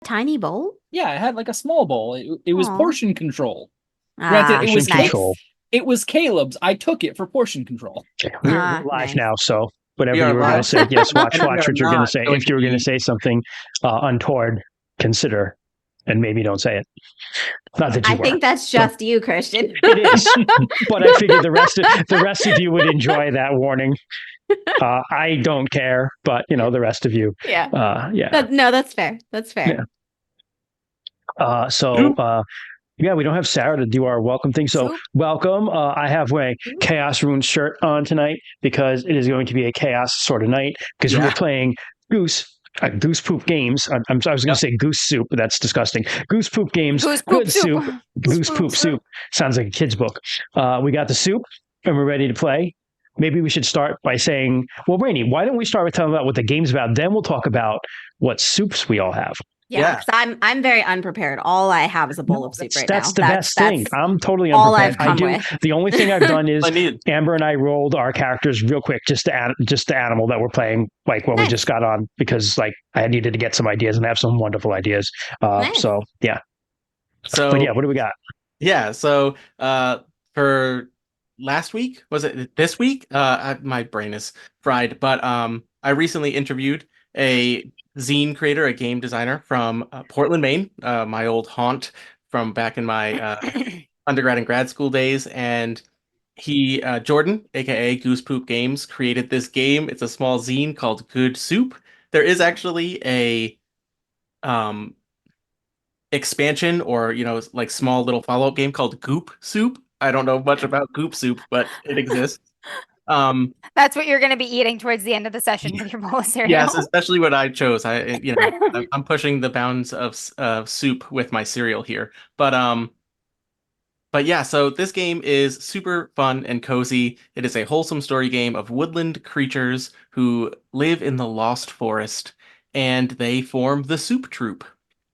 Tiny bowl? Yeah, it had like a small bowl. It was Aw. portion control. Granted, Ah, Portion nice. control. It was Caleb's. I took it for portion control. We're live Nice. now, so We whatever are you were going to live. say, yes, watch And we are what you're going to not say. going If you were to going to be- say something untoward, consider and maybe don't say it. Not that you I were. think that's just you, Christian. It is, but I figured the rest of you would enjoy that warning. I don't care, but the rest of you, Yeah. yeah. No, that's fair. That's fair. Yeah, we don't have Sarah to do our welcome thing. So welcome. I have my Chaos Rune shirt on tonight because it is going to be a chaos sort of night because we were playing Goose Poop Games. I was going to say Goose Soup, but that's disgusting. Goose Poop Games. Goose Good Poop soup. Soup. Goose Poop Soup. Sounds like a kid's book. We got the soup and we're ready to play. Maybe we should start by saying, well, Rainey, why don't we start with telling about what the game's about? Then we'll talk about what soups we all have. Yeah, because I'm very unprepared. All I have is a bowl of soup right now. That's the best thing. I'm totally all unprepared. I've come with. The only thing I've done is I need. Amber and I rolled our characters real quick, just the animal that we're playing, like when we just got on, because like I needed to get some ideas and have some wonderful ideas. So yeah. But yeah, what do we got? Yeah, so for last week, was it this week? My brain is fried, but I recently interviewed a zine creator, a game designer from Portland, Maine, my old haunt from back in my undergrad and grad school days. And he, Jordan, aka Goose Poop Games, created this game. It's a small zine called Good Soup. There is actually a expansion or like small little follow-up game called Goop Soup. I don't know much about Goop Soup, but it exists. That's what you're going to be eating towards the end of the session with your bowl of cereal. Yes, especially what I chose. I'm pushing the bounds of soup with my cereal here. But yeah, so this game is super fun and cozy. It is a wholesome story game of woodland creatures who live in the Lost Forest, and they form the Soup Troop.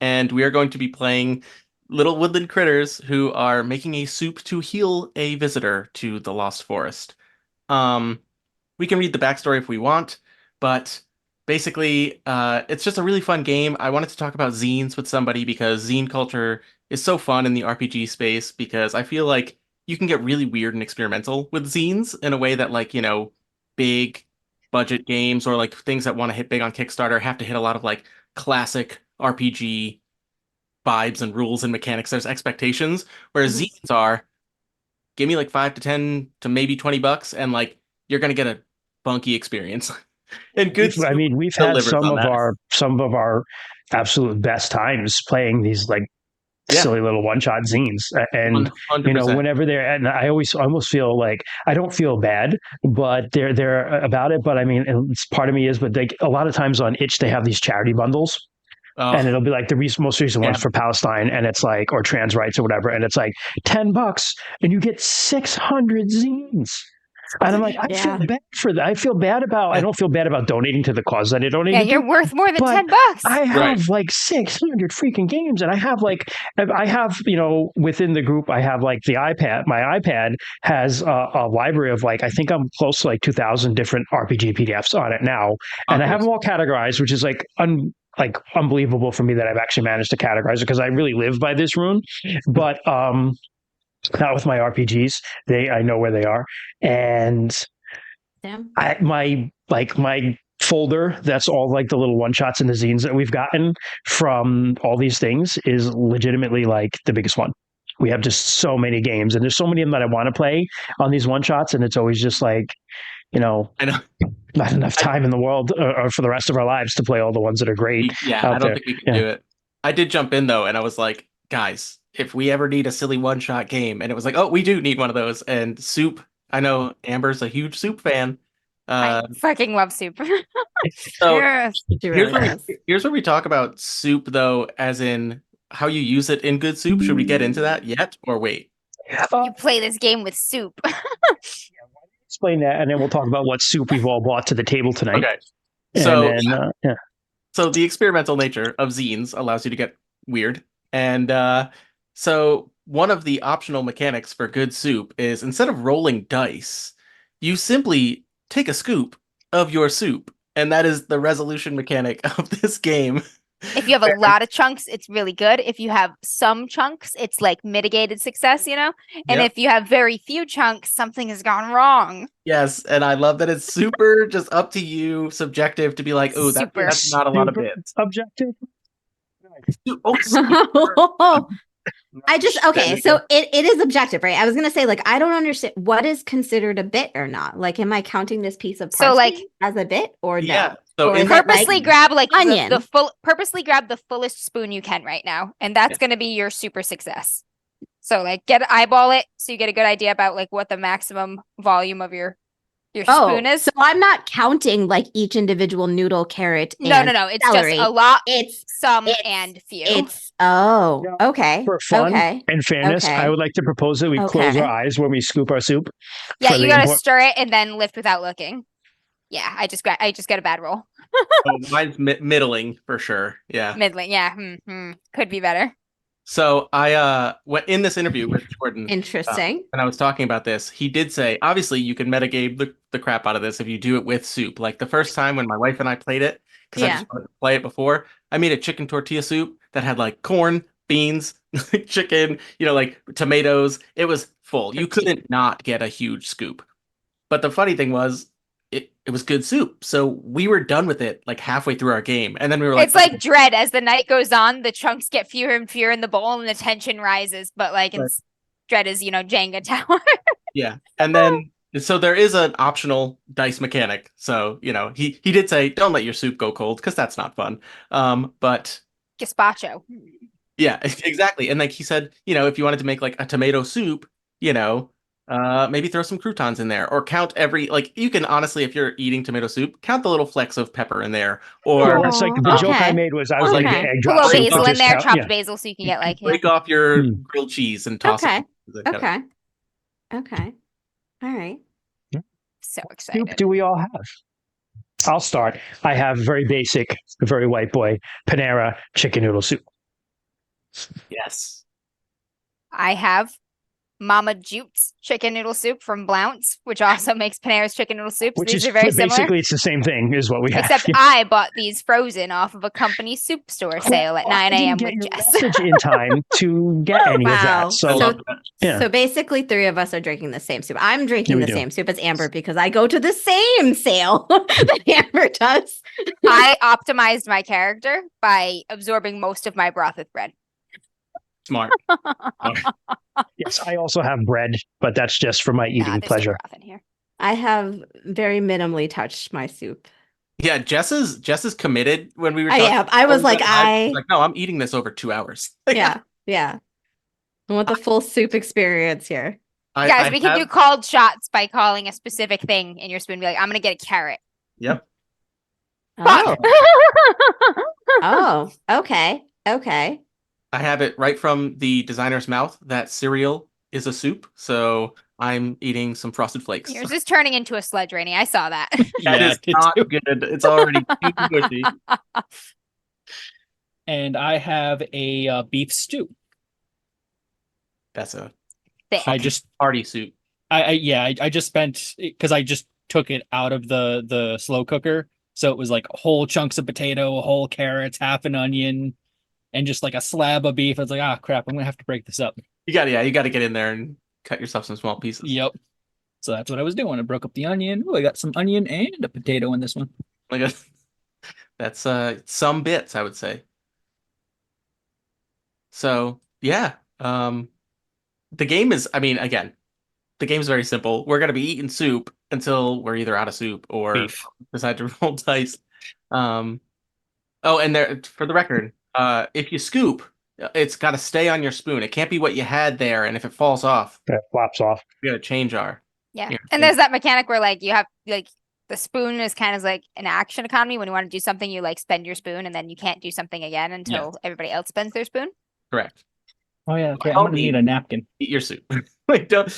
And we are going to be playing little woodland critters who are making a soup to heal a visitor to the Lost Forest. We can read the backstory if we want, but basically, it's just a really fun game. I wanted to talk about zines with somebody because zine culture is so fun in the RPG space, because I feel like you can get really weird and experimental with zines in a way that, like, big budget games or like things that want to hit big on Kickstarter have to hit a lot of like classic RPG vibes and rules and mechanics. There's expectations, whereas zines are, give me like 5 to 10 to maybe $20 and like you're gonna get a funky experience. And we've had some of our absolute best times playing these like silly little one-shot zines, and 100%. whenever they're, and I almost feel like I don't feel bad, but they're about it. But I mean, it's part of me is, but like a lot of times on Itch they have these charity bundles. And it'll be like the most recent ones for Palestine, and it's like, or trans rights or whatever, and it's like $10 and you get 600 zines. And I'm like, I feel bad for that. I feel bad about. I don't feel bad about donating to the cause that I donate. Yeah, you're worth more than $10. I have like 600 freaking games, and I have within the group, I have like the iPad. My iPad has a library of like, I think I'm close to like 2,000 different RPG PDFs on it now, and I have them all categorized, which is like unbelievable for me that I've actually managed to categorize it, because I really live by this rune. But not with my RPGs. I know where they are. And my folder that's all like the little one shots and the zines that we've gotten from all these things is legitimately like the biggest one. We have just so many games, and there's so many of them that I want to play on these one shots, and it's always just like, I know not enough time in the world or for the rest of our lives to play all the ones that are great. Yeah, I don't think we can do it. I did jump in though, and I was like, guys, if we ever need a silly one-shot game, and it was like, oh, we do need one of those. And soup, I know Amber's a huge soup fan. I fucking love soup. So Yes. here's where we talk about soup, though, as in how you use it in Good Soup. Should we get into that yet, or wait? You play this game with soup. Explain that, and then we'll talk about what soup we've all brought to the table tonight. Okay. So the experimental nature of zines allows you to get weird. And so one of the optional mechanics for Good Soup is, instead of rolling dice, you simply take a scoop of your soup. And that is the resolution mechanic of this game. If you have a lot of chunks, it's really good. If you have some chunks, it's like mitigated success, you know? And Yep. if you have very few chunks, something has gone wrong. Yes, and I love that it's super just up to you, subjective to be like, oh, Super. that's not a lot of Super bits. Objective. I just There okay, you so go. it is objective, right? I was gonna say, like, I don't understand what is considered a bit or not. Like, am I counting this piece of So, like- parsley as a bit or Yeah. no? So Or in is that it like Purposely grab like onion? purposely grab the fullest spoon you can right now. And that's Yes. gonna be your super success. So like eyeball it so you get a good idea about like what the maximum volume of your spoon is. So I'm not counting like each individual noodle, carrot. No, and it's celery. just a lot, It's some, it's- and few. it's Yeah. okay. For fun Okay. and fairness, Okay. I would like to propose that we close Okay. our eyes when we scoop our soup. Yeah, for you the gotta import- stir it and then lift without looking. Yeah, I just got a bad roll. Oh, mine's middling for sure. Yeah. Middling, yeah. Could be better. So I went in this interview with Jordan. Interesting. And I was talking about this, he did say, obviously, you can metagame the crap out of this if you do it with soup. Like the first time when my wife and I played it, because I Yeah. just wanted to play it before, I made a chicken tortilla soup that had like corn, beans, chicken, like tomatoes. It was full. You couldn't not get a huge scoop. But the funny thing was, it was good soup. So we were done with it like halfway through our game. And then we were like, It's like Dread. As the night goes on, the chunks get fewer and fewer in the bowl and the tension rises. But like Right. Dread is, Jenga tower. yeah. And then so there is an optional dice mechanic. So, he did say, don't let your soup go cold because that's not fun. But Gazpacho. yeah, exactly. And like he said, if you wanted to make like a tomato soup, maybe throw some croutons in there or count you can honestly, if you're eating tomato soup, count the little flecks of pepper in there Yeah, or that's like the joke I Okay. made was I was like the Okay. egg Put a drop little soup. basil in just there, count- chopped yeah. basil so you can get like break off your Hmm. grilled cheese and toss Okay. it. Kind of- Okay. Okay. All right. so Soup excited. do we all have? I'll start. I have very basic, very white boy Panera chicken noodle soup. Yes. I have Mama Jute's chicken noodle soup from Blount's, which also makes Panera's chicken noodle soups. Which These is are very similar. basically it's the same thing is what we have. Except I bought these frozen off of a company soup store sale at 9 I didn't a.m. get with your Jess. message in time to get any of Wow. that. I So, love that. yeah. So basically, three of us are drinking the same soup. I'm drinking we the do. same soup as Amber because I go to the same sale that Amber does. I optimized my character by absorbing most of my broth with bread. Smart. yes, I also have bread, but that's just for my Nah, eating there's no pleasure. broth in here. I have very minimally touched my soup. Yeah, Jess is committed when we were I talking. am. I was like, No, I'm eating this over 2 hours. yeah. I want the full soup experience here. Guys, we can do called shots by calling a specific thing in your spoon. Be like, I'm gonna get a carrot. Yep. Oh, oh, okay. Okay. I have it right from the designer's mouth that cereal is a soup, so I'm eating some Frosted Flakes. Yours is turning into a sludge, Rainy. I saw that. That Yeah, is not good. It's already too mushy. And I have a beef stew. That's a Thick. I just party soup. I just spent because I just took it out of the slow cooker, so it was like whole chunks of potato, whole carrots, half an onion, and just like a slab of beef. I was like, ah, crap, I'm gonna have to break this up. You got to get in there and cut yourself some small pieces. Yep. So that's what I was doing. I broke up the onion. Oh, I got some onion and a potato in this one. Like that's some bits, I would say. So yeah, the game is. I mean, again, the game's very simple. We're gonna be eating soup until we're either out of soup or Beef. decide to roll dice. Oh, and there for the record, if you scoop, it's got to stay on your spoon. It can't be what you had there, and if it falls off, That flops off. we gotta change our. Yeah. Yeah. And there's that mechanic where like you have like the spoon is kind of like an action economy. When you want to do something, you like spend your spoon and then you can't do something again until everybody else spends their spoon. Correct. Oh yeah, okay. I'll I'm gonna need a napkin. Eat your soup. Like don't.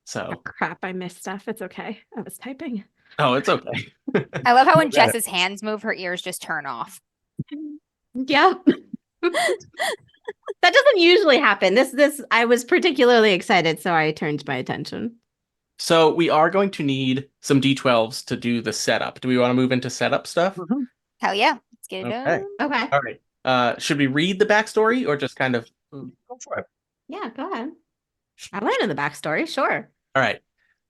So, Oh, crap. I missed stuff. It's okay. I was typing. oh, it's okay. I love how when Got it. Jess's hands move, her ears just turn off. Yeah. That doesn't usually happen. This I was particularly excited, so I turned my attention. So we are going to need some D12s to do the setup. Do we want to move into setup stuff? Mhm. Hell yeah. Let's get it Okay. done. Okay. All right. Should we read the backstory or just kind of? Go for it. Yeah, go ahead. I want to know the backstory. Sure. All right.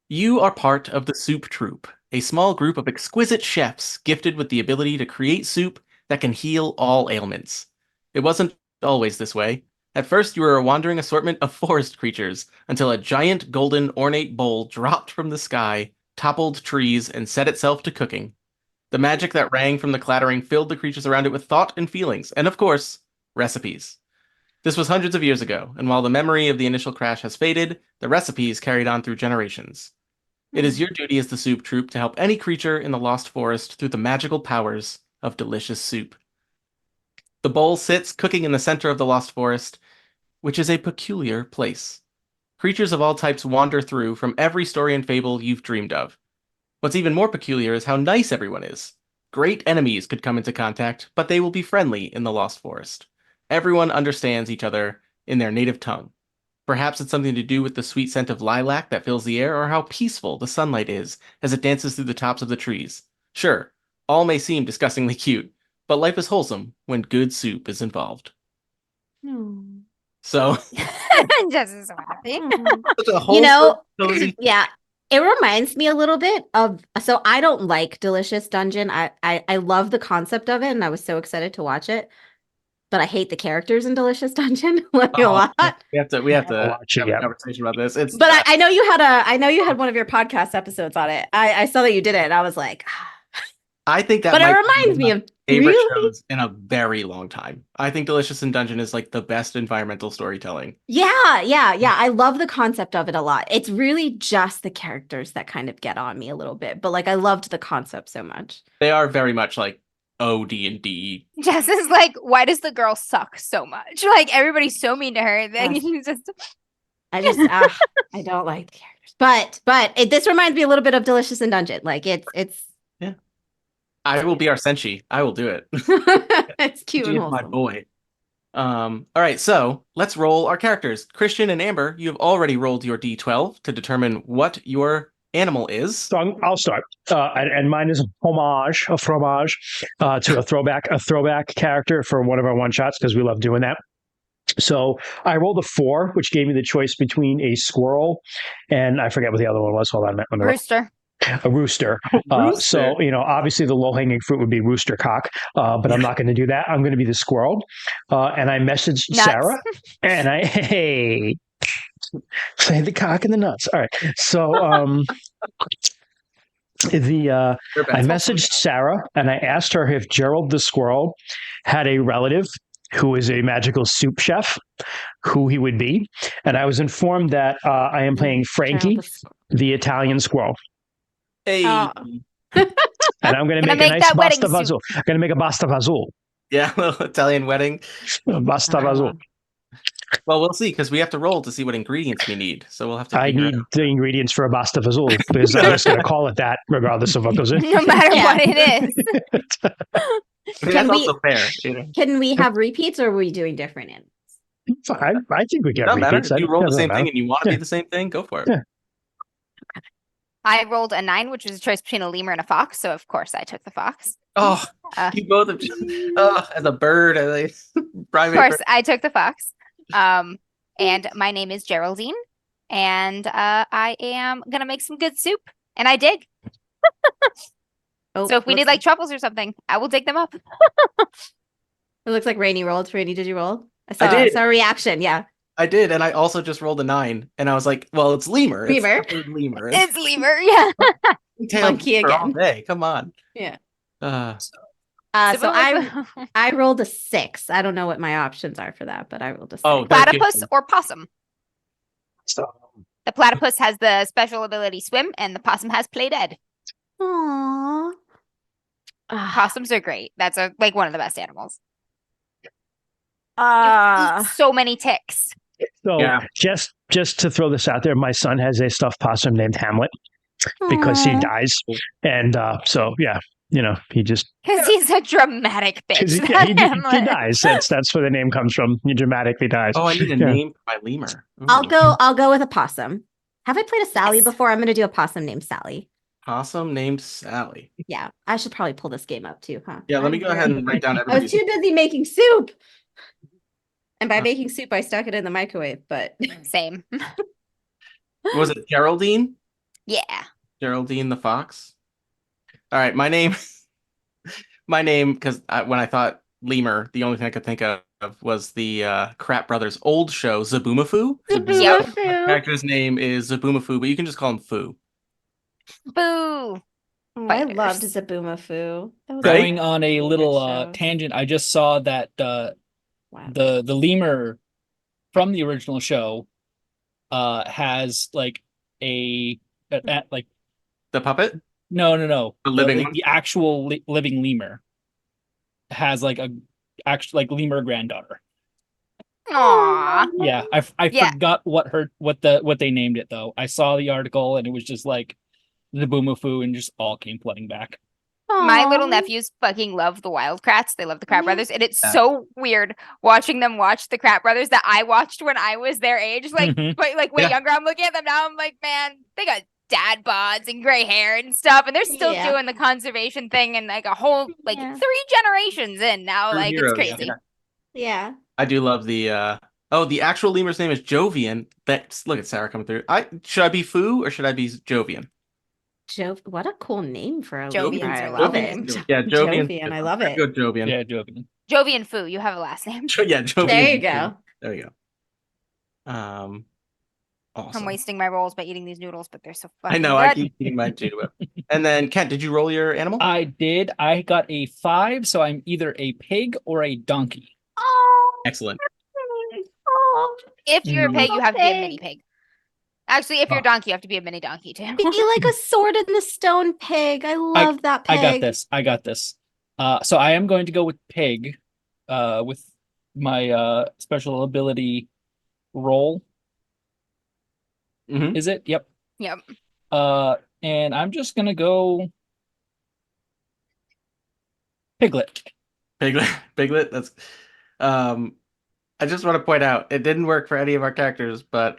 You are part of the Soup Troupe, a small group of exquisite chefs gifted with the ability to create soup that can heal all ailments. It wasn't always this way. At first, you were a wandering assortment of forest creatures until a giant golden ornate bowl dropped from the sky, toppled trees, and set itself to cooking. The magic that rang from the clattering filled the creatures around it with thought and feelings, and of course, recipes. This was hundreds of years ago, and while the memory of the initial crash has faded, the recipes carried on through generations. It is your duty as the Soup Troupe to help any creature in the Lost Forest through the magical powers of delicious soup. The bowl sits cooking in the center of the Lost Forest, which is a peculiar place. Creatures of all types wander through from every story and fable you've dreamed of. What's even more peculiar is how nice everyone is. Great enemies could come into contact, but they will be friendly in the Lost Forest. Everyone understands each other in their native tongue. Perhaps it's something to do with the sweet scent of lilac that fills the air, or how peaceful the sunlight is as it dances through the tops of the trees. Sure, all may seem disgustingly cute, but life is wholesome when good soup is involved. So, Jess is so happy. such a You know, wholesome, cozy. yeah, it reminds me a little bit of. So I don't like Delicious Dungeon. I love the concept of it, and I was so excited to watch it. But I hate the characters in Delicious Dungeon like a Oh, lot. We have to Watch it, have a yeah. conversation about this. It's But I know you had one of your podcast episodes on it. I saw that you did it, and I was like, I think that but it might be reminds me my of favorite really. shows in a very long time. I think Delicious in Dungeon is like the best environmental storytelling. Yeah. I love the concept of it a lot. It's really just the characters that kind of get on me a little bit, but like I loved the concept so much. They are very much like OD&D. Jess is like, why does the girl suck so much? Like everybody's so mean to her. Then Yes. you just I just I don't like the characters, but this reminds me a little bit of Delicious in Dungeon. Like it's I will be our Senshi. I will do it. it's cute She and is my wholesome. boy. All right, so let's roll our characters. Christian and Amber, you have already rolled your D12 to determine what your animal is. So I'll start, and mine is a fromage to a throwback character for one of our one shots because we love doing that. So I rolled a 4, which gave me the choice between a squirrel and I forget what the other one was. Hold on, let me look. rooster. A rooster. So obviously the low hanging fruit would be rooster cock, but I'm not going to do that. I'm going to be the squirrel, and I messaged Nuts. Sarah, and hey. Play the cock and the nuts. All right. So I messaged Sarah and I asked her if Gerald the squirrel had a relative who is a magical soup chef, who he would be. And I was informed that I am playing Frankie, the Italian squirrel. Hey. Oh. And I'm going to Gonna make a make nice that wedding pasta soup. fazool. I'm going to make a pasta fazool. Yeah, little Italian wedding. Pasta fazool. Well, we'll see because we have to roll to see what ingredients we need. So we'll have to. I figure need it out. the ingredients for a pasta fazool because I'm just going to call it that regardless of what goes in. No matter Yeah. what it is. I mean, Can that's we- also fair. You know? Can we have repeats or are we doing different animals? I think we get Doesn't matter. repeats. If you roll the Doesn't same matter. thing and you want to Yeah. be the same thing, go for it. Yeah. I rolled a 9, which was a choice between a lemur and a fox. So of course I took the fox. Oh, Uh, you both have. Oh, as a bird, as a Of private course bird. I took the fox. And my name is Geraldine, and I am gonna make some good soup, and I dig. Oh, So if we need like truffles or something, I will dig them up. it looks like Rainy rolled. Rainy, did you roll? did. Saw a reaction. Yeah. I did, and I also just rolled a 9, and I was like, "Well, it's lemur. It's Lemur. definitely lemur. It's lemur, yeah. tailed monkey lemur all again. day. Come on." Yeah. So So I rolled a 6. I don't know what my options are for that, but I rolled a 6. Oh, that gives platypus them- or possum. So, The platypus has the special ability swim, and the possum has play dead. Aww. Possums are great. That's like one of the best animals. You Ah. eat so many ticks. so Yeah. just to throw this out there, my son has a stuffed possum named Hamlet because he Aw. dies, and so yeah, he just Because he's a dramatic bitch. he that he Hamlet. dies. That's where the name comes from. He dramatically dies. Oh, I need a Yeah. name for my lemur. Ooh. I'll go with a possum. Have I played a Sally Yes. before? I'm going to do a possum named Sally. possum named Sally. Yeah, I should probably pull this game up too, huh? Yeah, let me I'm go ahead and write down I was everybody's. too busy making soup. And by Uh, making soup, I stuck it in the microwave, but Same. Was it Geraldine? Yeah. Geraldine the fox. All right, my name, because when I thought lemur, the only thing I could think of was the Crap Brothers old show, Zaboomafoo. Yep. Character's name is Zaboomafoo, but you can just call him Foo. Boo. Oh, I loved Fighters. Zaboomafoo. That was Right? Going on a favorite little shows. tangent, I just saw that Wow. the lemur from the original show has like like The puppet? no The living one? the actual living lemur has like a actual like lemur granddaughter. Aw. Yeah, I Yeah. forgot what they named it though. I saw the article and it was just like the Boomafoo and just all came flooding back. My little Aw. nephews fucking love the Wild Kratts. They love the Crab Yeah. Brothers, and it's Yeah. so weird watching them watch the Crab Brothers that I watched when I was their age. Like, Mhm. but like way Yeah. younger. I'm looking at them now. I'm like, man, they got dad bods and gray hair and stuff, and they're still Yeah. doing the conservation thing and like a whole like Yeah. 3 generations in now. True Like heroes, it's crazy. yeah. Yeah. I do love the the actual lemur's name is Jovian. That's look at Sarah coming through. Should I be Foo or should I be Jovian? What a cool name for a Jovian's lemur. I a love lovely it. name. Yeah, Jovian. Jovian, I love it. Good Jovian. Yeah, Jovian. Jovi and Foo, you have a last name. Yeah, Jovian. There you go. There you go. Awesome. I'm wasting my rolls by eating these noodles, but they're so fucking I know, good. I keep eating mine too. And then Kent, did you roll your animal? I did. I got a 5, so I'm either a pig or a donkey. Oh, Excellent. If you're a Mm. pig, you have to be a Pig. mini pig. Actually, if you're a Oh. donkey, you have to be a mini donkey too. Be like a sword in the stone pig. I love that pig. I got this. So I am going to go with pig, with my special ability roll. Mhm. Is it? Yep. Yep. And I'm just gonna go piglet. Piglet. That's I just want to point out it didn't work for any of our characters, but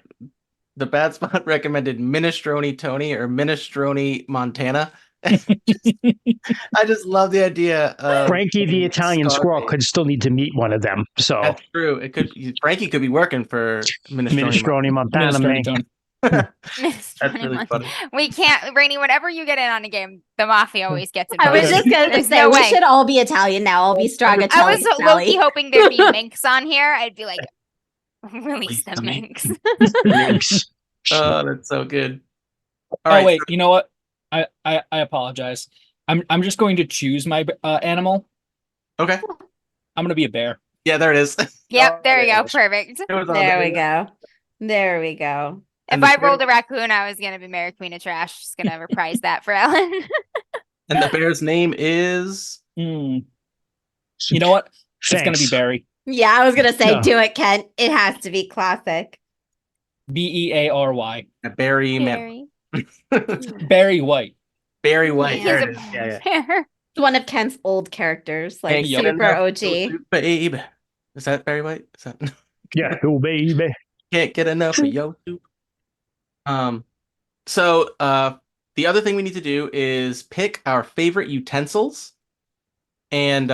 the Bad Spot recommended Minestrone Tony or Minestrone Montana. I just love the idea of Frankie the Italian squirrel Stargate. could still need to meet one of them. So That's true. It could Frankie could be working for Minestrone. Minestrone Montana, Minestrone man. Tony. That's really funny. We can't, Rainy. Whenever you get in on a game, the mafia always gets I involved. was just gonna There's say no we way. should all be Italian now. I'll be Stragatelli. I was Sally. low-key hoping there'd be minks on here. I'd be like, release the minks. Minx. Oh, that's so good. All Oh right. wait, you know what? I apologize. I'm just going to choose my animal. Okay. I'm gonna be a bear. Yeah, there it is. Yep, Oh, there you go. it is. Perfect. It was on There there. we go. There we go. If And the I bear- rolled a raccoon, I was gonna be Mary Queen of Trash. Just gonna reprise that for Ellen. And the bear's name is Hmm. You know what? It's gonna be Thanks. Barry. Yeah, I was gonna say, No. do it, Kent. It has to be classic. Bary. Barry Mary. Barry White. Barry White. He's There a it is. Yeah. bear. It's one of Kent's old characters, like Can't get super enough OG. Yo Soup, babe. Is that Barry White? Is that Yeah, oh baby. can't get enough of yo soup? So the other thing we need to do is pick our favorite utensils. And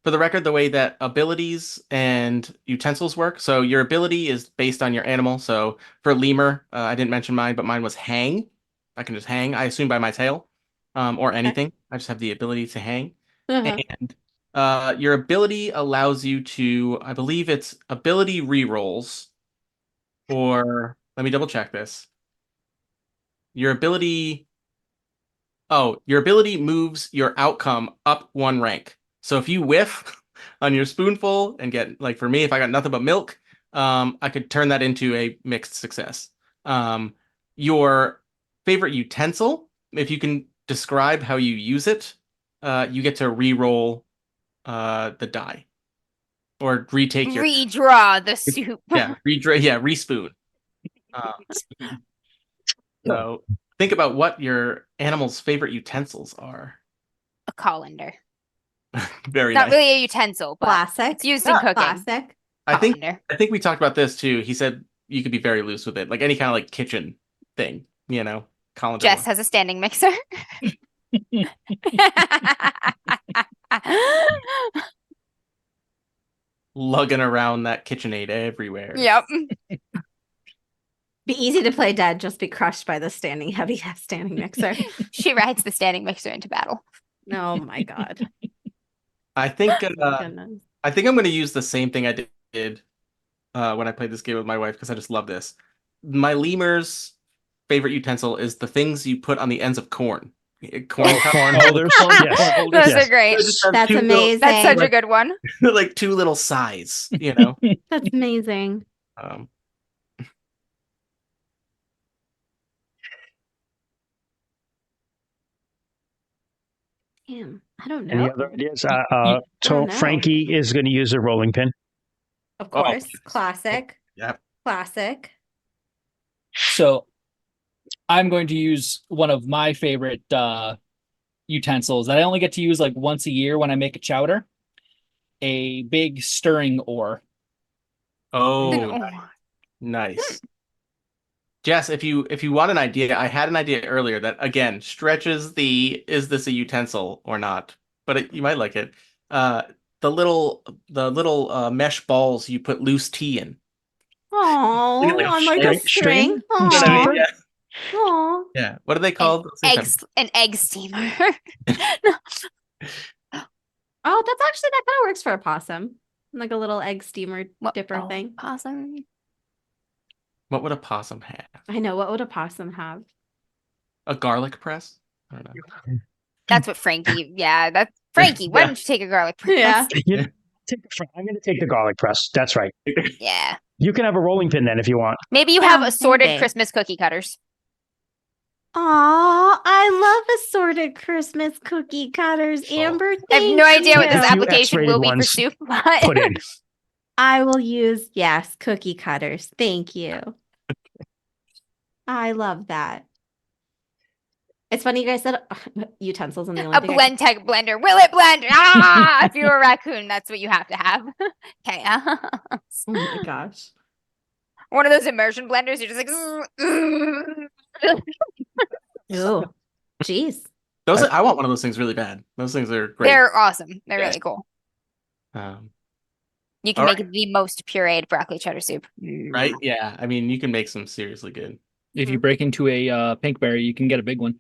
for the record, the way that abilities and utensils work, so your ability is based on your animal. So for lemur, I didn't mention mine, but mine was hang. I can just hang, I assume by my tail, or anything. I just have the ability to hang. Uh-huh. And your ability allows you to, I believe it's ability rerolls, or let me double check this. Your ability moves your outcome up 1 rank. So if you whiff on your spoonful and get, like for me, if I got nothing but milk, I could turn that into a mixed success. Your favorite utensil, if you can describe how you use it, you get to re-roll the die or retake your Redraw the soup. re-spoon. So think about what your animal's favorite utensils are. A colander. Very Not nice. really a utensil, but Classic. it's used in cooking. Classic. I think Colander. we talked about this too. He said you could be very loose with it, like any kind of like kitchen thing, colander Jess one. has a standing mixer. Lugging around that KitchenAid everywhere. Yep. Be easy to play dead, just be crushed by the heavy standing mixer. She rides the standing mixer into battle. Oh my god. I think Goodness. I think I'm going to use the same thing I did when I played this game with my wife because I just love this. My lemur's favorite utensil is the things you put on the ends of corn. Corn cup. Corn Oh, holders. corn Yes. holders. Those Yes. are great. It just has That's two little- amazing. That's such a like- good one. like two little sides, you know. That's amazing. Um, Damn. I don't know. Any other ideas? don't So know. Frankie is going to use a rolling pin. Of Oh. course. Classic. Yep. Classic. So I'm going to use one of my favorite utensils that I only get to use like once a year when I make a chowder. A big stirring oar. oh, Oh. nice. Jess, if you want an idea, I had an idea earlier that again stretches the is this a utensil or not? But you might like it. The little mesh balls you put loose tea in. Oh, Like a on like a string? string. String? Yeah. Aw. Yeah. What are they called? An egg steamer. Oh, that's actually that kind of works for a possum. Like a little egg steamer dipper Oh, thing. Awesome. What would a possum have? I know. What would a possum have? A garlic press? I don't know. That's what Frankie. Yeah, that's Frankie. Why Yeah. don't you take a garlic press? Yeah. I'm going to take the garlic press. That's right. Yeah. You can have a rolling pin then if you want. Maybe you Yeah, have assorted maybe. Christmas cookie cutters. Aw, I love assorted Christmas cookie cutters, Oh. Amber. I have no thank idea what you. this A few application will X-rated be for ones soup, but Put in. I will use, yes, cookie cutters. Thank you. I love that. It's funny you guys said utensils in the a Olympic. blend tech blender. Will it blend? Ah, if you're a raccoon, that's what you have to have. Okay. Oh my gosh. One of those immersion blenders. You're just like. Ooh, jeez. Those I want one of those things really bad. Those things are great. They're awesome. They're Yeah. really cool. Um, You can All make the most pureed broccoli cheddar soup. right? Yeah. I mean, you can make some seriously good. If you break into a pinkberry, you can get a big one.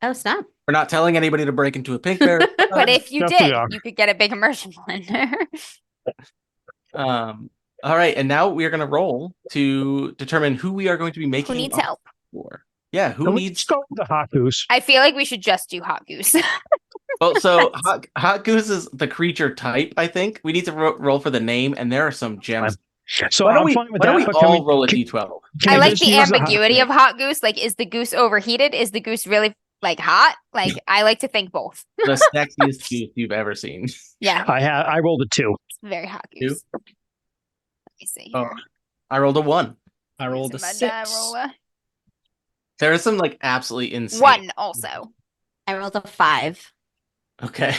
Oh, snap. We're not telling anybody to break into a pink bear. But if you Definitely did, are. you could get a big immersion blender. All right, and now we are going to roll to determine who we are going to be making. Who needs up help? for. Yeah, who Can we needs? just go with the hot goose? I feel like we should just do hot goose. Well, so hot goose is the creature type. I think we need to roll for the name, and there are some gems. So Why don't I'm we, fine with why don't that. we But can all we roll a can- d12? can I we like just the use hot- ambiguity of hot goose. Like, is the goose overheated? Is the goose really like hot? Like, I like to think both. The sexiest goose you've ever seen. Yeah, I rolled a 2. it's very hot Two? goose. Let me see. Oh, Here. I rolled a 1. I rolled a Where's my die 6. roller? There is some like absolutely insane. 1 also. I rolled a 5. Okay.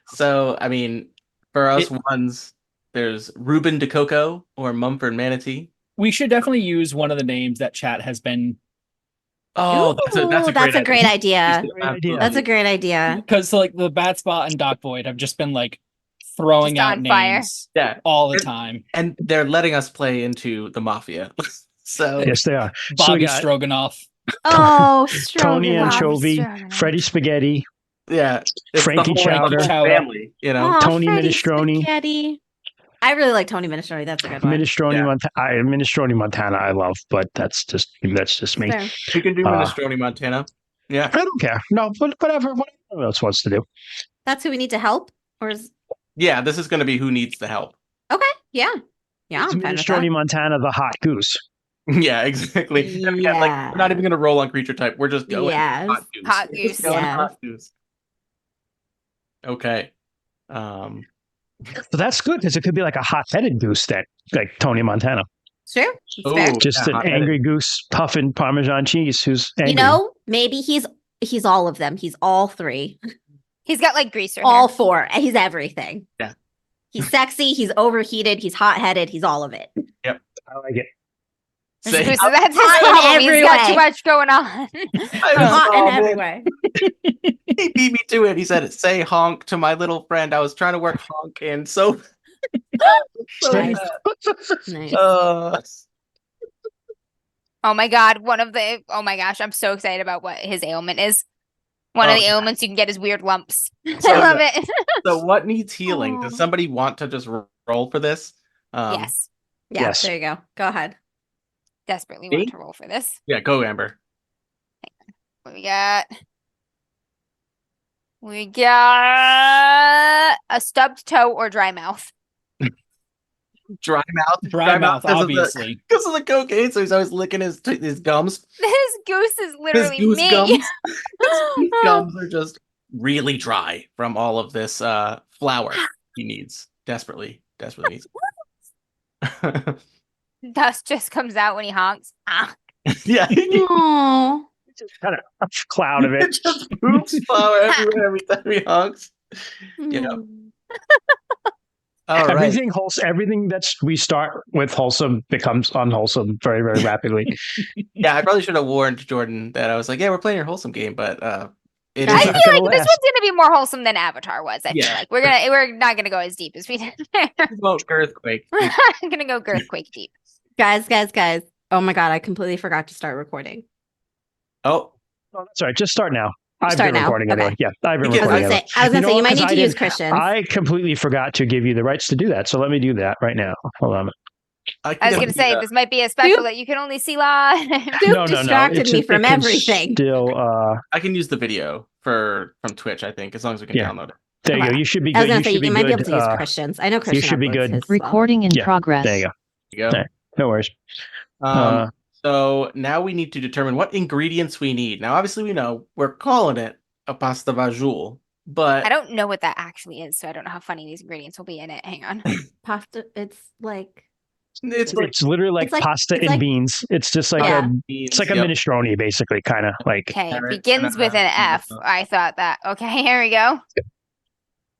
So, I mean, for us ones, there's Ruben de Coco or Mumford Manatee. We should definitely use one of the names that chat has been, Oh, that's a great idea. Great idea. That's a great idea. because like the Bat Spot and Doc Void have just been like throwing Just out on fire. names Yeah, all the And- time. and they're letting us play into the mafia. So Yes, they are. So we Bobby got Stroganoff. Oh, Tony Stroganoff. Anchovy, Stroganoff. Freddie Spaghetti, yeah, it's Frankie the whole Chowder. family, you know. Aw, Tony Freddie Minestrone. Spaghetti. I really like Tony Minestrone. That's a good one. Minestrone, Yeah. Minestrone Montana. I love, but that's just me. Fair. We can do Uh, Minestrone Montana. Yeah. I don't care. No, but whatever else wants to do. That's who we need to help? Or is Yeah, this is going to be who needs the help. okay? Yeah, yeah. It's I'm fine with Minestrone that. Montana, the hot goose. Yeah, exactly. And again, like we're not even going to roll on creature type. We're just going Yes. hot goose. Hot We're just goose. going Yes. hot goose. Okay. But that's good because it could be like a hot-headed goose then, like Tony Montana. Sure. It's Ooh, fair. Just yeah, an hot-headed. angry goose puffing Parmesan cheese who's angry. You know, maybe he's all of them. He's all 3, He's got like greaser all hair. 4. He's everything. Yeah. He's sexy. He's overheated. He's hot-headed. He's all of it. I like it. Say Goose, hot, that's his Hot in problem. He's every got too way. much going on. I was- Hot oh, in man. every way. He beat me to it. He said, "Say honk" to my little friend. I was trying to work honk in, so Nice. bad. Nice. Oh my god, oh my gosh, I'm so excited about what his ailment is. One of Oh, the ailments you can get is weird lumps. So I love it. So what needs healing? Does Aw. somebody want to just roll for this? Yes, Yeah, Yes. there you go. Go ahead. desperately Me? want to roll for this. Yeah, go Amber. What we got? We got a stubbed toe or dry mouth. Dry mouth. Dry mouth, 'cause obviously. Because of the cocaine, so he's always licking his gums. This goose is His literally goose me. gums. His gums are just really dry from all of this flour he needs. Desperately needs. Dust just comes out when he honks. Ah. Yeah. Oh. Just kind of a cloud of it. It just poops flour everywhere every time he honks. Yeah. All right. Everything wholesome, everything we start with wholesome becomes unwholesome very, very rapidly. Yeah, I probably should have warned Jordan that I was like, yeah, we're playing your wholesome game, but it I is. feel not gonna like this last. one's gonna be more wholesome than Avatar was. I feel Yeah. like we're not gonna go as deep as we did. Vote Earthquake. I'm gonna go Girthquake deep. Guys. Oh my god, I completely forgot to start recording. Oh, Oh, that's all right. Just start now. I've Start been now. recording anyway. Okay. Yeah, I've been You I was can- recording gonna anyway. say, you know might what? 'Cause need I to use didn't- Christians. I completely forgot to give you the rights to do that. So let me do that right now. Hold on. I was gonna do say that. this might be a special Soup. that you can only see live. Soup distracted me from it can everything. Still, I can use the video from Twitch, I think, as long as we can Yeah. download it. there you Okay. go. You should be I was good. gonna You say should you be might be good. able to use Christians. I know Christian should be uploads good. his as well. Recording in Yeah, progress. There you go. There you go. There. No worries. So now we need to determine what ingredients we need. Now, obviously, we know we're calling it a pasta vajul, but I don't know what that actually is, so I don't know how funny these ingredients will be in it. Hang on. Pasta. It's like it's like It's literally like it's like- pasta it's and like- beans. It's just like Yeah. it's like a yep. minestrone, basically, kind of like. Okay, Carrot begins and with an F. uh, I thought that. Okay, here we go.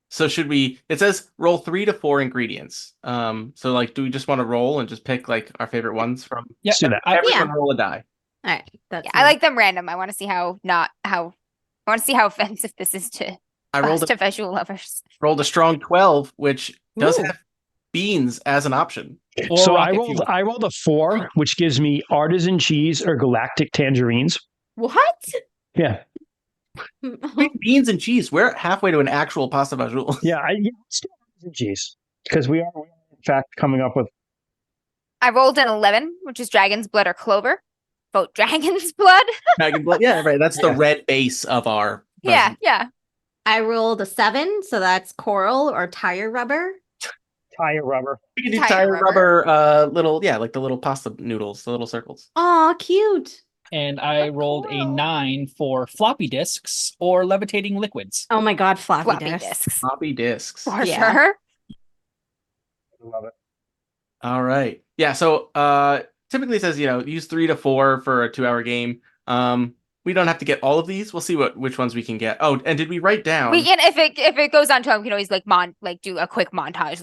So should we? It says roll 3 to 4 ingredients. So like, do we just want to roll and just pick like our favorite ones from? Yeah, Let's do that. Everyone roll a die. all right. That's Yeah, I like them random. I want to see how offensive this is to I rolled pasta visual lovers. rolled a strong 12, which does Ooh. have beans as an option. Or So rocket fuel. I rolled a 4, which gives me artisan cheese or galactic tangerines. what? Yeah, Between beans and cheese, we're halfway to an actual pasta vajul. yeah. Let's do artisan cheese because we are in fact coming up with. I rolled an 11, which is dragon's blood or clover. Vote dragon's blood. Dragon blood. Yeah, right. That's the red base of our. Yeah, yeah. I rolled a 7, so that's coral or tire rubber. Tire rubber. We can do Tire tire rubber. rubber, little, yeah, like the little pasta noodles, the little circles. Aw, cute. And I rolled a cool. 9 for floppy disks or levitating liquids. Oh my god, floppy, Floppy disks. disks. Floppy disks. For Yeah. sure. I love it. All right. Yeah. So typically it says, use 3 to 4 for a 2-hour game. We don't have to get all of these. We'll see which ones we can get. Oh, and did we write down? We can if it goes on to we can always do a quick montage,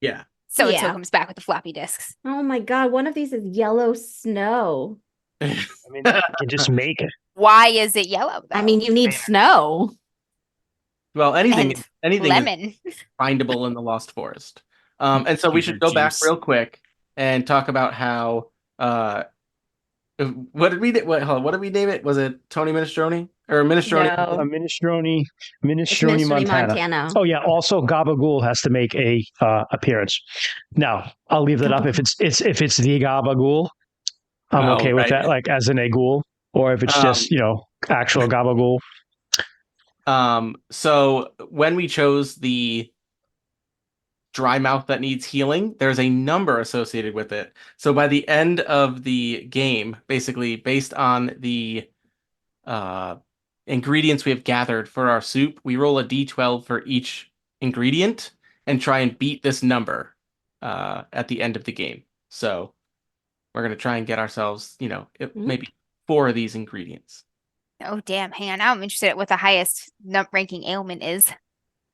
Yeah. so it Yeah. still comes back with the floppy disks. Oh my god, one of these is yellow snow. I mean, you can just make it. Why is it yellow? I though? mean, you need snow. Well, anything And is lemon. findable in the Lost Forest. And so we should go back Juice. real quick and talk about how what did we name it? Was it Tony Minestrone or Minestrone? No. A minestrone, It's minestrone Montana. Oh yeah. Also, Gabagool has to make a appearance. Now, I'll leave that up if it's the Gabagool. I'm Oh, okay with right. that, like as in a ghoul, or if it's just actual Gabagool. So when we chose the dry mouth that needs healing, there's a number associated with it. So by the end of the game, basically based on the ingredients we have gathered for our soup, we roll a d12 for each ingredient and try and beat this number at the end of the game. So we're going to try and get ourselves, maybe 4 of these ingredients. Oh damn! Hang on, now I'm interested at what the highest ranking ailment is.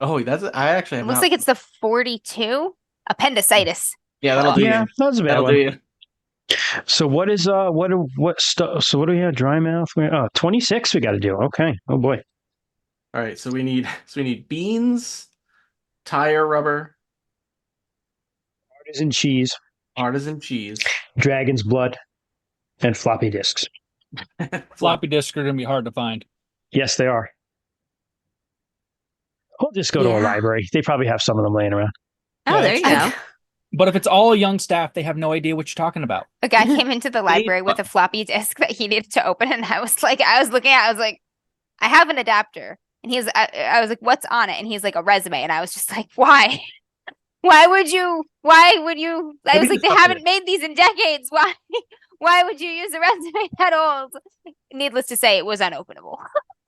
Oh, I actually It have looks not. like it's the 42 appendicitis. Yeah, that'll do Yeah, you. that was a bad That'll one. do you. So what is what stuff? So what do we have? Dry mouth. 26 we got to do. Okay. Oh boy. All right, so we need beans, tire rubber, Artisan cheese, artisan cheese, dragon's blood, and floppy disks. Floppy disks are gonna be hard to find. Yes, they are. We'll just go to a Yeah. library. They probably have some of them laying around. Oh, Yeah, there you that's- go. But if it's all young staff, they have no idea what you're talking about. A guy came into the library with a floppy disk that he needed to open, and I was like, I was like, I have an adapter, and I was like, what's on it? And he's like, a resume, and I was just like, why? Why would you? I was like, they haven't made these in decades. Why? Why would you use a resume that old? Needless to say, it was unopenable.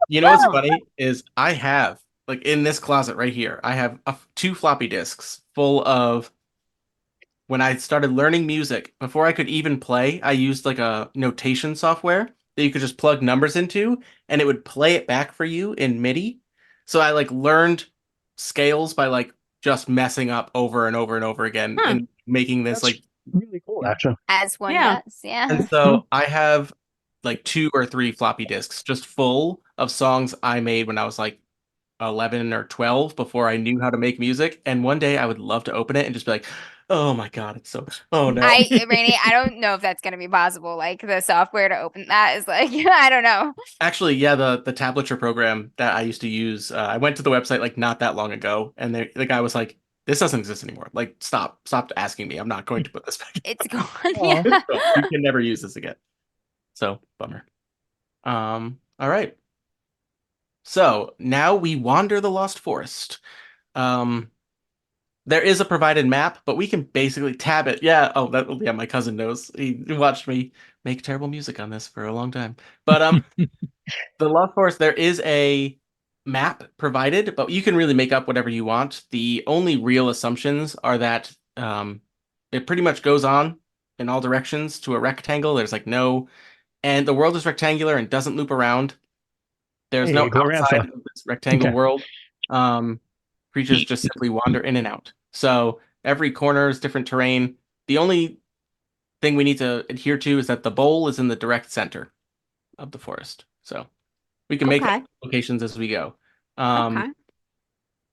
You know what's funny is I have, like, in this closet right here, I have 2 floppy disks full of, when I started learning music, before I could even play, I used like a notation software that you could just plug numbers into and it would play it back for you in MIDI. So I like learned scales by like just messing up over and over and over again Huh. and making this That's like, really cool, actually. As one Yeah. does, yeah. and so I have like 2 or 3 floppy disks just full of songs I made when I was like 11 or 12 before I knew how to make music. And one day I would love to open it and just be like, oh my God, it's so, oh no. Rainy, I don't know if that's gonna be possible. Like the software to open that is like, I don't know. Actually, yeah, the tablature program that I used to use, I went to the website like not that long ago, and the guy was like, "This doesn't exist anymore. Like, stop asking me. I'm not going to put this back. It's gone. Aw. Yeah. So, you can never use this again." So bummer. All right. So now we wander the Lost Forest. There is a provided map, but we can basically tab it. Yeah. Oh, yeah. My cousin knows. He watched me make terrible music on this for a long time. But the Lost Forest, there is a map provided, but you can really make up whatever you want. The only real assumptions are that it pretty much goes on in all directions to a rectangle. There's like no, and the world is rectangular and doesn't loop around. There's Hey, no Glorantha. outside of this rectangle Okay. world. Creatures just simply wander in and out. So every corner is different terrain. The only thing we need to adhere to is that the bowl is in the direct center of the forest. So we can make Okay. up locations as we go. Okay.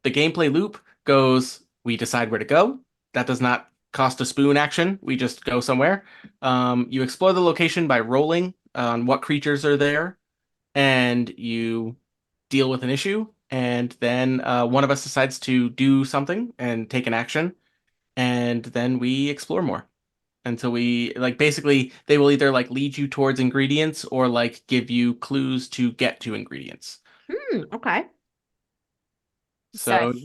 The gameplay loop goes, we decide where to go. That does not cost a spoon action. We just go somewhere. You explore the location by rolling on what creatures are there, and you deal with an issue. And then one of us decides to do something and take an action, and then we explore more until we like basically they will either like lead you towards ingredients or like give you clues to get to ingredients. Okay. So I So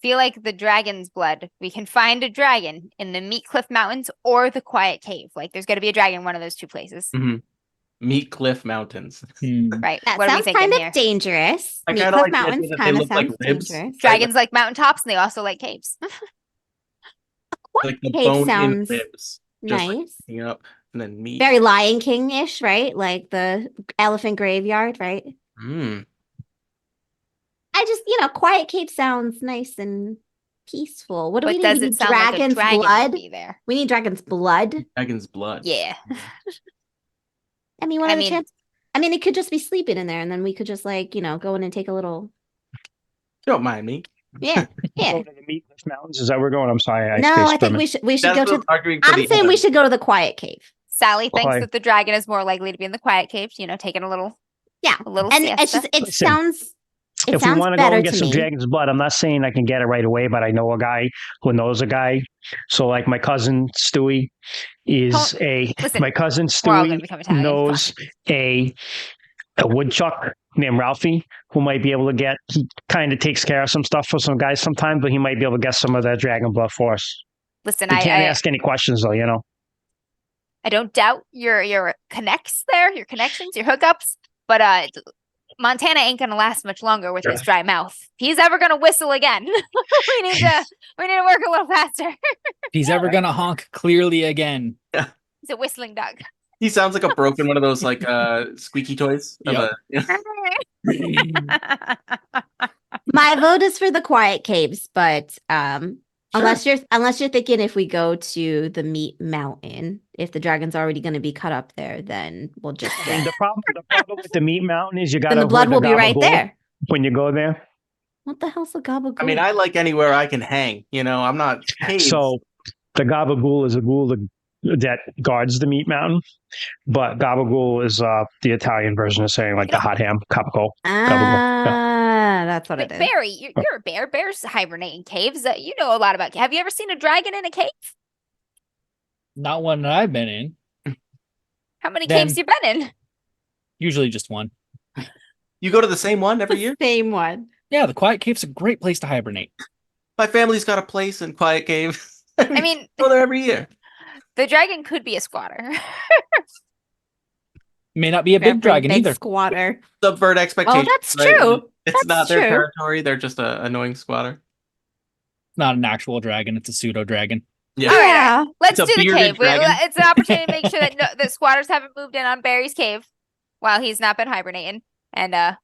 feel like the dragon's blood. We can find a dragon in the Meat Cliff Mountains or the Quiet Cave. Like there's got to be a dragon in one of those two places, Meat Cliff Mountains. right? That What are we sounds thinking kind here? of dangerous. I Meat kinda Cliff like the idea Mountains that they kind of look like sounds ribs. dangerous. Dragons like mountaintops, and they also like caves. Like the Cave bone sounds in ribs. Just like nice. hanging up and then meat. Very Lion King-ish, right? Like the elephant graveyard, right? Mm. I just, Quiet Cave sounds nice and peaceful. What do But we need? does We it need sound like a dragon's dragon would blood. be there? We need dragon's blood. Dragon's blood. Yeah. I mean, what I are the mean- chances? I mean, it could just be sleeping in there, and then we could just like, go in and take a little. Don't mind me. Yeah, yeah. Go to the Meat Cliff Mountains. Is that where we're going? I'm sorry. No, spaced I for a think minute. we should go That's to. what's arguing for I'm the saying we end. should go to the Quiet Cave. Sally thinks Why? that the dragon is more likely to be in the Quiet Caves. Taking a little Yeah, little and siesta. it's just it Listen, sounds. It If we sounds want to go better and get to some me. dragon's blood, I'm not saying I can get it right away, but I know a guy who knows a guy. So, like my cousin Stewie is listen, my cousin we're all gonna Stewie become Italian. knows a woodchuck named Ralphie who might be able to get. He kind of takes care of some stuff for some guys sometimes, but he might be able to get some of that dragon blood for us. Listen, You can't I ask any questions though, I don't doubt your connects there, your connections, your hookups, but Montana ain't gonna last much longer with his dry mouth. If he's ever gonna whistle again, we need to work a little faster. If he's ever gonna honk clearly again. He's a whistling dog. He sounds like a broken one of those like squeaky toys. Of Yep. My vote is for the Quiet Caves, but Unless you're thinking if we go to the meat mountain, if the dragon's already going to be cut up there, then we'll just I mean, get. the problem with the meat mountain is you got Then to the blood avoid will be right gabagool there. when you go there. What the hell's a gabagool? I mean, I like anywhere I can hang. I'm not caves. So the gabagool is a ghoul that guards the meat mountain, but gabagool is the Italian version of saying like the hot ham, gabagool. That's what But it is. Barry, you're a bear. Bears hibernate in caves. You know a lot about. Have you ever seen a dragon in a cave? Not one that I've been in. How many Then- caves you been in? Usually just one. You go to the same one every year? Same one. Yeah, the Quiet Cave's a great place to hibernate. My family's got a place in Quiet Cave. I mean, go there every year. the dragon could be a squatter. May not be a big dragon big either. squatter. Subvert expectations. that's right? true. It's That's not their true. territory. They're just a annoying squatter. Not an actual dragon, it's a pseudo dragon. Yeah. All right, Yeah. Let's It's a do the bearded cave. dragon. It's an opportunity to make sure that that squatters haven't moved in on Barry's cave while he's not been hibernating, and All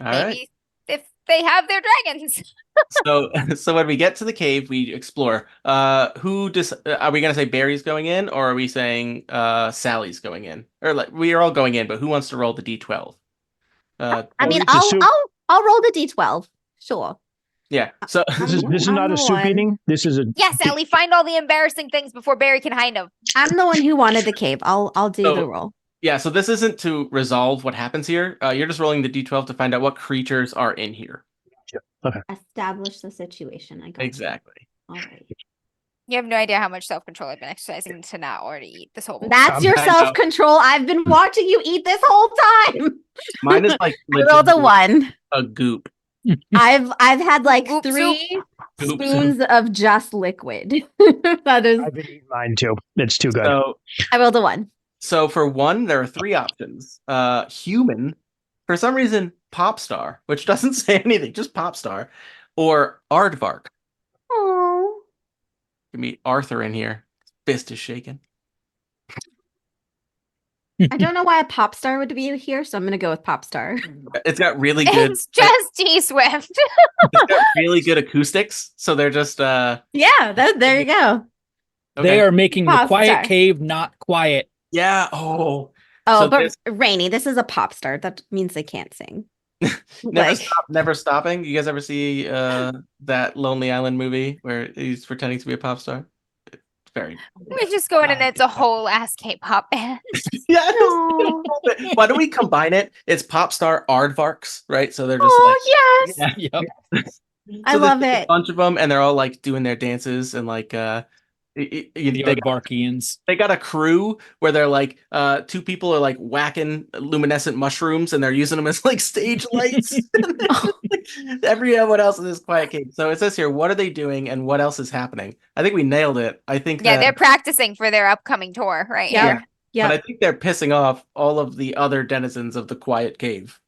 maybe right. if they have their dragons. So when we get to the cave, we explore. Are we gonna say Barry's going in, or are we saying Sally's going in? Or like we are all going in, but who wants to roll the D12? I Well, mean, it's a soup. I'll roll the d12. Sure. Yeah. So This is I'm not the a soup one. eating. This is a Yes, Ellie, find all the embarrassing things before Barry can hide them. I'm the one who wanted the cave. I'll do So- the roll. yeah. So this isn't to resolve what happens here. You're just rolling the D12 to find out what creatures are in here. Establish the situation. I got you. Exactly. All right. You have no idea how much self-control I've been exercising to not already eat this whole. That's your I know. self-control. I've been watching you eat this whole time. Mine is like I rolled a legitimately 1. a goop. I've had like Goop soup. 3 Goop spoons of just liquid. That is. I've been eating mine too. It's too good. I rolled a 1. So for one, there are 3 options. Human, for some reason, pop star, which doesn't say anything, just pop star, or aardvark. Oh. Give me Arthur in here. Fist is shaking. I don't know why a pop star would be here, so I'm gonna go with pop star. It's got really good. It's just T Swift. It's got really good acoustics, so they're just Yeah, there you go. They okay. are making the Pop Quiet star. Cave not quiet. Yeah. Oh, Oh, So but this- Rainy, this is a pop star. That means they can't sing. never stopping. You guys ever see that Lonely Island movie where he's pretending to be a pop star? It's very. We're just going and it's a whole ass K-pop band. Yeah. Aw. Why don't we combine it? It's pop star aardvarks, right? So they're just Oh yes, like. Yep. I So there's love just a it. bunch of them, and they're all like doing their dances and like The they, Aardvarkians. they got a crew where they're like 2 people are like whacking luminescent mushrooms and they're using them as like stage lights. Everyone else in this Quiet Cave. So it says here, what are they doing and what else is happening? I think we nailed it. I think Yeah, that, they're practicing for their upcoming tour right Yeah. here. Yeah. but I think they're pissing off all of the other denizens of the Quiet Cave.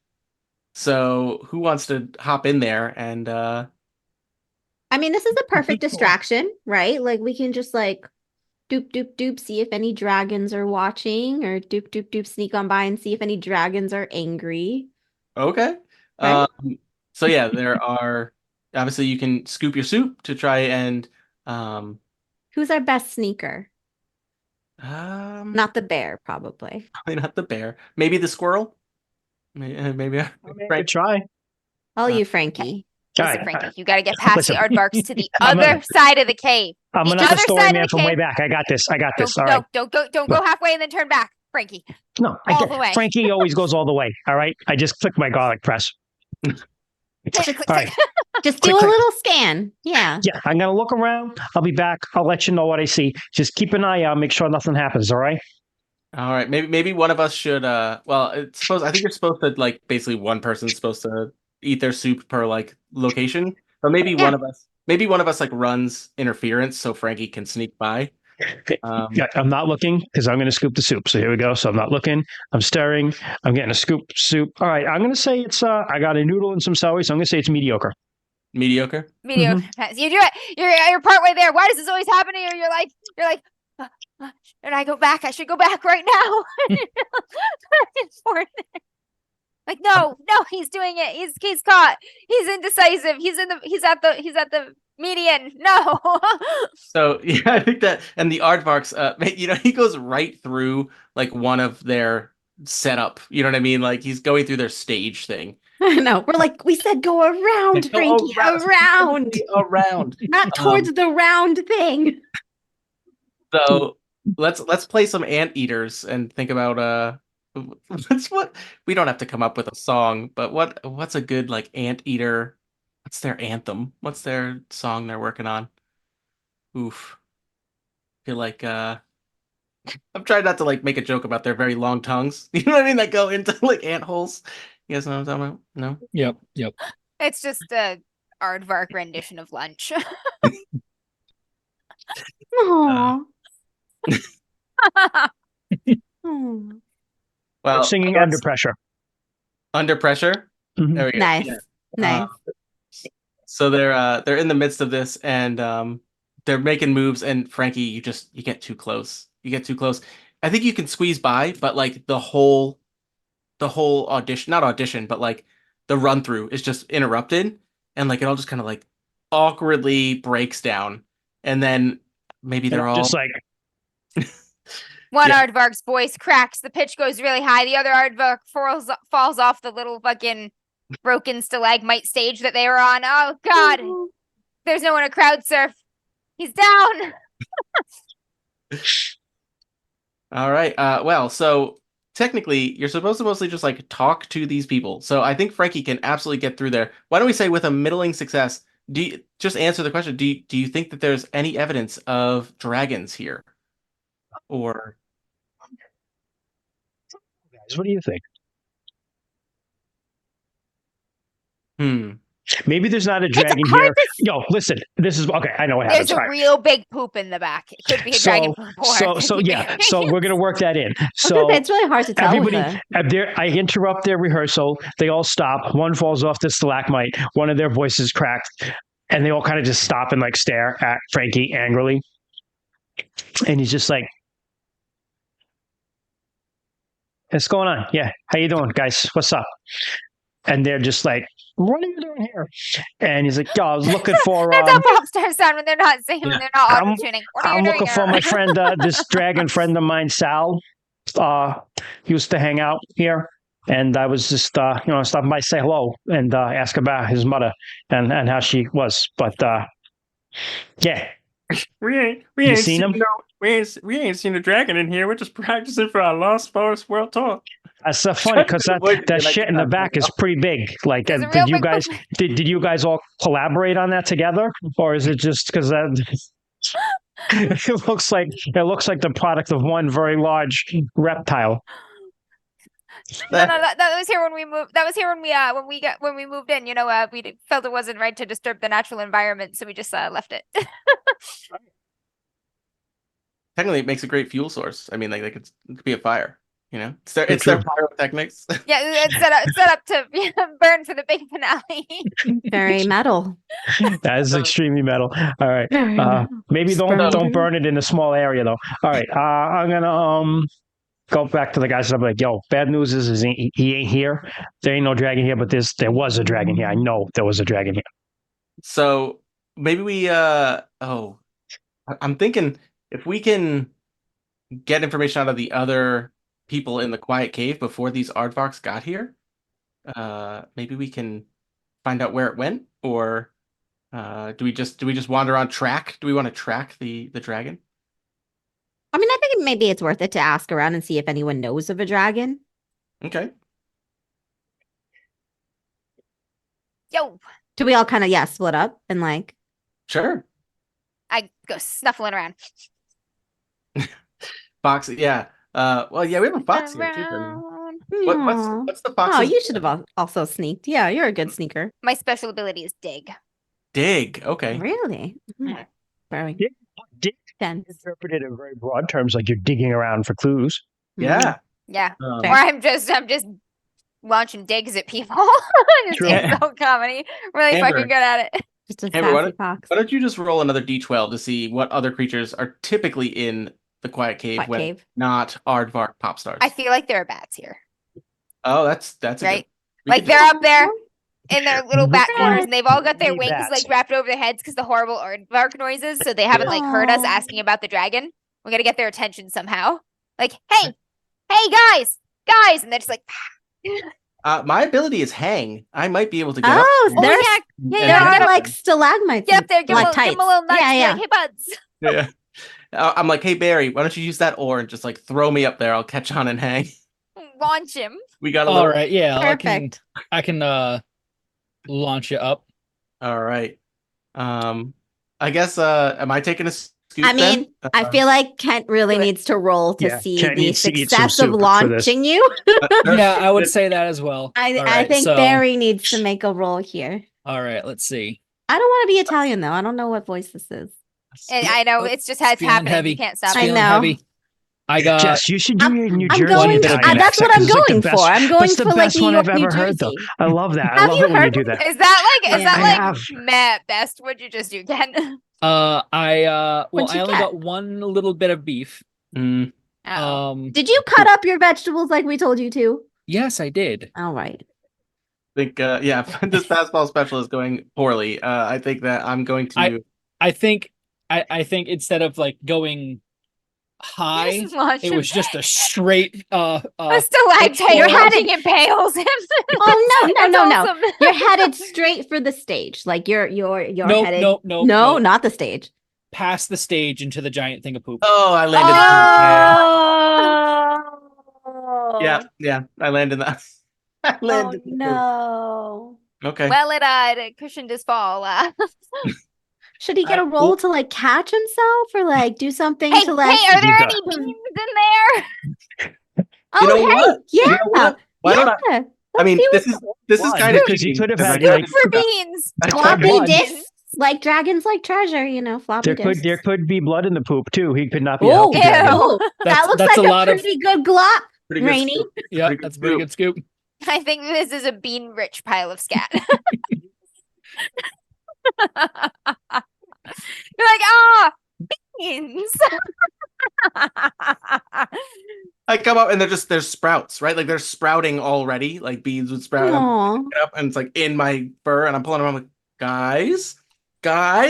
So who wants to hop in there and I mean, this is a perfect Cool. distraction, right? Like we can just like doop doop doop, see if any dragons are watching, or doop doop doop, sneak on by and see if any dragons are angry. okay. Right. So yeah, there are obviously you can scoop your soup to try and Who's our best sneaker? not Not the bear, probably. probably not the bear. Maybe the squirrel. Maybe I mean, Frank. good try. All Uh, you, Frankie. All Listen, right. Frankie, you got to get past the Listen. aardvarks to the I'm other a- side of the cave. I'm The another other story side of man the from way cave. back. I got this. Don't, All right. don't go halfway and then turn back, Frankie. No, all the way. Frankie always goes all the way. All right. I just click my garlic press. Click, click, All click. right. Just Quick, do a quick. little scan. Yeah. Yeah, I'm gonna look around. I'll be back. I'll let you know what I see. Just keep an eye out. Make sure nothing happens. All right. All right, maybe one of us should well, it's supposed I think you're supposed to like basically one person's supposed to eat their soup per like location. But maybe Yeah. one of us like runs interference so Frankie can sneak by. Yeah, I'm not looking because I'm going to scoop the soup. So here we go. So I'm not looking. I'm stirring. I'm getting a scoop soup. All right. I'm going to say it's. I got a noodle and some celery. So I'm going to say it's mediocre. Mediocre. Mediocre. You do it. You're partway there. Why does this always happen to you? You're like, and I go back. I should go back right now. Like, no, he's doing it. He's caught. He's indecisive. He's at the median. No. So yeah, I think that, and the aardvarks, he goes right through like one of their setup. You know what I mean? Like he's going through their stage thing. I know. We're like, we said go around, Like, go Frankie, around, around. not towards the round thing. So let's play some Anteaters and think about what we don't have to come up with a song, but what's a good like Anteater? What's their anthem? What's their song they're working on? Oof. I feel like I'm trying not to like make a joke about their very long tongues. You know what I mean? That go into like ant holes. You guys know what I'm talking about? No? Yep. It's just a aardvark rendition of lunch. Aww. Aw. We're Well, singing I guess Under Pressure. Under Pressure. Mhm. There we go. Nice. Yeah. Nice. So they're in the midst of this and they're making moves and Frankie, you get too close. You get too close. I think you can squeeze by, but like the whole audition, not audition, but like the run through is just interrupted and like it all just kind of like awkwardly breaks down. And then maybe they're all Just like, One Yeah. aardvark's voice cracks. The pitch goes really high. The other aardvark falls off the little fucking broken stalagmite stage that they were on. Oh God! There's no one to crowd surf. He's down. all right. Well, so technically you're supposed to mostly just like talk to these people. So I think Frankie can absolutely get through there. Why don't we say with a middling success, do you just answer the question, do you think that there's any evidence of dragons here? Or guys, what do you think? Maybe there's not a dragon hard here. to Yo, listen, this is okay. I know what There's happens. a Right. real big poop in the back. It could be a dragon poop. Or it So could be yeah. big. So we're gonna work that in. I was gonna So say, it's really hard to tell. with everybody, I interrupt their rehearsal. They all stop. One falls off the stalagmite. One of their voices cracked, and they all kind of just stop and like stare at Frankie angrily. And he's just like, "What's going on? Yeah, how you doing, guys? What's up?" And they're just like, "What are you doing here?" And he's like, "Yo, I was looking for That's how pop stars sound when they're not singing, when they're not I'm- auto tuning. What are I'm you doing looking for here? my friend, this dragon friend of mine, Sal. Used to hang out here, and I was just, stopping by to say hello and ask about his mother and how she was. But yeah, We ain't You seen him? we ain't seen a dragon in here. We're just practicing for our Lost Forest World Tour. that's so funny because that shit in the back is pretty big. Like, There's a did real you big guys poop. did you guys all collaborate on that together, or is it just because that? It looks like the product of one very large reptile. No, that was here when we moved. That was here when we moved in. We felt it wasn't right to disturb the natural environment, so we just left it. technically it makes a great fuel source. I mean, like it could be a fire, It's their pyrotechnics. Yeah, it's set up to burn for the big finale. Very metal. That is extremely metal. All right. Very metal. Maybe don't Burn. burn it in a small area though. All right. I'm gonna go back to the guys. I'm like, yo, bad news is he ain't here. There ain't no dragon here, but there was a dragon here. I know there was a dragon here. So maybe we I'm thinking if we can get information out of the other people in the quiet cave before these aardvarks got here, maybe we can find out where it went, or do we just wander on track? Do we want to track the dragon? I mean, I think maybe it's worth it to ask around and see if anyone knows of a dragon. Okay. Yo, Do we all kind of split up and like? Sure. I go snuffling around. Fox, yeah. Well, yeah, we have a fox here too. I mean, Aw. what's the fox? Oh, you should have also sneaked. Yeah, you're a good sneaker. My special ability is dig. dig. Okay. Really? Mhm. Very Dig- dig- dense. Interpreted in very broad terms, like you're digging around for clues. Yeah. Yeah, Um, or I'm just launching digs at people. Just True. insult comedy. Really Amber. fucking good at it. Just a Amber, why sassy fox. Why don't you just roll another d12 to see what other creatures are typically in the quiet cave Quiet when cave. not aardvark pop stars? I feel like there are bats here. Oh, that's a Right? Like they're up there in their little back Right. corners, and they've all got their Need wings that. like wrapped over their heads because the horrible aardvark noises, so they haven't like heard us Aw. asking about the dragon. We gotta get their attention somehow. Like, hey, guys, and they're just like, My ability is hang. I might be able to get up. Oh, and- there's yeah, and yeah, there hang are yeah. like stalagmites. get up there, give them stalactites. a little nudge, Yeah, be yeah. like, hey, buds. Yeah. I'm like, hey Barry, why don't you use that oar and just like throw me up there? I'll catch on and hang. Launch him. We got a All little. right, yeah, Perfect. I can launch it up. All right. I guess. Am I taking a scoop? I mean, then? I feel like Kent really Do it. needs to roll to Yeah, see Kent the needs to eat some success of soup for this. launching you. Yeah, I would say that as well. I All I right, think so- Barry needs to make a roll here. All right, let's see. I don't want to be Italian though. I don't know what voice this is. And I know it's just has Feeling happening. heavy. You can't stop I it. Feeling know. heavy. I got Jess, you should do I'm- your New I'm Jersey going. Italian Italian That's what accent, I'm 'cause it's like going the for. best- I'm going That's the for like best New one York, I've New ever heard, though. Jersey. I love that. I Have love you it when you heard do that. Is that like Yeah. I have. meh best? What'd you just do, Ken? well, What'd I you only get? got one little bit of beef. Mm, Oh. Did you cut up your vegetables like we told you to? Yes, I did. All right. think yeah, this fastball special is going poorly. I think that I'm going to. I think instead of like going high, Just launch it him. was just a straight A stalactite You're heading impales him. Oh no, That's no. awesome. You're headed straight for the stage. Like you're Nope, headed. nope, No, nope. not the stage. past the stage into the giant thing of poop. Oh, I landed. Oh Yeah, I landed that. I Oh landed. no. Okay. Well, it cushioned his fall. Should he get a Well- roll to like catch himself or like do something Hey, to like? are there You any got- beans in there? Oh, You know hey, what? yeah, You know what? Why don't I? yeah. I Let's mean, see this what's is Why? kind of Because he could have had, I like, Food for beans. I tried floppy blood. discs, like dragons like treasure. You know, floppy There discs. could be blood in the poop too. He could not be Oh, a healthy Ew. dragon. oh, that That's- looks that's like a a lot of- pretty good glop. pretty good Rainy. scoop. Yeah, Pretty good that's a pretty good scoop. I think this is a bean-rich pile of scat. You're like, beans. I come up and there's sprouts, right? Like they're sprouting already, like beans would sprout. And I'm Aw. picking it up and it's like in my fur, and I'm pulling them. I'm like, guys,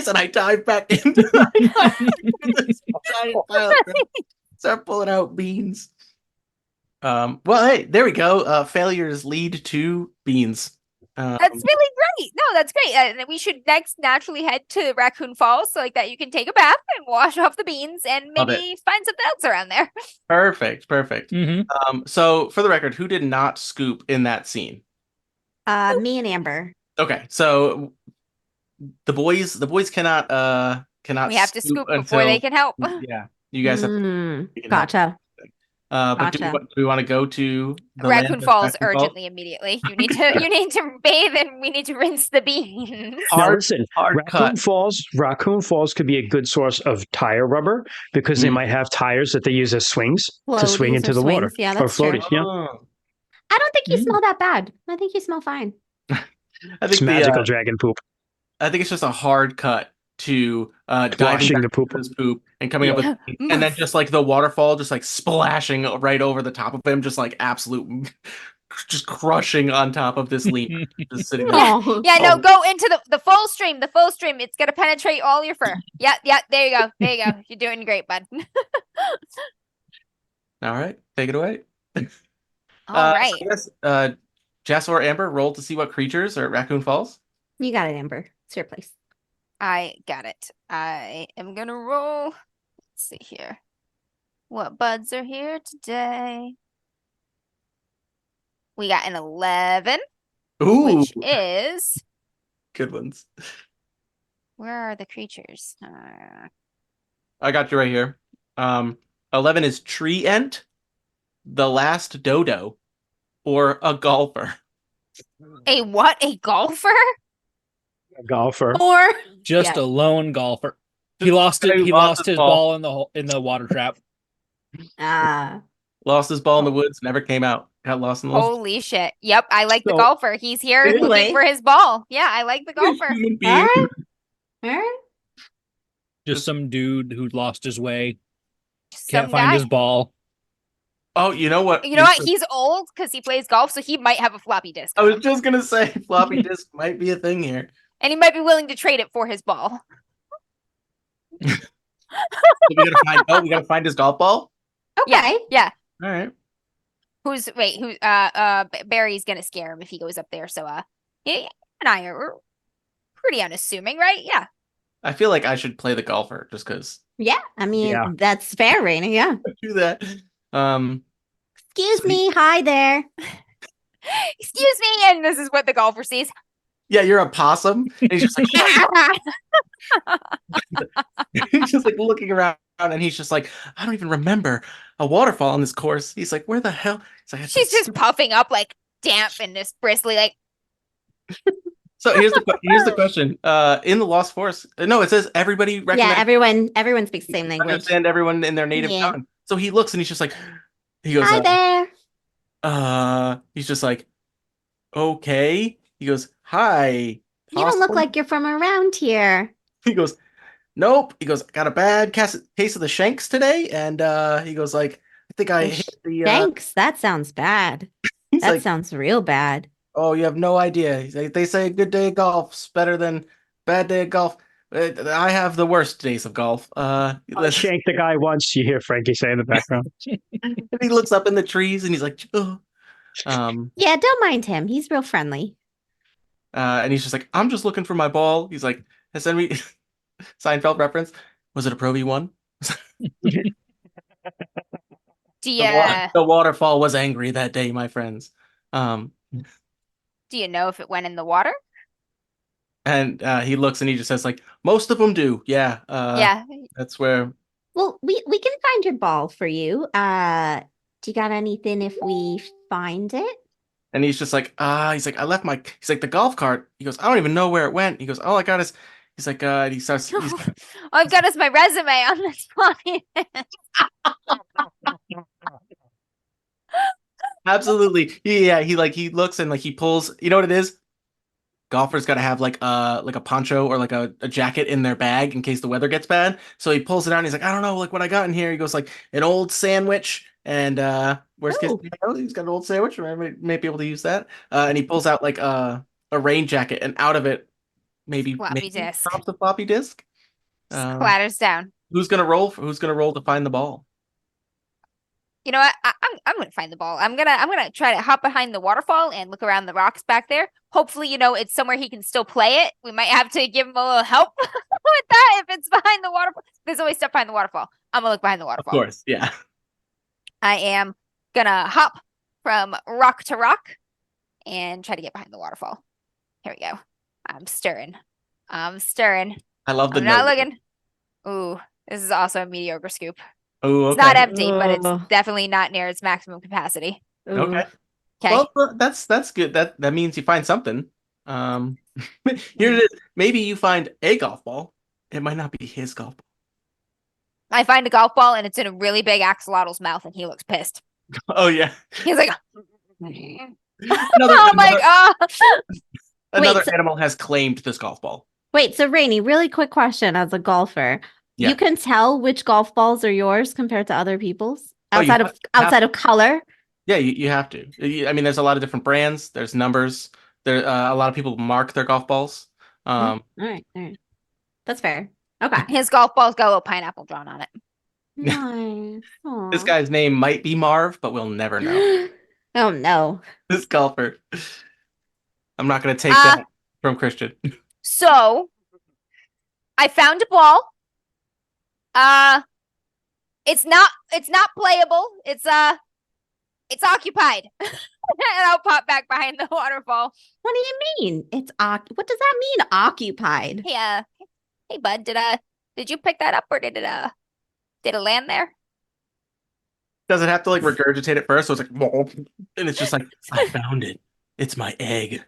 and I dive back into this giant pile of crap, start pulling out beans. Well, hey, there we go. Failures lead to beans. That's really great. No, that's great. And we should next naturally head to Raccoon Falls so like that you can take a bath and wash off the beans and Love maybe find something else around there. perfect. hmm So for the record, who did not scoop in that scene? Me and Amber. Okay, so the boys cannot We have to scoop before until- they can help. Yeah, you guys have. Mm, you can help. gotcha. But Gotcha. do we want to go to the land Raccoon of Falls Raccoon urgently, immediately. You need to bathe and we need to rinse the beans. Now Hard- listen, Hard cut. Raccoon Falls could be a good source of tire rubber because they Mm. might have tires that they use as swings to swing Floaties into or the water. swings. Yeah, or that's true. floaties. Yeah, Oh. I don't think you Mm. smell that bad. I think you smell fine. I it's think magical dragon poop. I think it's just a hard cut to diving Washing back the poop. into his poop and coming up with, Yeah. and then just like the waterfall, just like splashing right over the top of him, just like absolute, just crushing on top of this lean, just sitting there. Oh. Yeah, no, Oh. go into the full stream. The full stream. It's gonna penetrate all your fur. Yeah, there you go. There you go. You're doing great, bud. All right, take it away. All right. So I guess, Jess or Amber, roll to see what creatures are at Raccoon Falls. You got it, Amber. It's your place. I got it. I am gonna roll. Let's see here. What buds are here today? We got an 11, Ooh, which is good ones. where are the creatures? I got you right here. 11 is tree ent, the last dodo, or a golfer. A what? A golfer? A golfer. Or Just Yeah. a lone golfer. He lost it. He He lost lost his his ball. ball in the water trap. Lost his ball in the woods, never came out. Got lost in the woods. Holy shit. Yep, I like the So- golfer. He's here Really? looking for his ball. Yeah, I like the golfer. Human being. all right. All right. Just some dude who lost his way. Some Can't find guy. his ball. Oh, you know what? You know what? He's old because he plays golf, so he might have a floppy disk. I was just gonna say floppy disk might be a thing here. And he might be willing to trade it for his ball. So we gotta find his golf ball. Okay. Yeah. All right. Barry's gonna scare him if he goes up there. So he and I are pretty unassuming, right? Yeah. I feel like I should play the golfer just because Yeah. I mean, Yeah. that's fair, Rainy. Yeah. do that. Excuse Sweet. me. Hi there. Excuse me, and this is what the golfer sees. Yeah, you're a possum. And he's just like he's just like looking around and he's just like, I don't even remember a waterfall on this course. He's like, where the hell? He's like, She's just puffing up like damp and just bristly, like So here's the question. In the Lost Forest, no, it says everybody Yeah. recognizes Everyone speaks the same language. understand everyone in their native Yeah. tongue. So he looks and he's just like, he goes, Hi there. he's just like, okay. He goes, hi. You don't look possum?" like you're from around here. He goes, nope. He goes, got a bad case of the shanks today, and he goes like, I think I The hit the. Thanks. That sounds bad. He's That like, sounds real bad. oh, you have no idea. They say a good day of golf's better than bad day of golf. I have the worst days of golf. I Let's- shanked the guy once. You hear Frankie say in the background. and he looks up in the trees and he's like, oh. Yeah, don't mind him. He's real friendly. And he's just like, I'm just looking for my ball. He's like, has any Seinfeld reference? Was it a Pro V1? do you The waterfall was angry that day, my friends. do you know if it went in the water? And he looks and he just says like, most of them do. Yeah. Yeah. That's where. Well, we can find your ball for you. Do you got anything if we find it? And he's just like, he's like, I left my. He's like the golf cart. He goes, I don't even know where it went. He goes, all I got is. He's like, he starts. All I've got is my resume on this floppy. Absolutely. Yeah. He looks and like he pulls. You know what it is? Golfers got to have like a poncho or like a jacket in their bag in case the weather gets bad. So he pulls it out and he's like, I don't know, like what I got in here. He goes like an old sandwich and worst case Ooh. scenario, he's got an old sandwich. I may be able to use that. And he pulls out like a rain jacket and out of it maybe Floppy disk. drops the floppy disk. Just clatters down. Who's gonna roll? Who's gonna roll to find the ball? You know what? I'm gonna find the ball. I'm gonna try to hop behind the waterfall and look around the rocks back there. Hopefully, it's somewhere he can still play it. We might have to give him a little help with that if it's behind the waterfall. There's always stuff behind the waterfall. I'm gonna look behind the Of waterfall. course, yeah. I am gonna hop from rock to rock and try to get behind the waterfall. Here we go. I'm stirring. I love the I'm not note. looking. Ooh, this is also a mediocre scoop. Oh, It's not okay. empty, but Oh. it's definitely not near its maximum capacity. Ooh. Okay. Okay. Well, that's good. That means you find something. Here it is. Maybe you find a golf ball. It might not be his golf ball. I find a golf ball and it's in a really big axolotl's mouth and he looks pissed. Oh yeah. He's like, Another, oh my god. another Wait, so- animal has claimed this golf ball. Wait, so Rainy, really quick question as a golfer. Yeah. You can tell which golf balls are yours compared to other people's Oh, you outside of color. Yeah, you have to. I mean, there's a lot of different brands. There's numbers. There, a lot of people mark their golf balls. All right. That's fair. Okay. His golf ball's got a little pineapple drawn on it. Nice. This Aw. guy's name might be Marv, but we'll never know. Oh no. This golfer. I'm not gonna take Uh, that from Christian. So I found a ball. It's not playable. It's occupied. And I'll pop back behind the waterfall. What do you mean? What does that mean? Occupied. Hey, hey bud, did you pick that up or did it land there? Does it have to like regurgitate it first? So it's like, "Whoa," and it's just like, I found it. It's my egg.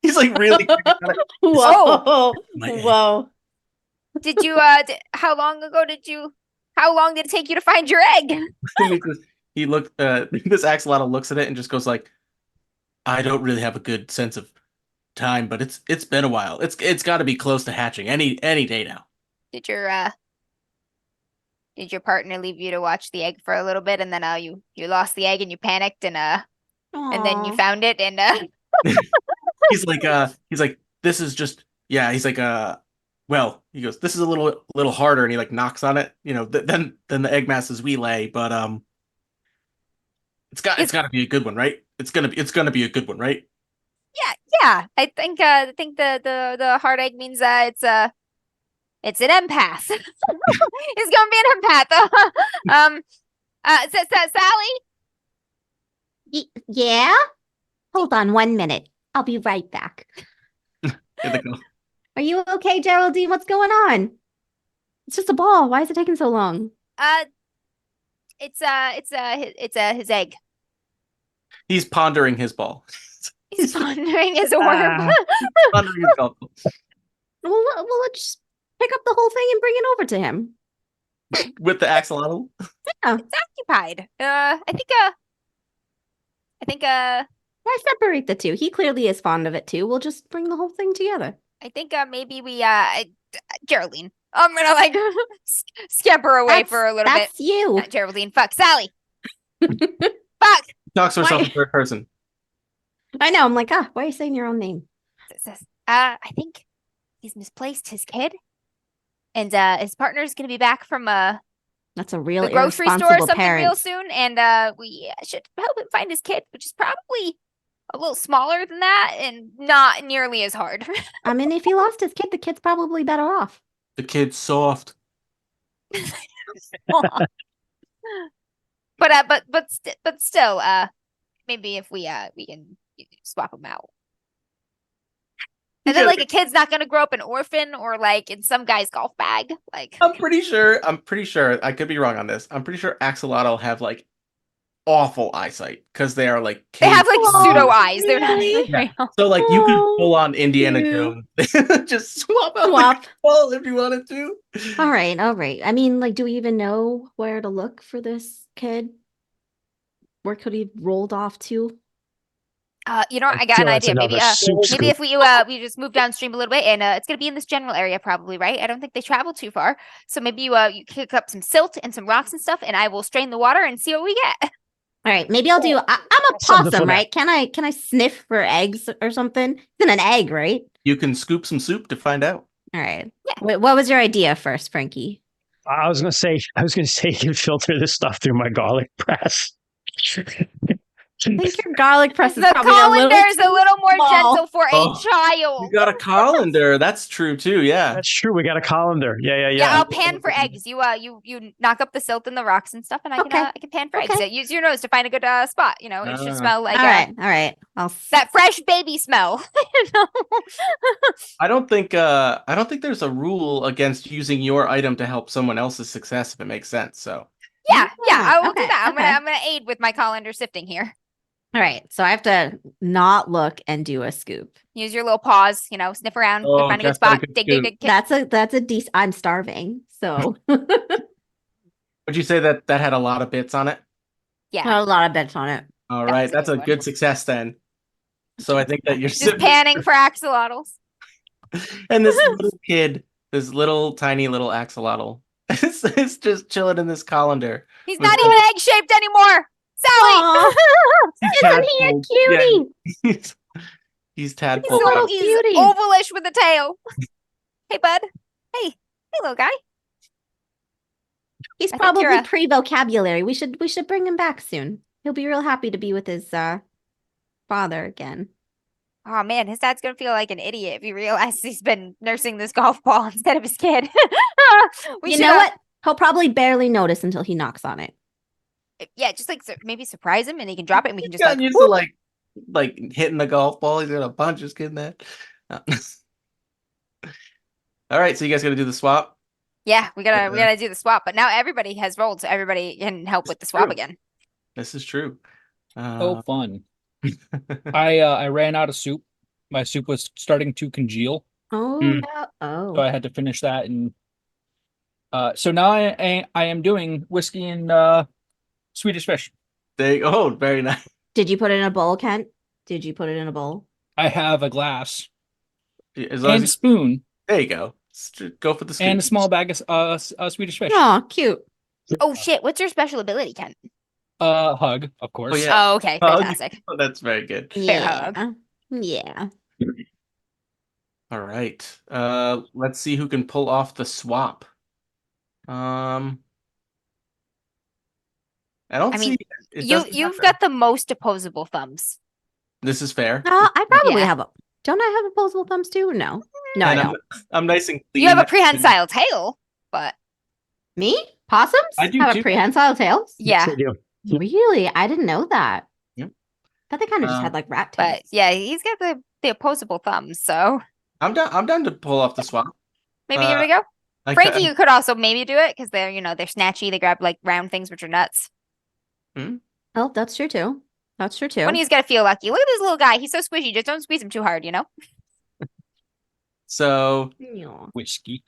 He's like really creeping out. Whoa. My egg. Whoa. Did you how long did it take you to find your egg? He looked. This axolotl looks at it and just goes like, I don't really have a good sense of time, but it's been a while. It's got to be close to hatching any day now. Did Did your partner leave you to watch the egg for a little bit, and then you lost the egg and you panicked, and then you Aw. found it, and He's like, this is just, yeah, he's like, well, he goes, this is a little harder, and he like knocks on it, than the egg masses we lay, but it's got to be a good one, right? It's gonna be a good one, right? yeah, I think the hard egg means it's an empath. It's gonna be an empath. Sally. Yeah? Hold on 1 minute. I'll be right back. Here they go. Are you okay, Geraldine? What's going on? It's just a ball. Why is it taking so long? It's his egg. He's pondering his ball. He's pondering his orb. Pondering his golf ball. Well, let's pick up the whole thing and bring it over to him. With the axolotl. It's occupied. I think Why separate the two? He clearly is fond of it too. We'll just bring the whole thing together. maybe we Geraldine. I'm gonna like scamper away for a little bit. That's you. Not Geraldine. Fuck Sally. Fuck. Talks to herself Why- in third person. I know. I'm like, why are you saying your own name? I think he's misplaced his kid, and his partner's gonna be back from That's a real the grocery store or irresponsible something parent. real soon, and we should help him find his kid, which is probably a little smaller than that and not nearly as hard. I mean, if he lost his kid, the kid's probably better off. The kid's soft. but still, maybe if we can swap them out. And then Yeah. like a kid's not gonna grow up an orphan or like in some guy's golf bag. Like I'm pretty sure, I could be wrong on this. I'm pretty sure axolotl have like awful eyesight because they are like they have like Oh, pseudo eyes. They're not really? even real. so like you could Oh, pull on Indiana cute. Jones, just swap out Swap. the ball if you wanted to. All right. I mean, like, do we even know where to look for this kid? Where could he have rolled off to? You know, I I got feel an that's idea. Maybe another soup maybe scoop. if we just move downstream a little bit, and it's gonna be in this general area probably, right? I don't think they travel too far. So maybe you kick up some silt and some rocks and stuff, and I will strain the water and see what we get. All right, maybe I'll do. I'm a Something for possum, that. right? Can I sniff for eggs or something? It's in an egg, right? You can scoop some soup to find out. All right. Yeah. Wait, what was your idea first, Frankie? I was gonna say you can filter this stuff through my garlic press. I think your garlic press is The probably colander is a little more small. gentle for Oh, a child. You got a colander. That's true too. Yeah. That's true. We got a colander. Yeah. Yeah, I'll pan for eggs. You knock up the silt and the rocks and stuff, and I Okay. can pan for eggs. Okay. Use your nose to find a good spot. You know, it should Ah. smell like All right. I'll that fresh baby smell. You know? I don't think there's a rule against using your item to help someone else's success if it makes sense. So Yeah, I will do Okay, that. okay. I'm gonna aid with my colander sifting here. All right. So I have to not look and do a scoop. Use your little paws, you know, sniff around, Oh, find a good just got a spot. good Dig. That's a decent. I'm starving, so would you say that had a lot of bits on it? Yeah, a lot of bets on it. All That right, was a that's good a one. good success then. So I think that you're just panning for axolotls. and this little kid, this little tiny little axolotl, is just chilling in this colander. He's With not the- even egg shaped anymore. Sally, Aw, isn't he a Tadpole. cutie? Yeah, he's he's, tadpole. little he's cutie. ovalish with a tail. Hey, bud. Hey, little guy. He's I think you're probably a- pre-vocabulary. We should bring him back soon. He'll be real happy to be with his father again. Oh man, his dad's gonna feel like an idiot if he realizes he's been nursing this golf ball instead of his kid. We You should, know what? He'll probably barely notice until he knocks on it. Yeah, just like maybe surprise him and he can drop it and we can He's just gotten like used to like hitting the golf ball. He's gonna punch his kid in that. All right, so you guys gonna do the swap? yeah, we Okay. gotta do the swap. But now everybody has rolled, so everybody can help with the swap True. again. This is true. Oh, fun. I ran out of soup. My soup was starting to congeal, Oh, Hmm. oh. so I had to finish that. And so now I am doing whiskey and Swedish fish. Oh, very nice. Did you put it in a bowl, Kent? Did you put it in a bowl? I have a glass As long and as spoon there you go. Go for the scoop. and a small bag of Swedish fish. Oh, cute. Oh shit! What's your special ability, Kent? Hug, of course. Oh, yeah. Oh, okay, Hug. fantastic. Oh, that's very good. Fair hug. Yeah. All right. Let's see who can pull off the swap. I don't I see mean, it You doesn't you've have got the most opposable thumbs. this is fair. I probably Yeah. have a. Don't I have opposable thumbs too? Or no, no, I And don't. I'm nice and clean. You have a prehensile tail, but Me? Possums I do have too. a prehensile tails? yeah, Yes, I do. Yep. Really? I didn't know that. Yep. Thought they kind of just had like rat but tails. yeah, he's got the opposable thumbs. So I'm down to pull off the swap. maybe give it a go. I Frankie, you could also maybe do it because they're they're snatchy. They grab like round things, which are nuts. Oh, that's true too. That's true too. One of you's got to feel lucky. Look at this little guy. He's so squishy. Just don't squeeze him too hard. So Yeah. Whiskey.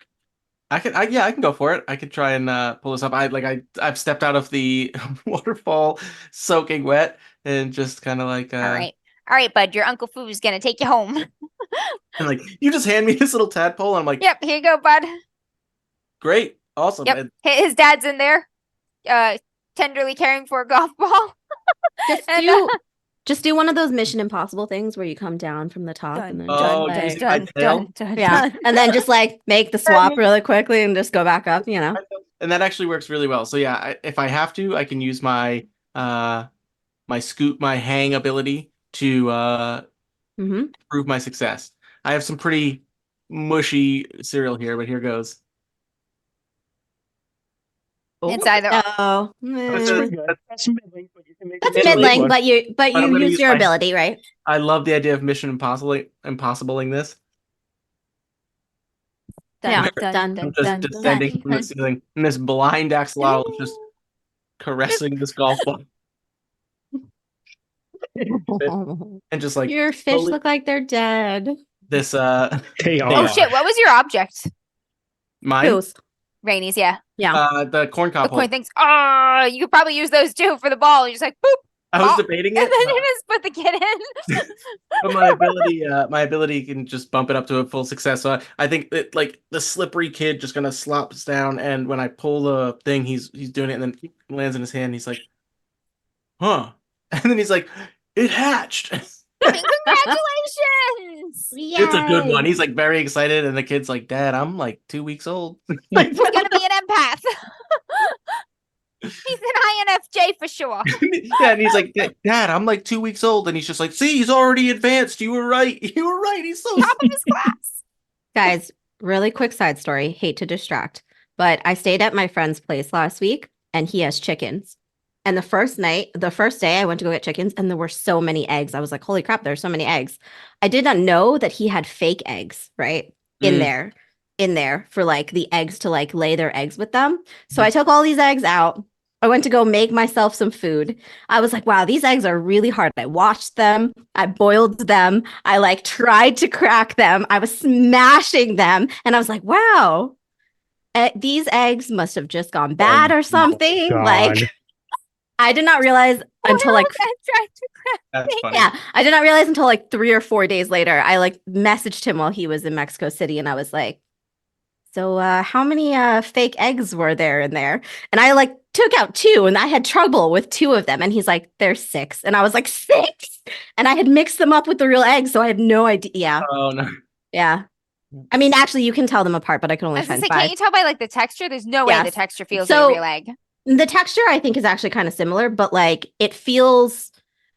I can go for it. I could try and pull this up. I've stepped out of the waterfall soaking wet and just kind of like All right, bud. Your Uncle Foo's gonna take you home. and like you just hand me this little tadpole and I'm like, Yep, here you go, bud. great, awesome. Yep. And His dad's in there, tenderly caring for a golf ball. Just And, just do one of those Mission Impossible things where you come down from the top and then Oh, just, using like, my tail? yeah, and then just like make the swap really quickly and just go back up. and that actually works really well. So yeah, if I have to, I can use my my scoop, my hang ability to Mm-hmm. prove my success. I have some pretty mushy cereal here, but here goes. It's either Oh, That's eh. Pretty good. That's middling, but you can make That's it into a big middling, one. but you I'm gonna use use your my- ability, right? I love the idea of Mission Impossibling this. Yeah, dun, done. dun, I'm just dun, descending dun, from the dun. ceiling, and this blind axolotl is just caressing this golf ball and just like Your fish slowly- look like they're dead. this They Oh are. shit! What was your object? mine Who's? Rainey's, yeah. the corn The cob hole. coin things. Oh, you could probably use those too for the ball. You just like boop, I was Oh, debating and it, then you just put the kid in. but my ability can just bump it up to a full success. So I think that like the slippery kid just kind of slops down, and when I pull the thing, he's doing it, and then he lands in his hand. He's like, "Huh," and then he's like, "It hatched." Congratulations! It's a good one. Yay. He's like very excited, and the kid's like, "Dad, I'm like 2 weeks old." He's gonna be an empath. He's an INFJ for sure. Yeah, and he's like, "Dad, I'm like 2 weeks old," and he's just like, "See, he's already advanced. You were right. You were right. He's so." Top of his class. Guys, really quick side story. Hate to distract, but I stayed at my friend's place last week and he has chickens. And the first day I went to go get chickens and there were so many eggs. I was like, holy crap, there's so many eggs. I did not know that he had fake eggs, right? In there for like the eggs to like lay their eggs with them. So I took all these eggs out. I went to go make myself some food. I was like, wow, these eggs are really hard. I washed them. I boiled them. I like tried to crack them. I was smashing them. And I was like, wow, these eggs must have just gone bad or something. God. Like, I did not realize until like, That's funny. yeah, I did not realize until like 3 or 4 days later. I like messaged him while he was in Mexico City and I was like, so how many fake eggs were there in there? And I like took out 2 and I had trouble with 2 of them. And he's like, there's 6. And I was like, 6? And I had mixed them up with the real eggs. So I had no idea. Yeah. Oh no. Yeah. I mean, actually, you can tell them apart, but I could I only was gonna find say, 5. can't you tell by like the texture? There's no way the Yes. texture feels So- like a real egg. The texture, I think, is actually kind of similar, but like it feels,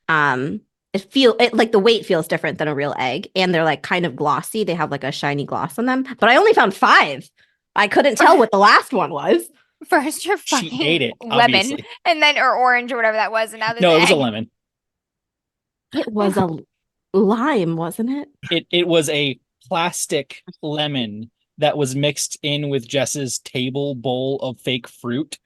like the weight feels different than a real egg. And they're like kind of glossy. They have like a shiny gloss on them. But I only found 5. I couldn't tell what the last one was. First, your She fucking ate it, lemon, obviously. and then or orange or whatever that was, and now there's No, an it was a egg. lemon. It was a lime, wasn't it? It was a plastic lemon that was mixed in with Jess's table bowl of fake fruit.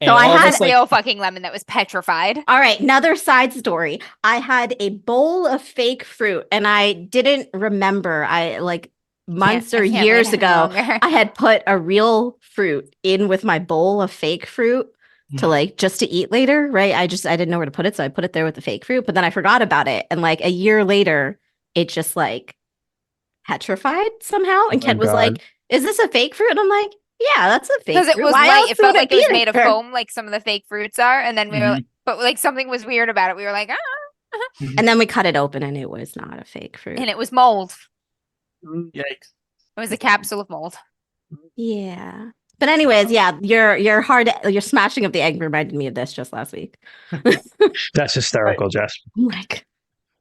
And So I all of had us, like, Real fucking lemon that was petrified. All right, another side story. I had a bowl of fake fruit and I didn't remember. I like months I or can't years wait any ago, longer. I had put a real fruit in with my bowl of fake fruit to like just to eat later, right? I didn't know where to put it, so I put it there with the fake fruit, but then I forgot about it. And like a year later, it just like petrified somehow. And Oh my Kent was God. like, "Is this a fake fruit?" And I'm like, Yeah, that's a fake. Because it fruit. was Why light. else It felt would like it was be made of there? foam, like some of the fake fruits are. And then we were, Mhm. like, but like something was weird about it. We were like, ah, And then we cut it open, and it was not a fake fruit. and it was mold. Yikes. It was a capsule of mold. Yeah. But anyways, yeah, your smashing of the egg reminded me of this just last week. That's hysterical, Jess. Like,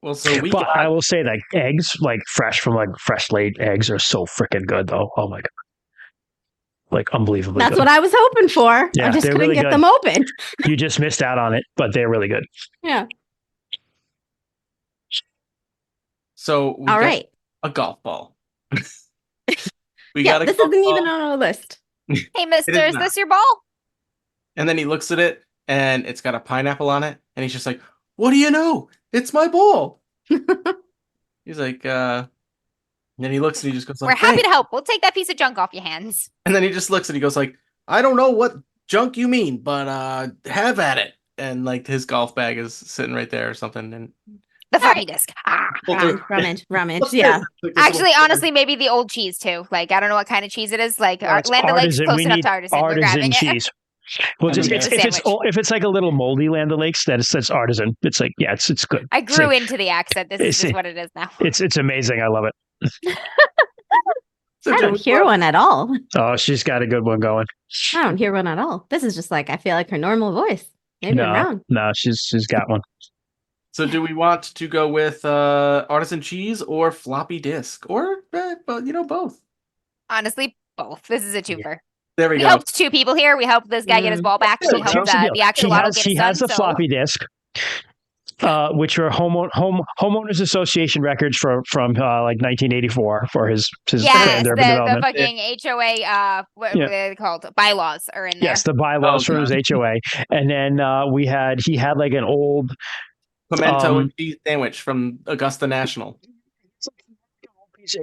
Well, so we But I got will say, like, eggs, like fresh from like fresh laid eggs, are so freaking good, though. Oh my god, like unbelievably that's good. what I was hoping for. Yeah, I just they're couldn't really get good. them open. You just missed out on it, but they're really good. Yeah. so we All got right. a golf ball. We Yeah, got a this golf isn't ball, even on our list. Hey, mister, is not. this your ball? and then he looks at it, and it's got a pineapple on it, and he's just like, "What do you know? It's my ball." He's like, and then he looks and he just goes like, We're happy "Thanks." to help. We'll take that piece of junk off your hands. And then he just looks and he goes like, "I don't know what junk you mean, but have at it." And like his golf bag is sitting right there or something. And The floppy disk. Ah. Rummage. What's Yeah. this? Like this Actually, little- honestly, maybe the old cheese too. Like, I don't know what kind of cheese it is. Like, It's Land O'Lakes artisan. close We enough need to artisan. We're grabbing artisan it. cheese. Well, I'm just in it's, there. if it's like a little moldy Land O'Lakes, that's artisan. It's like, yeah, it's good. I It's grew like- into the accent. This is it's- just what it is now. It's amazing. I love it. So I do don't we hear want- one at all. Oh, she's got a good one going. I don't hear one at all. This is just like I feel like her normal voice. Maybe I'm wrong. No, she's got one. So do we want to go with artisan cheese or floppy disk or both? Honestly, both. This is a twofer. There we We go. helped two people here. We helped this guy get his ball back. There We we helped go. Here's the deal. the axolotl get She his has son. the So floppy disk, which are homeowners association records from like 1984 for his yes, urban the development. fucking HOA. What Yeah. are they called? Bylaws are in there. Yes, the bylaws Oh, for his HOA, and then he had like an old Pimento and cheese sandwich from Augusta National.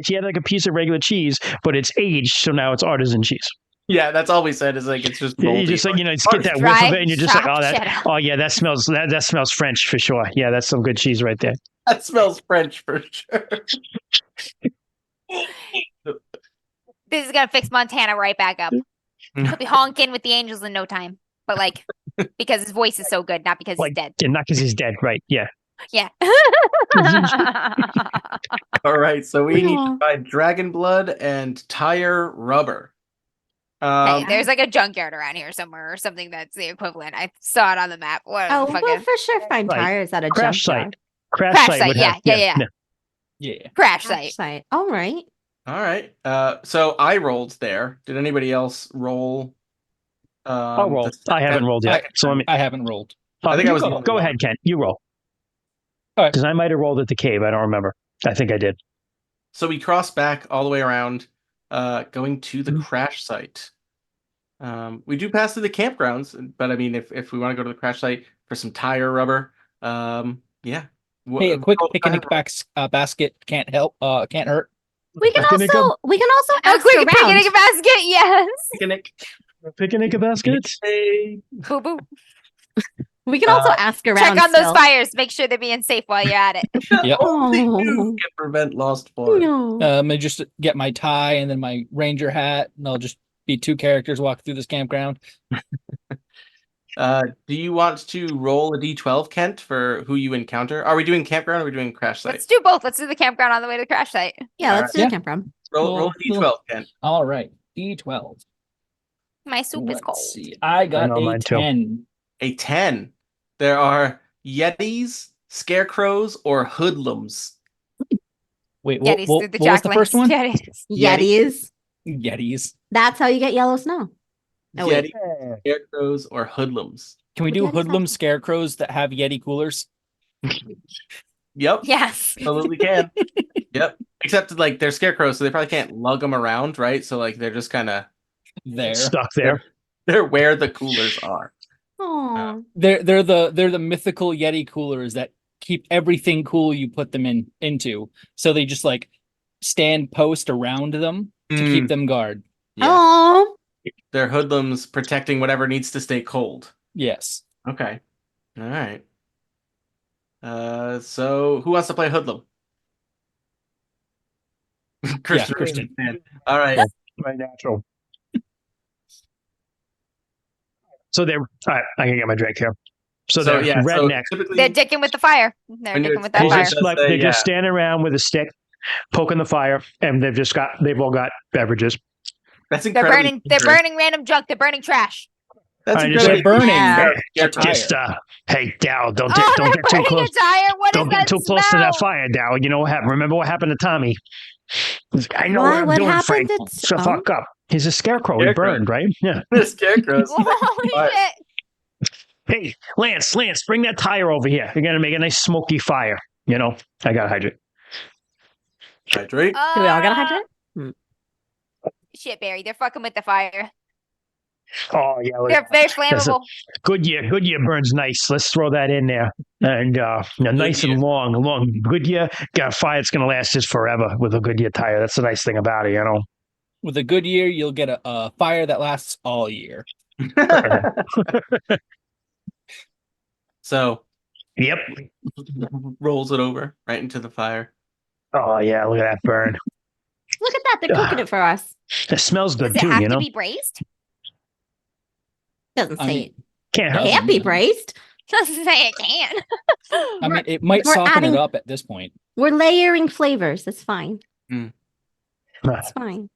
he had like a piece of regular cheese, but it's aged, so now it's artisan cheese. Yeah, that's all we said is like it's just moldy. You just like just get that whiff Dry of it, and you're just like, chopped oh, cheddar. that smells that smells French for sure. Yeah, that's some good cheese right there. That smells French for sure. This is gonna fix Montana right back up. He'll be honking with the Angels in no time. But like, because his voice is so good, not because Like, he's dead. yeah, not because he's dead, right? Yeah. Yeah. All right, so we need Aw. to find dragon blood and tire rubber. Hey, there's like a junkyard around here somewhere or something that's the equivalent. I saw it on the map. What Oh, fucking we'll for sure find Right. tires at a Crash junkyard. site. Crash Crash site. site, would yeah, have, yeah. Yeah. crash Crash site. site. All right. All right. So I rolled there. Did anybody else roll? I'll roll. the I haven't second- rolled yet. So let me. I haven't rolled. I think I you was the go. only Go one. ahead, Kent. You roll. All right. Because I might have rolled at the cave. I don't remember. I think I did. So we cross back all the way around, going to the Mm-hmm. crash site. We do pass through the campgrounds, but I mean, if we want to go to the crash site for some tire rubber, yeah. Hey, a quick Roll the picnic tire basket can't hurt. We can Picnic also A ask quick around. picnic basket, yes. picnic. Picnic basket. Hey. Boo boo. We can also ask around. Check on those still. fires. Make sure they're being safe while you're at it. Yep. Only you Oh. can prevent lost forest. No. I just get my tie and then my ranger hat, and I'll just be two characters walking through this campground. Do you want to roll a d12, Kent, for who you encounter? Are we doing campground or are we doing crash site? Let's do both. Let's do the campground on the way to the crash site. Yeah, All let's do right. the campground. Roll a Cool. d12, Kent. All right, D12. My soup is Let's cold. see. I got know a mine too. 10. A 10. There are yetis, scarecrows, or hoodlums. Wait, Yetis what through the was the jackalings. first one? Yetis. Yetis. Yetis. That's how you get yellow snow. Oh, wait. Yetis, scarecrows, or hoodlums. Can we What do Yetis hoodlum have? scarecrows that have Yeti coolers? Yep, Yes. absolutely can. Yep. Except like they're scarecrows, so they probably can't lug them around, right? So like they're just kind of There. Stuck there. they're where the coolers are. Aw. They're the mythical Yeti coolers that keep everything cool you put them into. So they just like stand post around them to keep them guard. Yeah. Aw. They're hoodlums protecting whatever needs to stay cold. Yes. Okay. All right. So who wants to play hoodlum? Christian. Christian. Man. All right. My natural. So they're. All right, I can get my drink here. So So they're yeah, so rednecks. typically They're dicking with the fire. They're When you're dicking with that They're fire. just Does like say, they're just yeah. standing around with a stick, poking the fire, and they've all got beverages. that's They're incredibly burning. They're dangerous. burning random junk. They're burning trash. That's I just- They're incredibly burning Yeah. their Just tire. hey, Dow, don't Oh, don't they're get too burning close. a tire. What Don't is get that too close to that smell? fire, Dow. You know what happened? Remember what happened to Tommy? I know Why? what I'm What doing, happened? Frank. It's- Shut the fuck up. He's a scarecrow. He Scarecrow. burned, right? Yeah. The scarecrows. Holy Fire. shit! Hey, Lance, bring that tire over here. You're gonna make a nice smoky fire. You know, I got to hydrate. Hydrate. Do we all gotta hydrate? Shit, Barry. They're fucking with the fire. Oh yeah, look, They're very That's flammable. Goodyear burns nice. Let's throw that in there. And nice Goodyear. and long. Goodyear got a fire that's gonna last just forever with a Goodyear tire. That's the nice thing about it, you know. With a good year, you'll get a fire that lasts all year. So Yep. rolls it over right into the fire. Oh yeah, look at that burn. Look at that. They're cooking it for us. It smells good Does it too, have you to know. be braised? Doesn't I say mean, it. Can't hurt. Can't be braised. Doesn't say it can. I mean, it might we're soften adding- it up at this point. We're layering flavors. It's fine. Uh, It's fine.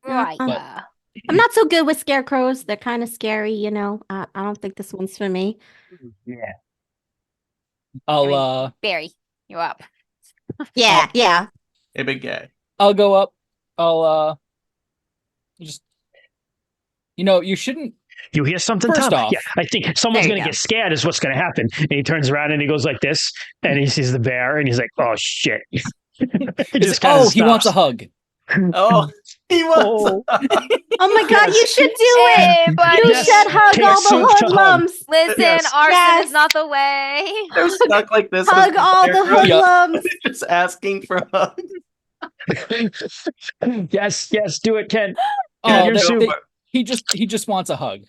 Right. But- I'm not so good with scarecrows. They're kind of scary, you know. I don't think this one's for me. Yeah. Barry, you up? Yeah, yeah. A big guy. I'll go up. I'll just you shouldn't. You hear something, First Tom? off- Yeah, I think someone's There you gonna go. get scared. Is what's gonna happen. And he turns around and he goes like this, and he sees the bear, and he's like, "Oh shit!" He It's kinda like, he wants a stops. hug. Oh, he was. Oh my god, you should do it. Hey, buddy. You Yes. should hug Take a all suit the to hug. hoodlums. Listen, Yes. arson Yes. is not the way. They're stuck like this. Hug all the hoodlums. Just asking for hugs. yes, do it, Ken. Oh, your they- suit. he just wants a hug.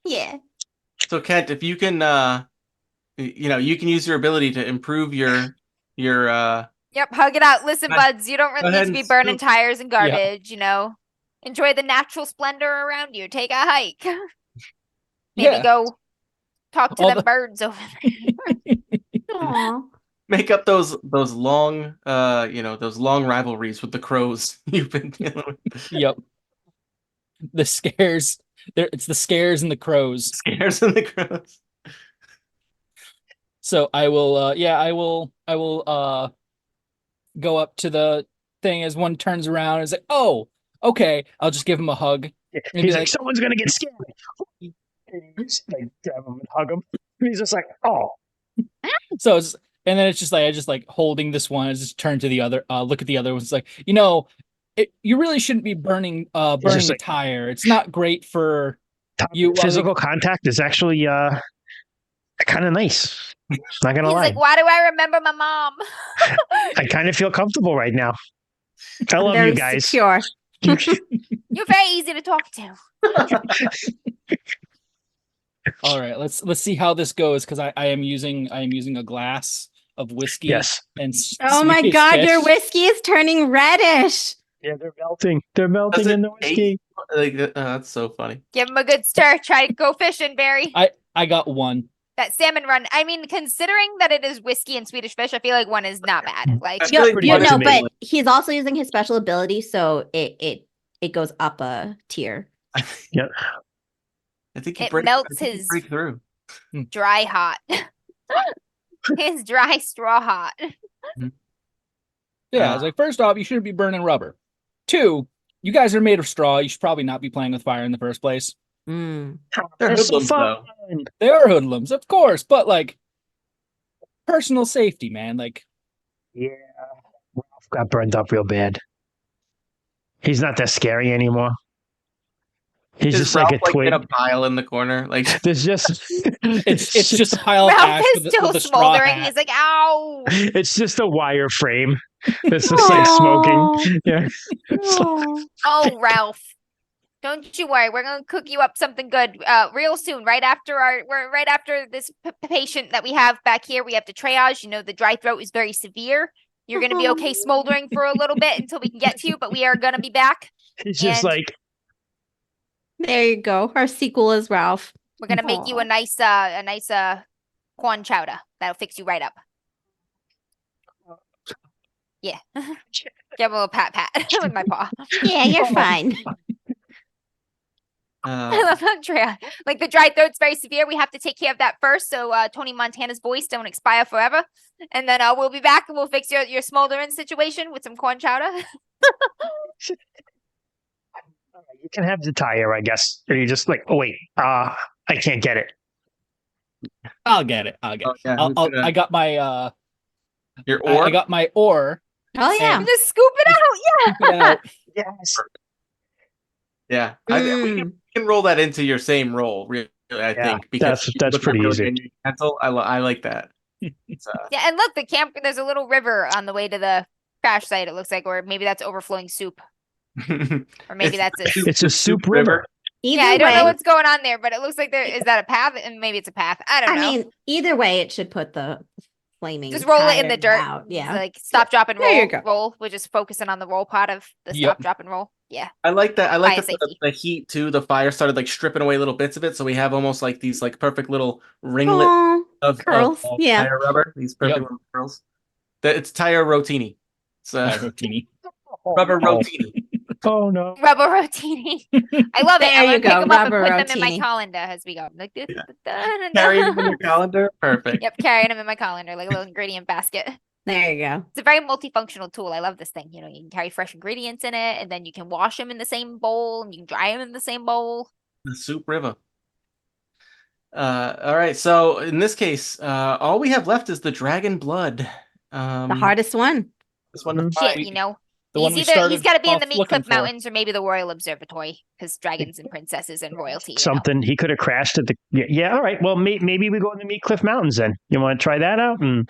Yeah. So Kent, if you can, you can use your ability to improve your Yep, hug it out. Listen, Go buds, you don't really ahead need to be and burning scoop. tires and garbage, Enjoy the natural splendor around you. Take a hike. Maybe Yeah. go talk to All them the- birds over there. Aw. make up those long those long rivalries with the crows you've been dealing with. Yep. The scares. It's the scares and the crows. Scares and the crows. So I will. I will go up to the thing as one turns around and is like, "Oh, okay." I'll just give him a hug. He's be like, like- "Someone's gonna get scared." Like grab him and hug him. And he's just like, "Oh." So it's and then it's just like I just like holding this one. I just turn to the other. Look at the other one. It's like you really shouldn't be burning just a like- tire. It's not great for you. Physical contact is actually kind of nice. Not gonna He's lie. like, why do I remember my mom? I kind of feel comfortable right now. I love Very you guys. secure. You're very easy to talk to. All right, let's see how this goes because I am using a glass of whiskey. Yes. And Oh my Swedish god, fish. your whiskey is turning reddish. Yeah, they're melting. They're melting Does it in the whiskey. That's so funny. Give him a good stir. Try to go fishing, Barry. I got one. That salmon run. I mean, considering that it is whiskey and Swedish fish, I feel like one is not bad. Like, I feel like pretty You much know, amazing. but he's also using his special ability, so it goes up a tier. I think he It melts I think he his- break through. dry hot. His dry straw hot. Yeah, I was like, first off, you shouldn't be burning rubber. 2, you guys are made of straw. You should probably not be playing with fire in the first place. Mm. They're so hoodlums, fun. though. They are hoodlums, of course, but like personal safety, man. Like, Yeah. Ralph got burned up real bad. He's not that scary anymore. He's Is just like a Ralph, twig. in a pile in the corner, like There's just it's just a pile of Ralph ash is with, still with a straw smoldering. hat. He's like, ow. it's just a wire frame. It's just like smoking. Yeah. Aw. Oh, Ralph. Don't you worry. We're gonna cook you up something good real soon. Right after this patient that we have back here, we have to triage. The dry throat is very severe. You're gonna be okay smoldering for a little bit until we can get to you, but we are gonna be back. He's just And- like There you go. Our sequel is Ralph. We're gonna make you Aw. a nice corn chowder. That'll fix you right up. Yeah. Give him a little pat with my paw. Yeah, you're fine. I love Andrea. Like the dry throat's very severe. We have to take care of that first, so Tony Montana's voice don't expire forever. And then we'll be back and we'll fix your smoldering situation with some corn chowder. You can have the tire, I guess. Or you just like, oh wait, I can't get it. I'll get it. I'll get Oh, it. yeah, who's I'll, gonna- I got my Your I oar. got my oar. Oh yeah. And- Just scoop it out. Put it out. Yes. Yeah, we Mm. can roll that into your same roll. Really, I think that's you put pretty that easy. in your utensil. I like that. It's, Yeah, and look, the camp. There's a little river on the way to the crash site. It looks like, or maybe that's overflowing soup, or maybe that's a. It's a soup river. Either Yeah, I don't know way, what's going on there, but it looks like there is that a path, and maybe it's a path. I don't I know. mean, either way, it should put the flaming. Just roll it in the tire dirt. out. Yeah. Like stop, drop, and There you roll. go. Roll. We're just focusing on the roll part of the Yep. stop, drop, and roll. Yeah. I like that. I like Fire that the, safety. the heat too. The fire started like stripping away little bits of it, so we have almost like these like perfect little ringlets Aw, of curls, yeah. tire rubber. These perfect Yep. little curls. It's tire rotini. It's Rotini. rubber Oh, rotini. oh no. Rubber rotini. I love it. There I'm you gonna pick go, them up and rubber put them in my rotini. calendar as we go. Like, Carrying them in your calendar. Perfect. Yep, carrying them in my calendar like a little ingredient basket. There you go. It's a very multifunctional tool. I love this thing. You know, you can carry fresh ingredients in it, and then you can wash them in the same bowl, and you can dry them in the same bowl. The soup river. All right. So in this case, all we have left is the dragon blood. The hardest one. This one to Mhm. Shit, find. you know. The one we He's either he's started got to be in the off Meat looking Cliff for. Mountains or maybe the Royal Observatory, because dragons and princesses and royalty. You know. Something he could have crashed at the. Yeah. All right. Well, maybe we go in the Meat Cliff Mountains then. You want to try that out? And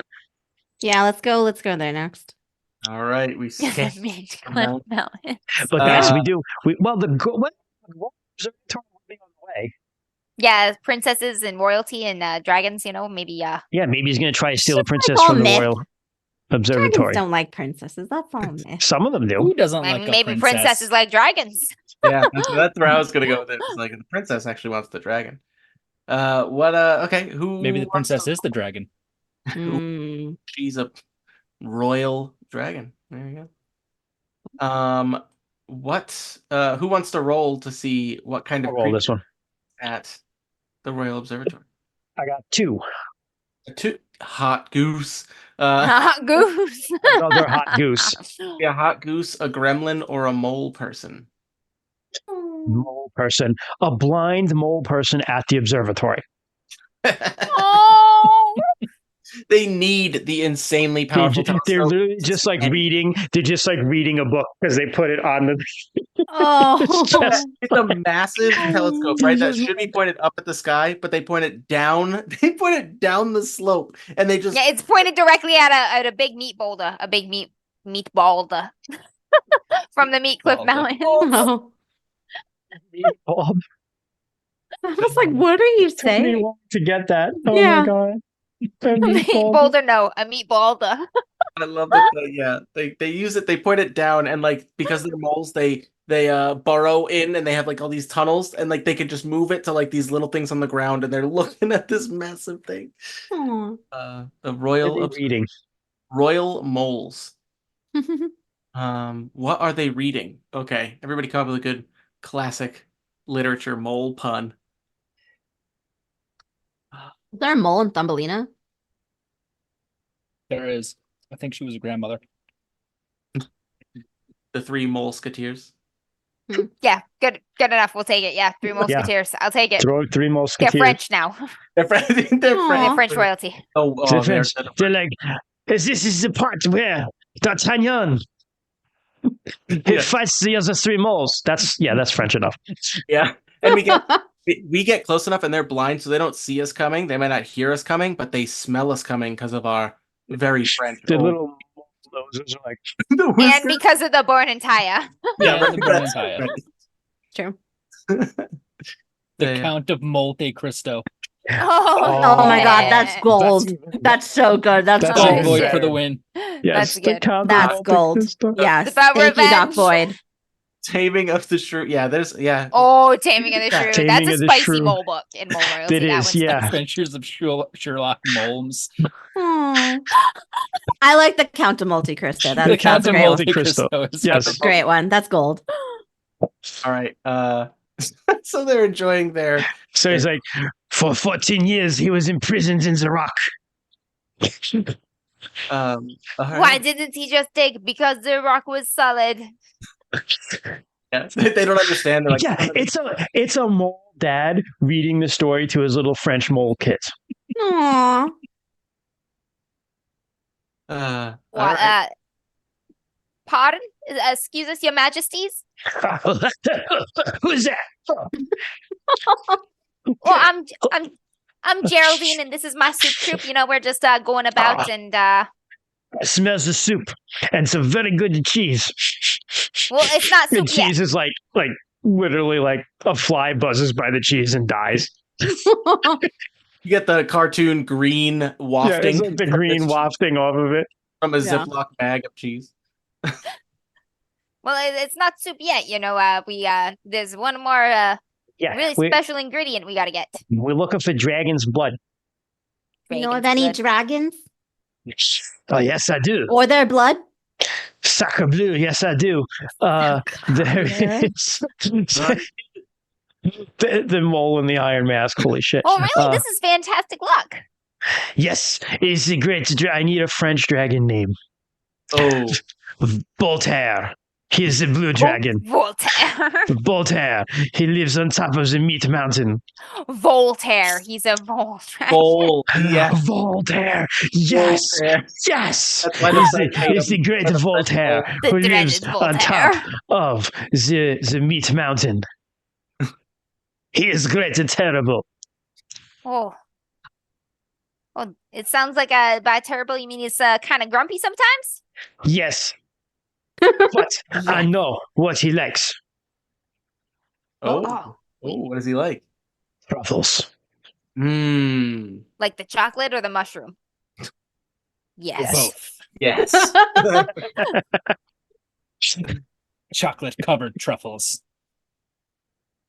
Yeah, let's go. Let's go there next. All right. We The Meat Cliff Mountains. look, guys, Uh, we do. The observatory will be on the way. Yeah, princesses and royalty and dragons. You know, maybe. Yeah, maybe he's going to try to steal a princess all from the myth. Royal Dragons Observatory. don't like princesses. That's all myth. Some of them do. Who doesn't I like mean, a maybe princess? princesses like dragons. Yeah, that's where I was gonna go with it. It's like the princess actually wants the dragon. Okay, who Maybe the wants to- princess is the dragon. Mm. She's a royal dragon. There you go. Who wants to roll to see what kind of I'll roll creature this one. at the Royal Observatory? I got two. Two hot goose. Goose. Another hot goose. Be a hot goose, a gremlin, or a mole person. Mole person. A blind mole person at the observatory. Oh. They need the insanely powerful They're telescope. literally just like reading. They're just like reading a book because they put it on the. Oh. It's just- It's a massive telescope, right? That should be pointed up at the sky, but they point it down. They point it down the slope, and they just Yeah, it's pointed directly at a big meat boulder, a big meat boulder from the Meat Cliff Boulder. Mountains. Oh. Oh, I was like, what are you took me saying? long to get that. Oh Yeah. my god. A A meat meatball. boulder, no, a meat boulder. I love that. Yeah, they use it. They point it down, and like because they're moles, they burrow in, and they have like all these tunnels, and like they could just move it to like these little things on the ground, and they're looking at this massive thing. Aw. The royal Reading. royal moles. What are they reading? Okay, everybody come up with a good classic literature mole pun. Is there a mole in Thumbelina? There is. I think she was a grandmother. The Three Molesketeers. Yeah, good enough. We'll take it. Yeah, Three Musketeers. I'll take it. Throw three They're musketeers. French now. They're French. They're Aw. They're French. French royalty. Oh, They're they're French. They're like, this is the part where D'Artagnan he fights the other three moles. That's French enough. yeah. And we get close enough, and they're blind, so they don't see us coming. They might not hear us coming, but they smell us coming because of our very French. The old- little noses are like, the And whiskers. because of the born and tire. Yeah, right, the Burning that's Tide. right. True. The Yeah. Count of Monte Cristo. Oh my god, that's gold. That's so good. That's That's Dog gold. Void good. for the win. yes, That's the good. Count of That's Monte gold. Cristo. Yes. It's about Thank you, Doc revenge. Void. Taming of the Shrew. Yeah, there's Oh, Taming of the Shrew. Taming That's a of the spicy Shrew. mole book in Mole Royalty. It That is, one's yeah. Adventures of Sherlock Holmes. Aw. I like the Count of Monte Cristo. The That's Count a of great one. Monte Cristo. Cristo is Yes. That's a great one. That's gold. All right. So they're enjoying their. So he's like, for 14 years, he was imprisoned in the rock. All Why right. didn't he just take? Because the rock was solid. Yeah, they don't understand. They're like, Yeah, it's a mole dad reading the story to his little French mole kids. Aw. all What? right. Pardon? Excuse us, Your Majesties. Who's that? Well, I'm Geraldine, and this is my soup troop. You know, we're just going about and Smells the soup and some very good cheese. well, it's not The soup yet. cheese is like literally like a fly buzzes by the cheese and dies. You get the cartoon green Yeah, wafting. it's like the green wafting off of it. from a Yeah. Ziploc bag of cheese. Well, it's not soup yet. You know, there's one more Yeah, really special ingredient we gotta get. we're looking for dragon's blood. You know of Dragon's any blood. dragons Oh yes, I do. or their blood? Sacre bleu, yes, I do. There Yeah. is the mole in the iron mask. Holy shit! Oh, really? This is fantastic luck. Yes, it's a great. I need a French dragon name. Oh, Voltaire. He is the blue dragon. Voltaire. Voltaire. He lives on top of the meat mountain. Voltaire. He's a Voltaire. bowl. Yes. Voltaire. Yes. Voltaire. Yes. That's why the It's French hate the, it's him. the great That's why the French Voltaire The who lives dreaded on top Voltaire. of the meat mountain. He is great and terrible. Oh. Well, it sounds like by terrible you mean he's kind of grumpy sometimes. Yes. But I know what he likes. Oh. Oh. Oh, what is he like? Truffles. Mmm. Like the chocolate or the mushroom? Yes. Both. Yes. Chocolate covered truffles.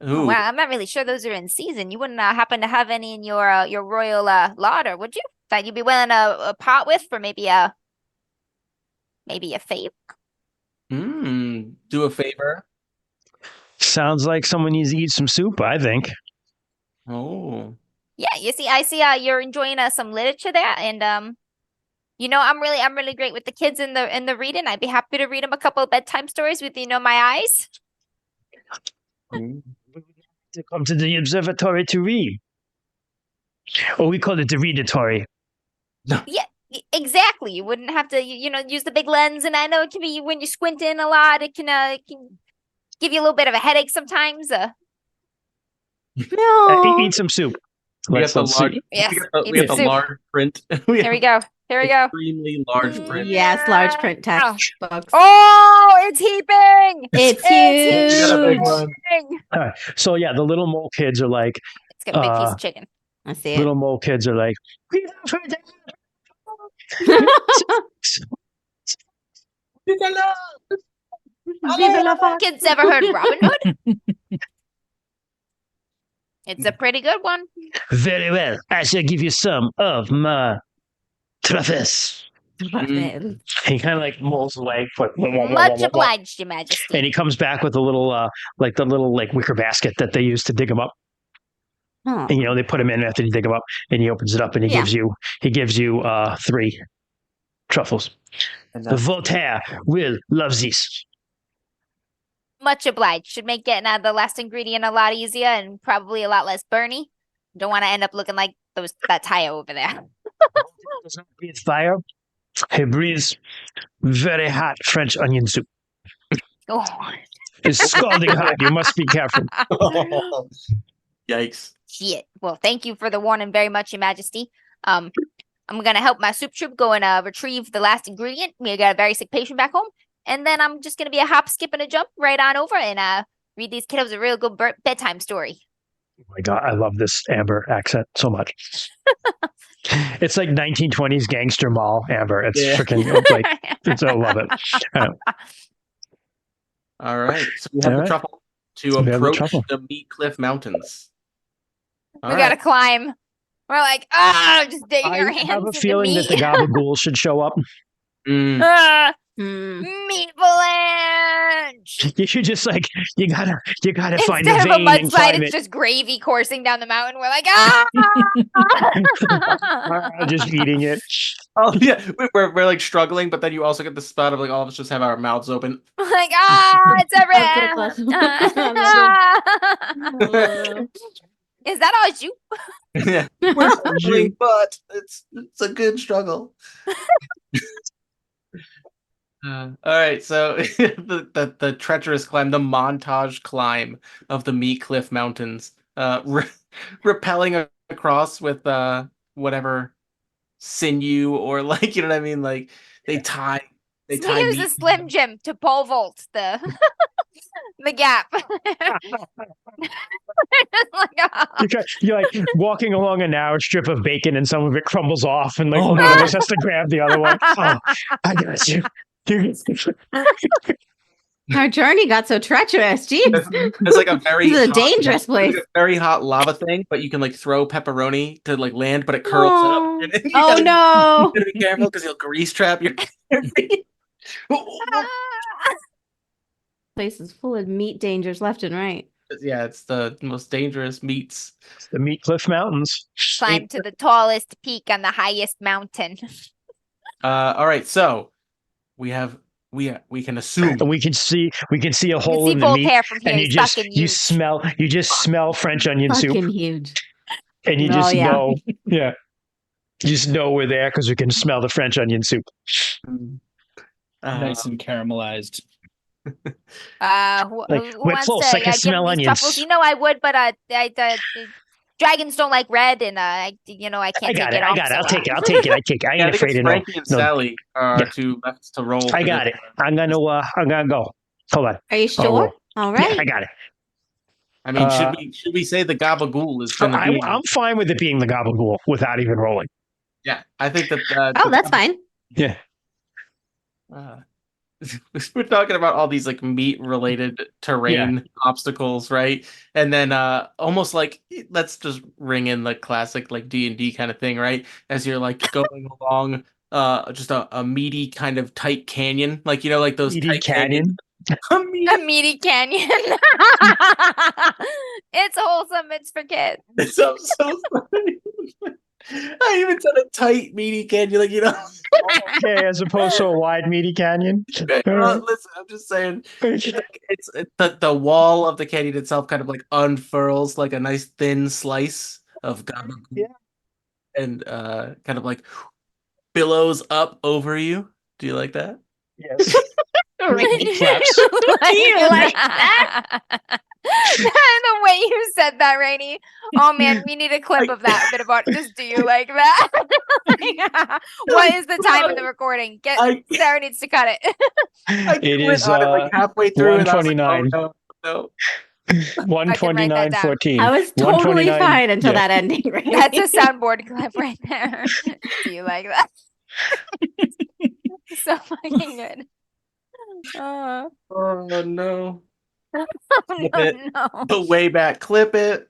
Oh, Ooh. wow, I'm not really sure those are in season. You wouldn't happen to have any in your royal larder, would you? That you'd be willing to part with for maybe a favor? Do a favor. Sounds like someone needs to eat some soup, I think. Oh. Yeah, I see you're enjoying some literature there, and you know, I'm really great with the kids in the reading. I'd be happy to read them a couple of bedtime stories with my eyes. Mm. To come to the observatory to read. Or we call it the readatory. Exactly. You wouldn't have to use the big lens, and I know it can be when you squint in a lot. It can give you a little bit of a headache sometimes. No. Eat some soup. We Let's got the large. Yes, We got the soup. large print. Here we go. Here we go. Extremely large print. Yes, large print text books. Oh, it's heaping. It's We got a big huge. one. So yeah, the little mole kids are like, It's got a big piece of chicken. I see it. little mole kids are like, we love her, Dad." Viva la Fox. Kids ever heard Robin Hood? It's a pretty good one. Very well. I shall give you some of my truffles. He kind of like molds away. Much obliged, Your Majesty. And he comes back with a little, like wicker basket that they use to dig them up. Huh. And they put them in after you dig them up, and he opens it up and he Yeah. gives you 3 truffles. And Voltaire will love this. Much obliged. Should make getting the last ingredient a lot easier and probably a lot less burny. Don't want to end up looking like that tire over there. Does not breathe fire. He breathes very hot French onion soup. Oh. It's scalding hot. You must be careful. Yikes. Shit. Well, thank you for the warning very much, Your Majesty. I'm gonna help my soup troop go and retrieve the last ingredient. We got a very sick patient back home, and then I'm just gonna be a hop, skip, and a jump right on over and read these kiddos a real good bedtime story. Oh my God, I love this Amber accent so much. It's like 1920s gangster mall Amber. It's Yeah. freaking like I love it. All right. So we have All the right. truffle to We have the approach truffle. the Meat Cliff Mountains. All We right. gotta climb. We're like, just digging our I hands have a into feeling that meat. the Gabagool should show up. Mm. Hmm. Meat avalanche. You should just like you gotta find Instead a of a vein and mudslide, climb it's it. just gravy coursing down the mountain. We're like, Just eating it. Oh yeah, we're like struggling, but then you also get the spot of like all of us just have our mouths open. like, it's everywhere. Is that all you? Yeah, we're struggling, but it's a good struggle. All right, so the treacherous climb, the montage climb of the Meat Cliff Mountains, rappelling across with whatever sinew or like you know what I mean, like they tie We use the meat- Slim Jim to pole vault the the gap. You're like walking along a narrow strip of bacon and some of it crumbles off and like Oh, one no. of us has to grab the other one. Oh, I got you. Our journey got so treacherous. Jeez. It's like a very This is a hot- dangerous it's like place. a very hot lava thing, but you can like throw pepperoni to like land, but it curls Oh. up. And you Oh gotta- no. You gotta be careful because he'll grease trap your. Place is full of meat dangers left and right. Yeah, it's the most dangerous meats. The Meat Cliff Mountains. Climb to the tallest peak on the highest mountain. All right, so we can assume And we can see a You can hole see in the meat. Voltaire from here. And He's you fucking huge. smell French onion soup. Fucking huge. And you Oh, just yeah. know, yeah. You just know we're there because we can smell the French onion soup. Nice and caramelized. Who Like, we're wants close, to I can give smell these onions. truffles? You know I would, but dragons don't like red, and I can't I take got it. it. I off, got it. I'll so, take it. I'll take it. I ain't Yeah, I think afraid it's of no. Frankie and no. Sally are Yeah. two left to roll. I for got this. it. I'm gonna go. Hold on. Are you Oh, sure? well. All Yeah, right. I got it. I mean, Uh, should we say the Gabagool is going to be? I'm fine with it being the Gabagool without even rolling. Yeah, I think that. Oh, that's fine. Yeah. We're talking about all these like meat related terrain obstacles, right? And then almost like let's just ring in the classic like D&D kind of thing, right? As you're like going along just a meaty kind of tight canyon, like you know, like those Meaty tight canyon. a meaty canyon. It's wholesome. It's for kids. It's so funny. I even said a tight meaty canyon, like you know. Okay, as opposed to a wide meaty canyon. Listen, I'm just saying. It's the wall of the canyon itself kind of like unfurls like a nice thin slice of gabagool, Yeah. and kind of like billows up over you. Do you like that? Yes. Rainy, Flaps. do you like that? The way you said that, Rainy. Oh man, we need a clip of that bit about just do you like that? What is the time of the recording? Sarah needs to cut it. I It quit is on it, like halfway through, and I was like, 1:29. oh, no. 129:14. I was totally 129. fine until Yeah. that ending. Right? That's a soundboard clip right there. Do you like that? So fucking good. Oh, Oh no. no, it. no. The way back, clip it.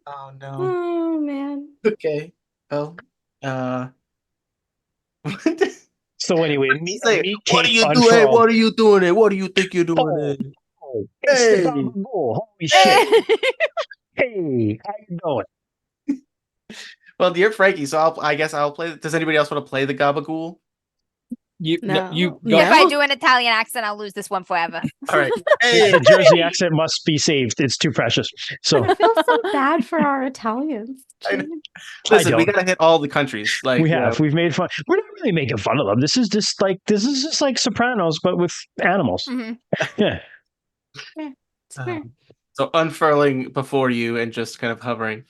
Oh no. Oh man. Okay. Oh. So anyway, Say, meat what are cake you doing? unfurled. What are you doing? It? What do you think you're doing? Oh. It? Oh, it's Hey. the Gabagool. Holy shit. Hey, how you doing? Well, you're Frankie, so I guess I'll play. Does anybody else want to play the Gabagool? You No. you go. No. If I do an Italian accent, I'll lose this one forever. All right. Hey. The Jersey accent must be saved. It's too precious. So I feel so bad for our Italians. I know. Jeez. Listen, we don't. gotta hit all the countries. Like we you know, have. We've made fun. We're not really making fun of them. This is just like Sopranos, but with animals. Mhm. Yeah. It's fair. So unfurling before you and just kind of hovering.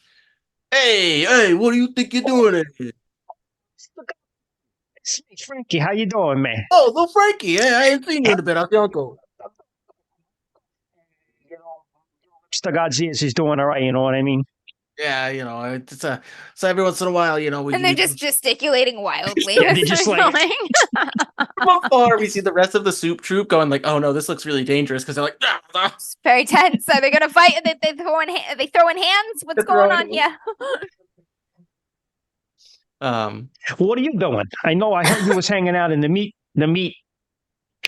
Hey, what do you think you're doing in here? Hey, Frankie, how you doing, man? Oh, little Frankie. Hey, I ain't seen you in a bit. How's your uncle? You know, Mr. God's ears, he's doing all right. You know what I mean? Yeah, you know, it's so every once in a while, you know, we And they're just gesticulating wildly. They're as just they're like- going. From afar, we see the rest of the soup troop going like, "Oh no, this looks really dangerous," because they're like, It's very tense. Are they gonna fight? They throwing hands? What's They're going throwing on here? What are you doing? I know I heard you was hanging out in the meat The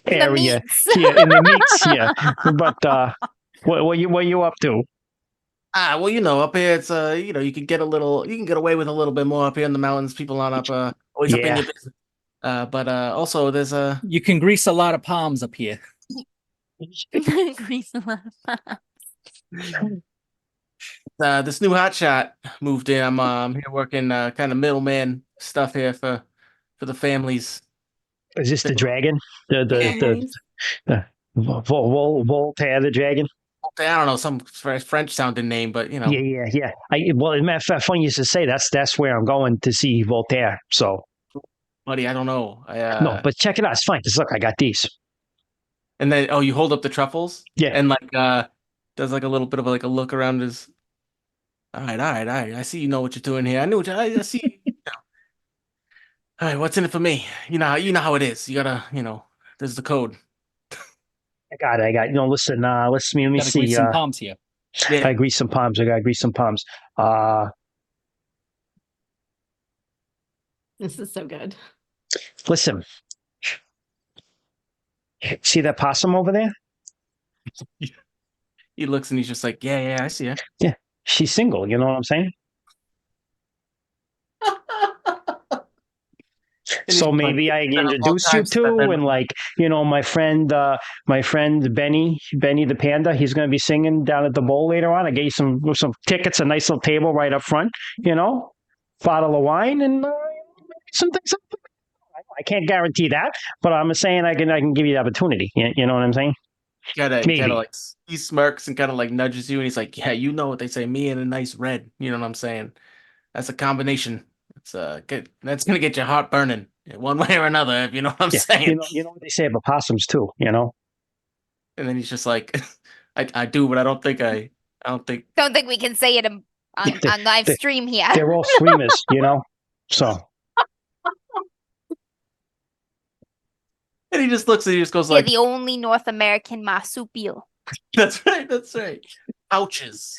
area meats. here, in the meats here. But what you up to? well, up here, it's you can get away with a little bit more up here in the mountains. People aren't always up in Yeah. your business. But also there's You can grease a lot of palms up here. Grease a lot of this new hotshot moved in. I'm here working kind of middleman stuff here for the families. Is this the dragon? The Voltaire the dragon? I don't know, some French sounding name, but Yeah. Well, as a matter of fact, funny you should say that's where I'm going to see Voltaire. So buddy, I don't know. no, but check it out. It's fine. Just look, I got these. And then you hold up the truffles, Yeah. and does like a little bit of like a look around his. All right. I see you know what you're doing here. I see. All right, what's in it for me? You know how it is. You gotta, there's the code. I got it. Listen. Let me Gotta see. grease some palms here. Yeah. I grease some palms. This is so good. Listen. See that possum over there? He looks and he's just like, yeah, I see it. She's single. You know what I'm saying? So maybe I can introduce you to, and my friend Benny the panda. He's going to be singing down at the bowl later on. I get you some tickets, a nice little table right up front. Bottle of wine and some things. I can't guarantee that, but I'm saying I can give you the opportunity. You know what I'm saying? Kinda he smirks and kind of like nudges you, and he's like, yeah, you know what they say, me and a nice red. You know what I'm saying? That's a combination. It's that's gonna get your heart burning one way or another, if you know what I'm saying. You know what they say about possums too. And then he's just like, I do, but I don't think Don't think we can say it on live stream here. They're all screamers, So. And he just looks and he just goes You're like, the only North American marsupial. That's right. Pouches.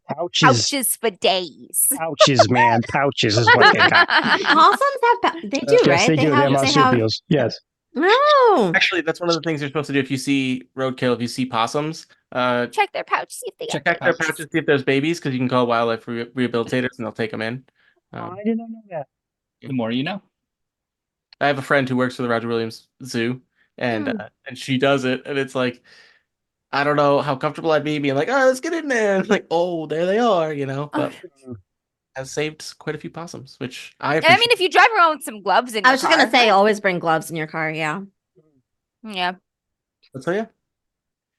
Pouches for days. Pouches, man. Pouches is what they got. Possums have they do, Yes, right? they do. They're have marsupials. Yes. no. Actually, that's one of the things you're supposed to do if you see roadkill, if you see possums. Check their pouch, see if they Check got out their pouches, see if there's babies, because you can call wildlife rehabilitators and they'll take them in. I did not know that. The more you know. I have a friend who works for the Roger Williams Zoo, and she does it, and it's like, I don't know how comfortable I'd be being like, all right, let's get in there. And like, oh, there they are, But I've saved quite a few possums, which I And I mean, if you drive around with some gloves in your I was just car, gonna say, always bring gloves in your car. Yeah. yeah. So yeah.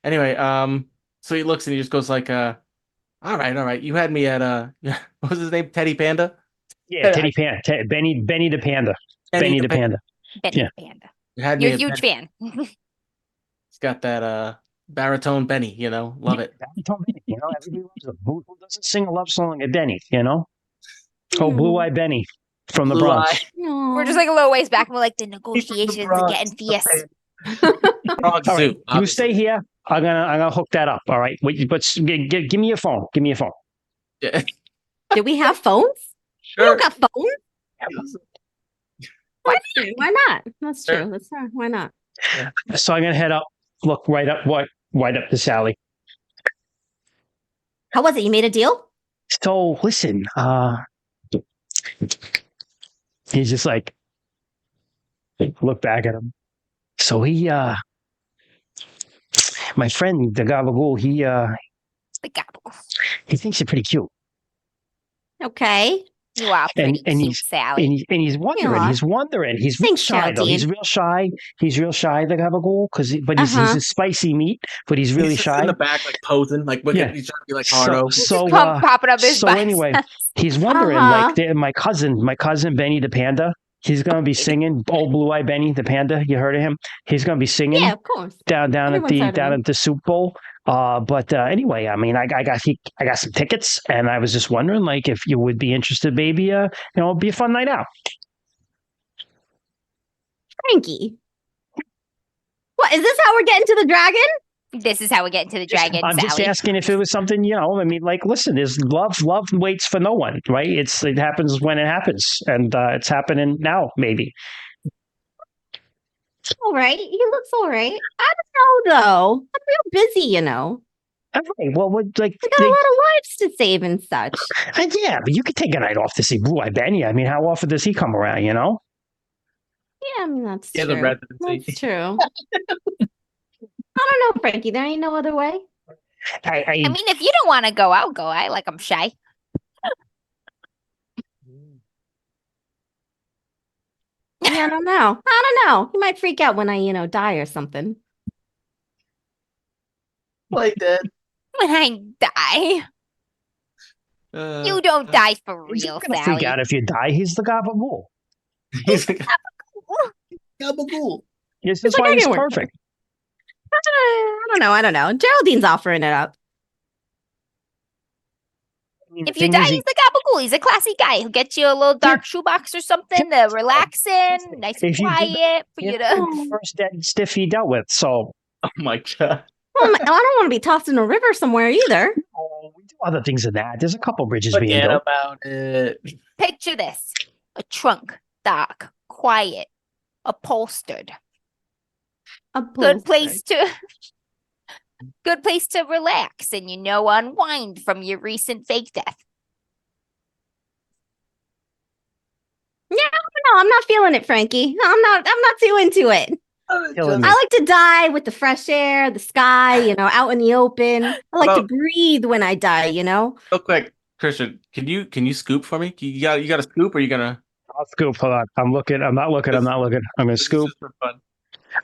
Anyway, so he looks and he just goes like, all right. You had me at what was his name? Teddy Panda? Yeah, Teddy Panda. Benny the Panda. Benny the Panda. Benny Yeah. the Panda. You had You're me a huge fan. He's got that baritone Benny, love it. Baritone Benny, everybody loves him. Who doesn't sing a love song at Benny, Oh, Blue Eye Benny from the Blue Bronx. Eye. We're just like a little ways back, and we're like, the negotiations are getting fierce. Frog All right, Zoo, you obviously. stay here. I'm gonna hook that up. All right, but give me your phone. Give me your phone. Yeah. Do we have phones? We Sure. don't got phones. Why not? That's Sure. true. That's why not? So I'm gonna head up. Look right up to Sally. How was it? You made a deal? So listen, he's just like, look back at him. So my friend the Gabagool, The gobble. he thinks you're pretty cute, Okay. You are pretty and cute, Sally. and he's wondering. Yeah. He's wondering. He's real Thanks, shy though. Geraldine. He's real shy. He's real shy, the Gabagool, but he's a spicy meat, but he's really He's just shy. in the back, like posing, like Yeah. he's trying to be like Hardo. So Popping up his so butt. anyway, he's wondering, my cousin Benny the Panda, he's gonna be singing. Old Blue Eye Benny the Panda, you heard of him? He's gonna be singing Yeah, of course. down at Everyone's heard of him. the Soup Bowl. But anyway, I mean, I got some tickets, and I was just wondering, like, if you would be interested, maybe, it'd be a fun night out. Frankie. What is this? How we're getting to the dragon? This is how we get into the dragon, I'm just Sally. asking if it was something, I mean, like, listen, there's love waits for no one, right? It happens when it happens, and it's happening now, maybe. All right, he looks all right. I don't know though. I'm real busy, you know. Okay, well, like, I got a lot of lives to save and such. yeah, but you could take a night off to see Blue-Eye Benny. I mean, how often does he come around, Yeah, I mean that's Yeah, the true. residency. That's true. I don't know, Frankie. There ain't no other way. I mean, if you don't want to go, I'll go. I'm shy. Yeah, I don't know. I don't know. He might freak out when I, die or something. Like that. When I die, you don't die for he's real, not gonna freak Sally. out if you die. He's the Gabagool. He's like, Gabagool. Yes, that's like, why I he's can work. perfect. I don't know. Geraldine's offering it up. I mean, the If you thing die, is, he's the gabagool. He's a classy guy. He'll get you a little dark shoebox or something to relax in, nice and If you do that, quiet for you he's to. the first dead stiff he dealt with. So Oh my god. Well, I don't want to be tossed in a river somewhere either. we do other things than that. There's a couple bridges being Forget built. about it. Picture this: a trunk, dark, quiet, upholstered. Good place to. Good place to relax and unwind from your recent fake death. No, I'm not feeling it, Frankie. No, I'm not too into it. Killing me. I like to die with the fresh air, the sky, out in the open. I like to Well- breathe when I die, Real quick, Christian, can you scoop for me? You got a scoop, or are you gonna? I'll scoop. Hold on. I'm looking. I'm not looking. I'm going to This is scoop. just for fun.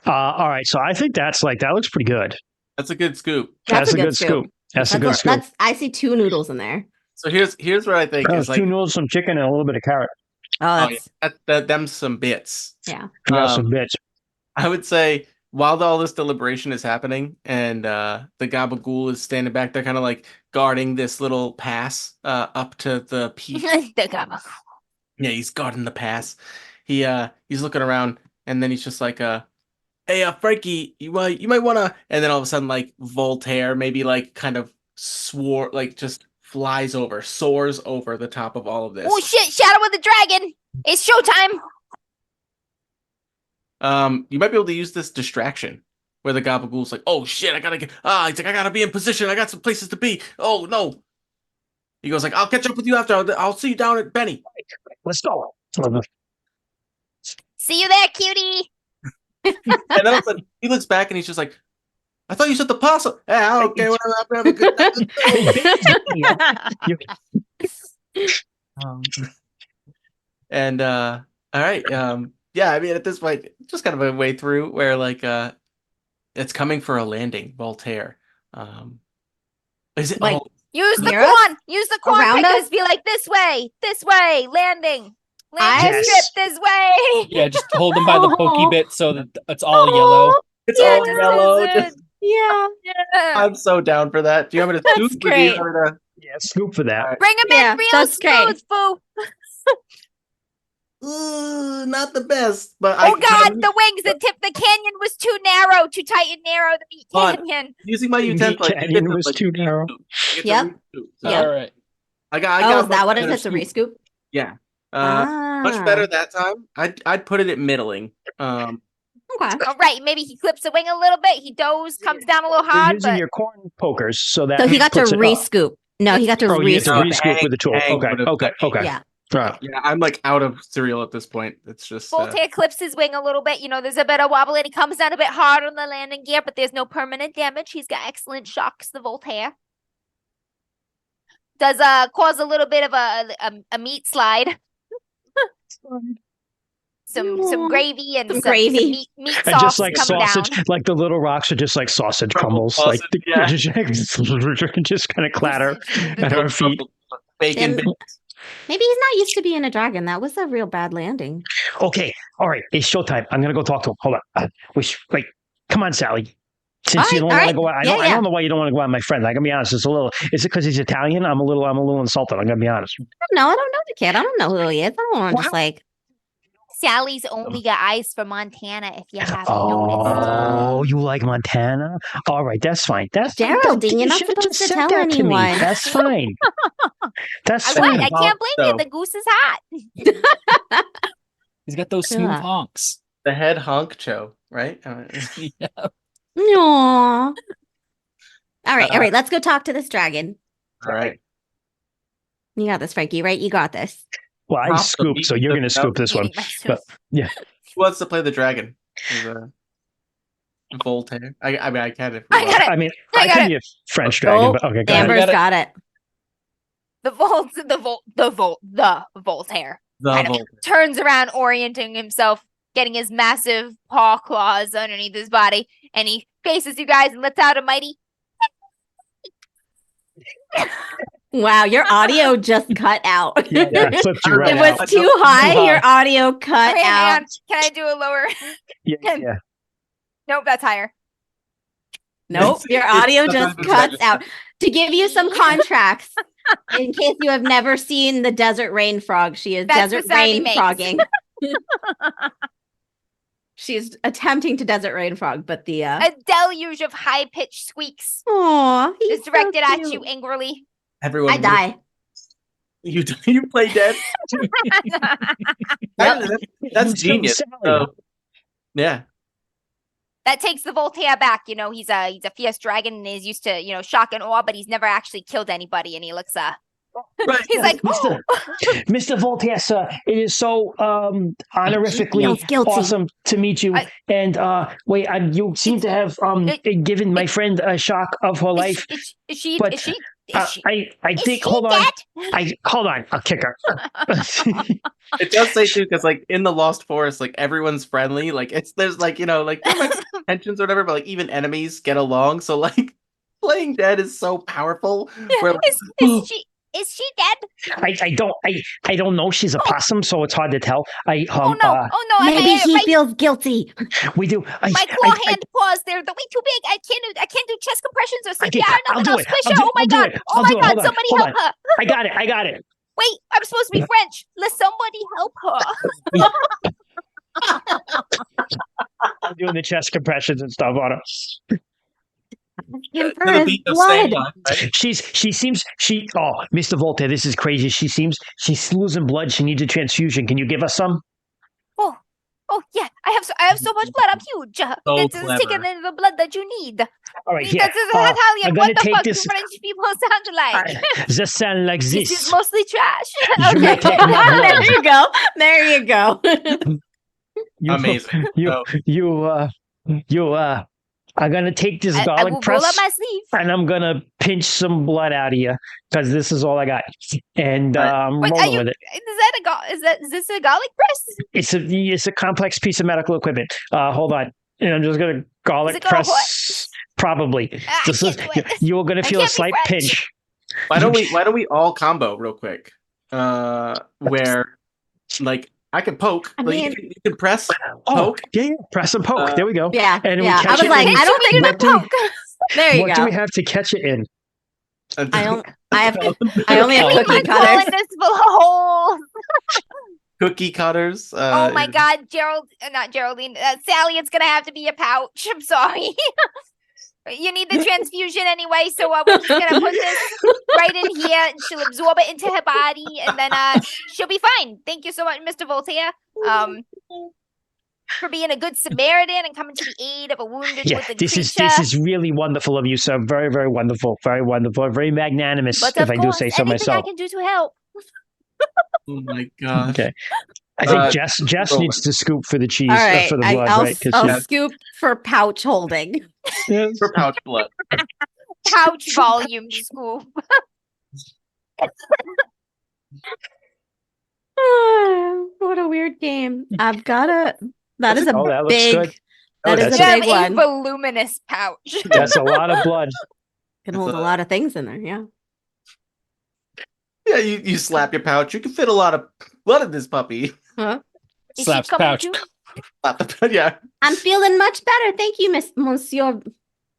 All right. So I think that looks pretty good. That's a good scoop. That's a good scoop. That's a good scoop. I see 2 noodles in there. So here's what I think Oh, is like. 2 noodles, some chicken, and a little bit of carrot. Oh, Oh, that's yeah, them some bits. yeah. Yeah, some bits. I would say while all this deliberation is happening, and the Gabagool is standing back there, kind of like guarding this little pass up to the peak. The gabagool. Yeah, he's guarding the pass. He's looking around, and then he's just like, "Hey, Frankie, you might wanna." And then all of a sudden, like Voltaire, maybe like kind of just soars over the top of all of this. Oh shit! Shadow of the Dragon! It's showtime! You might be able to use this distraction where the Gabagool's like, "Oh shit, he's like, I gotta be in position. I got some places to be. Oh no." He goes like, "I'll catch up with you after. I'll see you down at Benny." Let's go. See you there, cutie! And then all of a sudden, he looks back and he's just like, "I thought you said the possum." Yeah, okay, whatever. Have a good And all right, yeah, I mean at this point, just kind of a way through where like it's coming for a landing, Voltaire. Is it Like, Use the Near us? quan! Use the quan Around pickers! us? Be like, this way! Landing! Landing Yes. strip this way! Yeah, just hold them by the pokey Oh. bit so that it's all yellow. it's Yeah, all just yellow. listen. Yeah. Yeah. I'm so down for that. Do you want me to That's scoop or do great. you want me to- Yeah, scoop for that. Bring him Yeah, in real that's great. smooth, foo! Not the best, but Oh god, the wings, the tip, the canyon was too narrow, too tight and narrow, the meat Fun. canyon. using my The utensil. I canyon get to, was like, too narrow. re-scoop. I get to Yep. re-scoop. So Yeah. All right. I got Oh, is a that much what it better is? It's a scoop. rescoop? Yeah. Ah. Much better that time. I'd put it at middling. Okay. All right, maybe he clips the wing a little bit, he comes down a little You're hard, using but your corn pokers so that So he got to puts it up. rescoop. No, he got to Oh, you have to rescoop. re-scoop with the tool. Hang Okay, would've- okay, okay. Yeah. Right. Yeah, I'm like out of cereal at this point. It's just Voltaire clips his wing a little bit. There's a bit of wobble and he comes down a bit hard on the landing gear, but there's no permanent damage. He's got excellent shocks, the Voltaire. Does cause a little bit of a meat slide. Some Yeah. gravy and Some some gravy. meat And sauce just like come sausage, down. like the little rocks are just like sausage crumbles, Crumbled like sausage, just kind of clatter at our feet. bacon Then- bits. Maybe he's not used to being a dragon. That was a real bad landing. Okay, all right, it's showtime. I'm gonna go talk to him. Hold on. Come on, Sally. Since you All don't right, want to go out, all I right. don't, Yeah, I yeah. don't know why you don't want to go out with my friend. I gotta be honest. Is it because he's Italian? I'm a little insulted. I'm gonna be honest. No, I don't know the kid. I don't know who he is. I don't want to Wow. just like Sally's only got eyes for Montana, if you haven't noticed. Oh, you like Montana? All right, that's fine. Geraldine, you're not should have supposed just to said tell that to me. anyone. That's fine. That's I would. fine. I can't blame you. So- The goose is hot. He's got those Yeah. smooth honks. The head honk Cho, right? Yeah. Aww. All right, all Uh, right. Let's go talk to this dragon. All right. You got this, Frankie, right? You got this. Well, I Pop the scooped, so beat you're of going to the scoop this one. Eating myself. Who wants to play the dragon? Is, Voltaire. I mean, I can if we I want. got it. I mean, I I got could it. be a French dragon, Oh, but okay, go ahead. Amber's got it. got it. The Voltaire The kind of Voltaire. turns around, orienting himself, getting his massive paw claws underneath his body, and he faces you guys and lets out a mighty. Wow, your audio just cut out. Yeah, it flipped you right It out. was too high. Your audio cut Okay, hang out. on. Can I do a lower? Yeah. Nope, that's higher. Nope, your It's- audio it's just sometimes cuts it's out. To give you some contracts, in case you have never seen the desert rain frog, she is That's the desert sound he rain makes. frogging. She's attempting to desert rain frog, but the A deluge of high pitched squeaks Aw, he's is directed so at cute. you angrily. Everyone. I die. You play dead. That's genius. Sally. So, yeah. That takes the Voltaire back. You know, he's a fierce dragon and is used to, shock and awe, but he's never actually killed anybody. And he looks Right. he's like, Mr. Mr. Voltaire, sir, it is so honorifically feels guilty. awesome to meet you. And wait, you seem to have given my friend a shock of her life. Is she? but, Is she? I Is think. she Hold on. dead? Hold on. I'll kick her. It does say too, because like in the Lost Forest, like everyone's friendly. Like there's like like there might be tensions or whatever, but like even enemies get along. So like playing dead is so powerful. Where, like, Is she dead? I don't know. She's a possum, so it's hard to tell. Oh no! I Maybe he my, feels guilty. We do. my claw hand paws, they're way too big. I can't do chest compressions or Okay, CPR. I'll Nothing. do I'll it. squish I'll her. do- Oh my I'll do god! it. Oh I'll my do it. god! Hold on. Somebody Hold help her! I got it. Wait, I'm supposed to be French. Let somebody help her. I'm doing the chest compressions and stuff on her. Him for to the his beat of blood. Sandline, right? Mr. Voltaire, this is crazy. She's losing blood. She needs a transfusion. Can you give us some? Oh yeah, I have so much blood. I'm huge. This is clever. taking in the blood that you need. All right, This here. is Italian. I'm What gonna the take fuck do this. French people sound like? This sound like This is this. mostly trash. You may take my blood. There you go. There you go. You- Amazing. So, You I'm gonna take this I garlic will press roll up my sleeve. and I'm gonna pinch some blood out of you because this is all I got. And I'm Wait, rolling with it. Is this a garlic press? It's a complex piece of medical equipment. Hold on. And I'm just gonna garlic it gonna press. Probably. Ah, I This is, can't do it. you're gonna feel a can't be slight French. pinch. why don't we all combo real quick? Where like I can poke. I Like, mean- you can press Oh, poke. yeah. Press and poke. There we go. Yeah. And we yeah. I catch was it like, in- I don't think What the do we- poke. There you What go. do we have to catch it in? I don't. I only have Oh, cookie My cutters. colon is full of holes. Cookie cutters. Oh my god, not Geraldine. Sally, it's gonna have to be a pouch. I'm sorry. You need the transfusion anyway, so we're just gonna put this right in here, and she'll absorb it into her body, and then she'll be fine. Thank you so much, Mr. Voltaire, for being a good Samaritan and coming to the aid of a wounded Yeah, woodland this creature. is really wonderful of you, sir. Very, very wonderful. Very wonderful. Very magnanimous, But if of I do course, say so anything I myself. can do to help. Oh my gosh. Okay. I think Uh, Jess roll needs to scoop for the cheese, All right. for the blood, I'll, right? 'Cause I'll she's- scoop for pouch holding. For pouch blood. Pouch volume scoop. What a weird game. I've got a. That is a Oh, that looks big. good. That is that's a You have big a one. voluminous pouch. That's a lot of blood. Can hold a a- lot of things in there. Yeah. Yeah, you slap your pouch. You can fit a lot of blood in this puppy. Is she Slaps coming pouch. too? Slap the yeah. I'm feeling much better. Thank you, Monsieur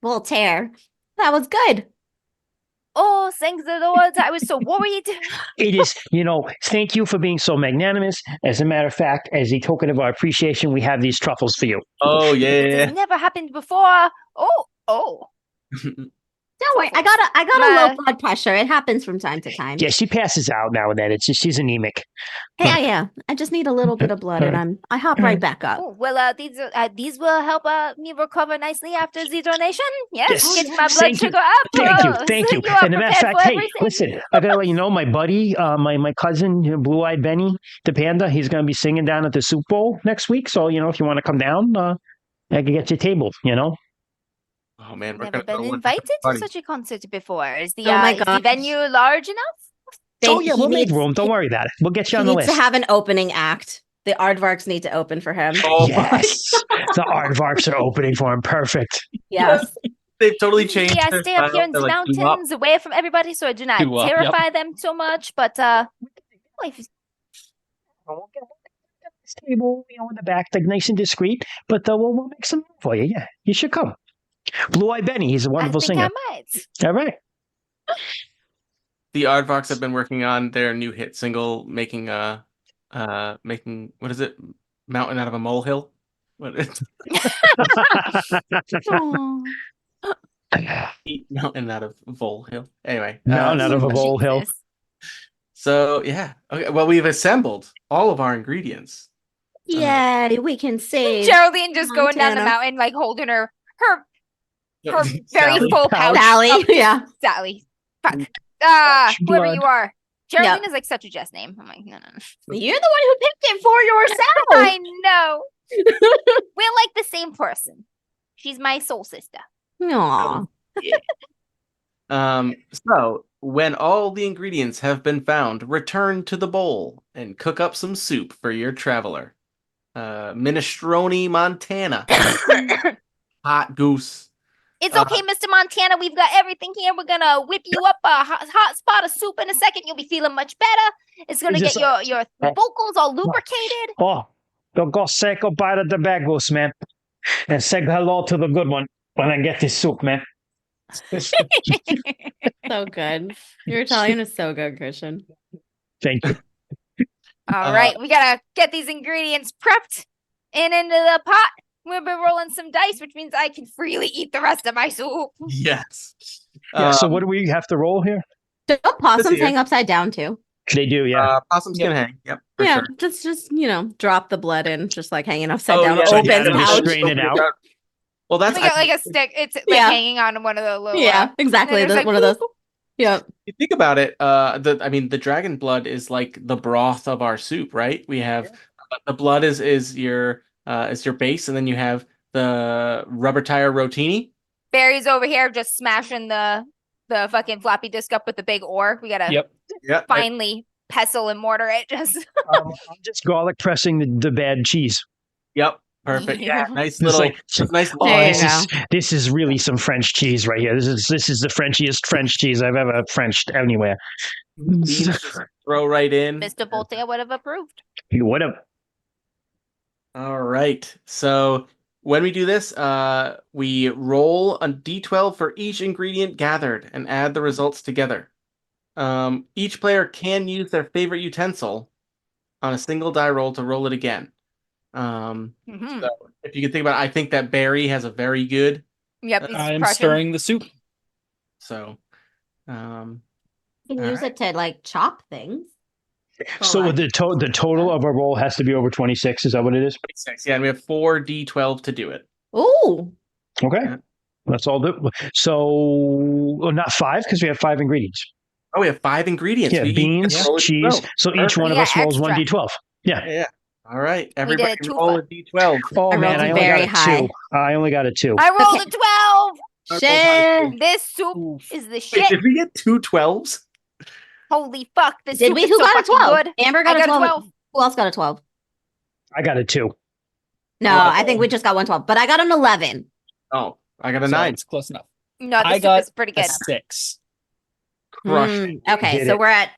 Voltaire. That was good. Oh, thank the Lord. I was so worried. It is, thank you for being so magnanimous. As a matter of fact, as a token of our appreciation, we have these truffles for you. Oh This yeah. has never happened before. Oh. Don't worry, I got a My- low blood pressure. It happens from time to time. Yeah, she passes out now and then. It's just she's anemic. Yeah. I just need a little bit of blood, and I hop right back up. Oh, well, these will help me recover nicely after the donation. Yes, Yes. get my blood Thank you. sugar up. Thank you. You are And a matter of prepared fact, for hey, everything. listen, I gotta let you know, my buddy, my cousin, Blue Eyed Benny, the panda, he's gonna be singing down at the Soup Bowl next week. So, if you want to come down, I can get you a table, Oh man, we're Never gonna go been to invited to party. such a concert before. Is the Oh my is the gosh. venue large enough? Oh, yeah, He we'll make needs- room. Don't worry about it. We'll get you He on the needs list. to have an opening act. The Aardvarks need to open for him. Oh Yes. The Aardvarks are opening for him. Perfect. Yes. they've totally changed. Usually I their stay up here style in to, the like, do up. mountains, away from everybody, so I do not Do up, yep. terrify them so much. But if We'll get this table, in the back, like nice and discreet, but we'll make some room for you. Yeah, you should come. Blue Eyed Benny, he's a I wonderful think singer. I might. All right. The Aardvarks have been working on their new hit single, making what is it? Mountain out of a molehill. What is Aw. mountain out of molehill? Anyway, Mountain out of a molehill. Jesus. So yeah, okay. Well, we've assembled all of our ingredients. Yay, we can save. Geraldine just going down the Montana. mountain, like holding her very Sally. full pouch. Sally. of- Yeah. Sally. Fuck. Pouch Whoever blood. you are. Geraldine is like such a Jess name. I'm like, no. You're the one who picked it for yourself. I know. We're like the same person. She's my soul sister. Aw. So when all the ingredients have been found, return to the bowl and cook up some soup for your traveler. Minestrone, Montana. Hot goose. It's okay, Mr. Montana. We've got everything here. We're gonna whip you up a hot spot of soup in a second. You'll be feeling much better. It's gonna Is get this your vocals all lubricated. Oh, go say goodbye to the bad goose, man. And say hello to the good one when I get this soup, man. So good. Your Italian is so good, Christian. Thank you. All right, we gotta get these ingredients prepped and into the pot. We'll be rolling some dice, which means I can freely eat the rest of my soup. Yes. Yeah, so what do we have to roll here? Don't possums here. hang upside down too? They do, yeah. Possums Yep. can hang. Yep. For Yeah, sure. just drop the blood in, just like hanging upside Oh, down, yeah, So open you gotta pouch. strain it out. Well, that's We got like a stick. It's like Yeah. hanging on one of the little. Yeah, exactly. and there's, like, One of those. Yeah. you think about it, the dragon blood is like the broth of our soup, right? We have the blood is your base, and then you have the rubber tire rotini. Barry's over here just smashing the fucking floppy disk up with the big ore. We gotta Yep. Yeah. finally pestle and mortar it. Just I'm just garlic pressing the bad cheese. Yep. Perfect. Yeah. Nice It's little. like, nice. oh, There you this is really some French cheese right here. This is the Frenchiest French cheese I've ever Frenched anywhere. beans just throw right in. Mr. Bolte would have approved. What up? All right. So when we do this, we roll a d12 for each ingredient gathered and add the results together. Each player can use their favorite utensil on a single die roll to roll it again. Mhm. So if you can think about it, I think that Barry has a very good. Yep, he's I am crushing. stirring the soup. So, You can All use it to like chop things. So Hold on. the total of our roll has to be over 26. Is that what it is? 6. Yeah, and we have 4 d12 to do it. Ooh. Okay. Yeah. Let's all do. So not 5 because we have 5 ingredients. Oh, we have 5 ingredients. Yeah, We each beans, get to roll a cheese. d12. So each one of Yeah, us rolls one extra. d12. Yeah. Yeah. All right. did a Everybody two roll for- a d12. Oh I man, rolled I only very got a high. 2. I only got a 2. I rolled Okay. a 12. Shit. This soup Oof. is the Wait, shit. did we get 2 12s? Holy fuck! This Did soup we? is Who so got a fucking 12? good. Amber I got a got a 12. 12. Who else got a 12? I got a 2. No, Oh. I think we just got 112, but I got an 11. Oh, I got a So 9. it's close enough. No, I this soup got is pretty A good. 6. Crushed it. Okay, did so it. we're at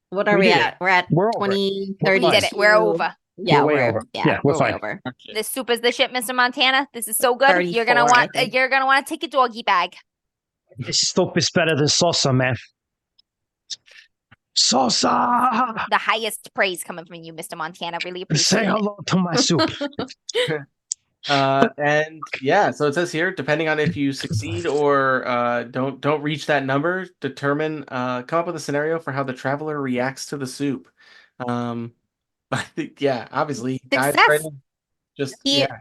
what are We we did at? We're at We're over. 20, We're 30. We did it. We're over. Yeah, We're way over. Yeah, we're way fine. over. This soup is the shit, Mr. Montana. This is so good. You're gonna 34, I want. think. You're gonna want to take a doggy bag. This soup is better than salsa, man. Salsa! The highest praise coming from you, Mr. Montana. Really Say appreciate it. hello to my soup. And yeah, so it says here, depending on if you succeed or don't reach that number, determine come up with a scenario for how the traveler reacts to the soup. I think obviously guys Success. right in- just He- yeah.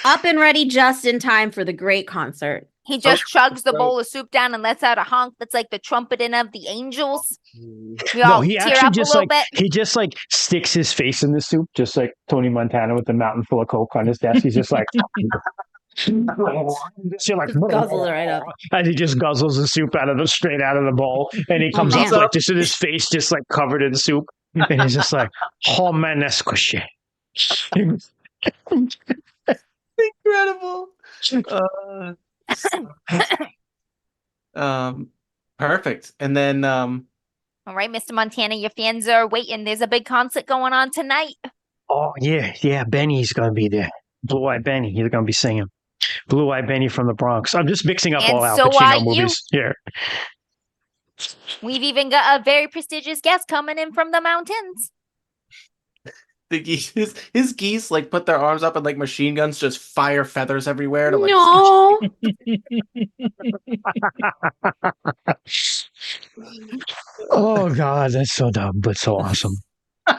Up and ready just in time for the great concert. He just chugs the bro. bowl of soup down and lets out a honk that's like the trumpeting of the angels. We No, all he tear actually up a just little like bit. he just like sticks his face in the soup, just like Tony Montana with the mountain full of coke on his desk. He's just like, you're like, Just guzzles it right up. and he just guzzles the soup straight out of the bowl, and he comes up man. like just in his face, just like covered in soup, and he's just like, oh man, that's squishy. Incredible. Perfect. And then All right, Mr. Montana, your fans are waiting. There's a big concert going on tonight. Oh yeah, Benny's gonna be there. Blue Eyed Benny, he's gonna be singing. Blue Eyed Benny from the Bronx. I'm just mixing up And all Al so Pacino are you. movies here. We've even got a very prestigious guest coming in from the mountains. the geese, his geese like put their arms up and like machine guns just fire feathers everywhere to like No. Oh God, that's so dumb, but so awesome.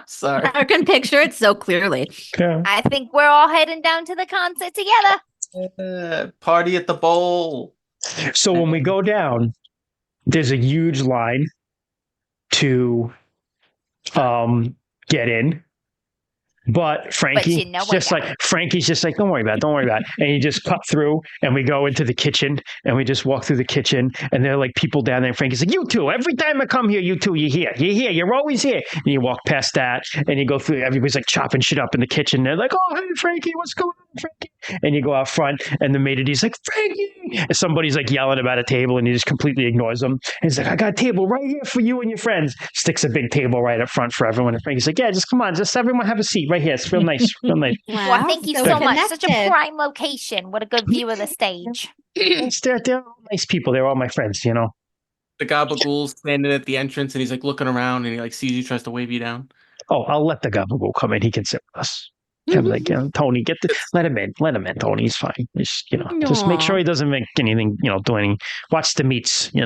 sorry. I can picture it so clearly. Yeah. I think we're all heading down to the concert together. Party at the bowl. So when we go down, there's a huge line to get in. But Frankie's you know we're just like Frankie's just like, don't worry about it, don't worry about it. And he just cut through and we go into the kitchen and we just walk through the kitchen and there are like people down there and Frankie's like, you two, every time I come here, you two, you're here, you're always here. And you walk past that and you go through, everybody's like chopping shit up in the kitchen. They're like, oh hey Frankie, what's going on, Frankie? And you go out front and the maidity's like, Frankie, and somebody's like yelling about a table and he just completely ignores them. And he's like, I got a table right here for you and your friends. Sticks a big table right up front for everyone. And Frankie's like, yeah, just come on, just everyone have a seat right here. It's real nice, real nice. Well, thank you so much. Such a connected. prime location. What a good view of the stage. They're all nice people. They're all my friends, you know. The Gabagool's standing at the entrance and he's like looking around and he like sees you, tries to wave you down. Oh, I'll let the Gabagool come in. He can sit with us. I'm like, Tony, let him in, Tony. He's fine. Just, just make sure he doesn't make anything, do anything. Watch the meats, Watch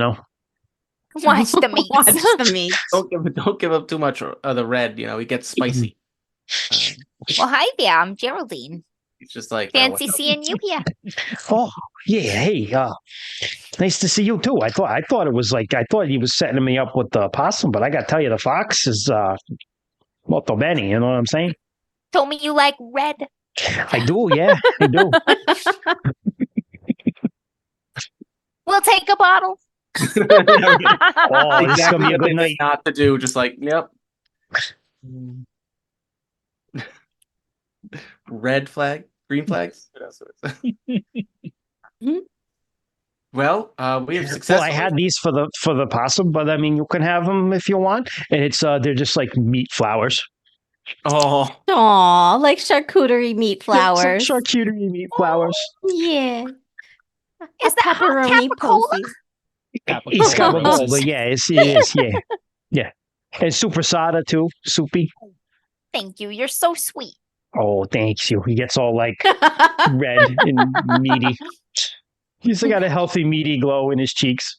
the meat. Watch the meat. Don't give up too much of the red. He gets spicy. Well, hi there. I'm Geraldine. He's just like Fancy seeing you here. Oh, yeah. Hey, nice to see you too. I thought it was like, I thought he was setting me up with the possum, but I got to tell you, the fox is molto bene. You know what I'm saying? Told me you like red. I do. Yeah, I do. We'll take a bottle. Oh, this is going to be a good night. Not to do. Just like, yep. Red flag, green flags. Well, we have success. Well, I had these for the possum, but I mean, you can have them if you want. And it's they're just like meat flowers. Oh, Aw, like charcuterie meat flowers. Yeah, it's like charcuterie meat flowers. Yeah. Is that hot Pepperoni capicola? posy. It's got a Roses. bowl, yeah, it is, yeah, yeah. And super sada too, soupy. Thank you. You're so sweet. Oh, thanks you. He gets all like red and meaty. He's got a healthy meaty glow in his cheeks.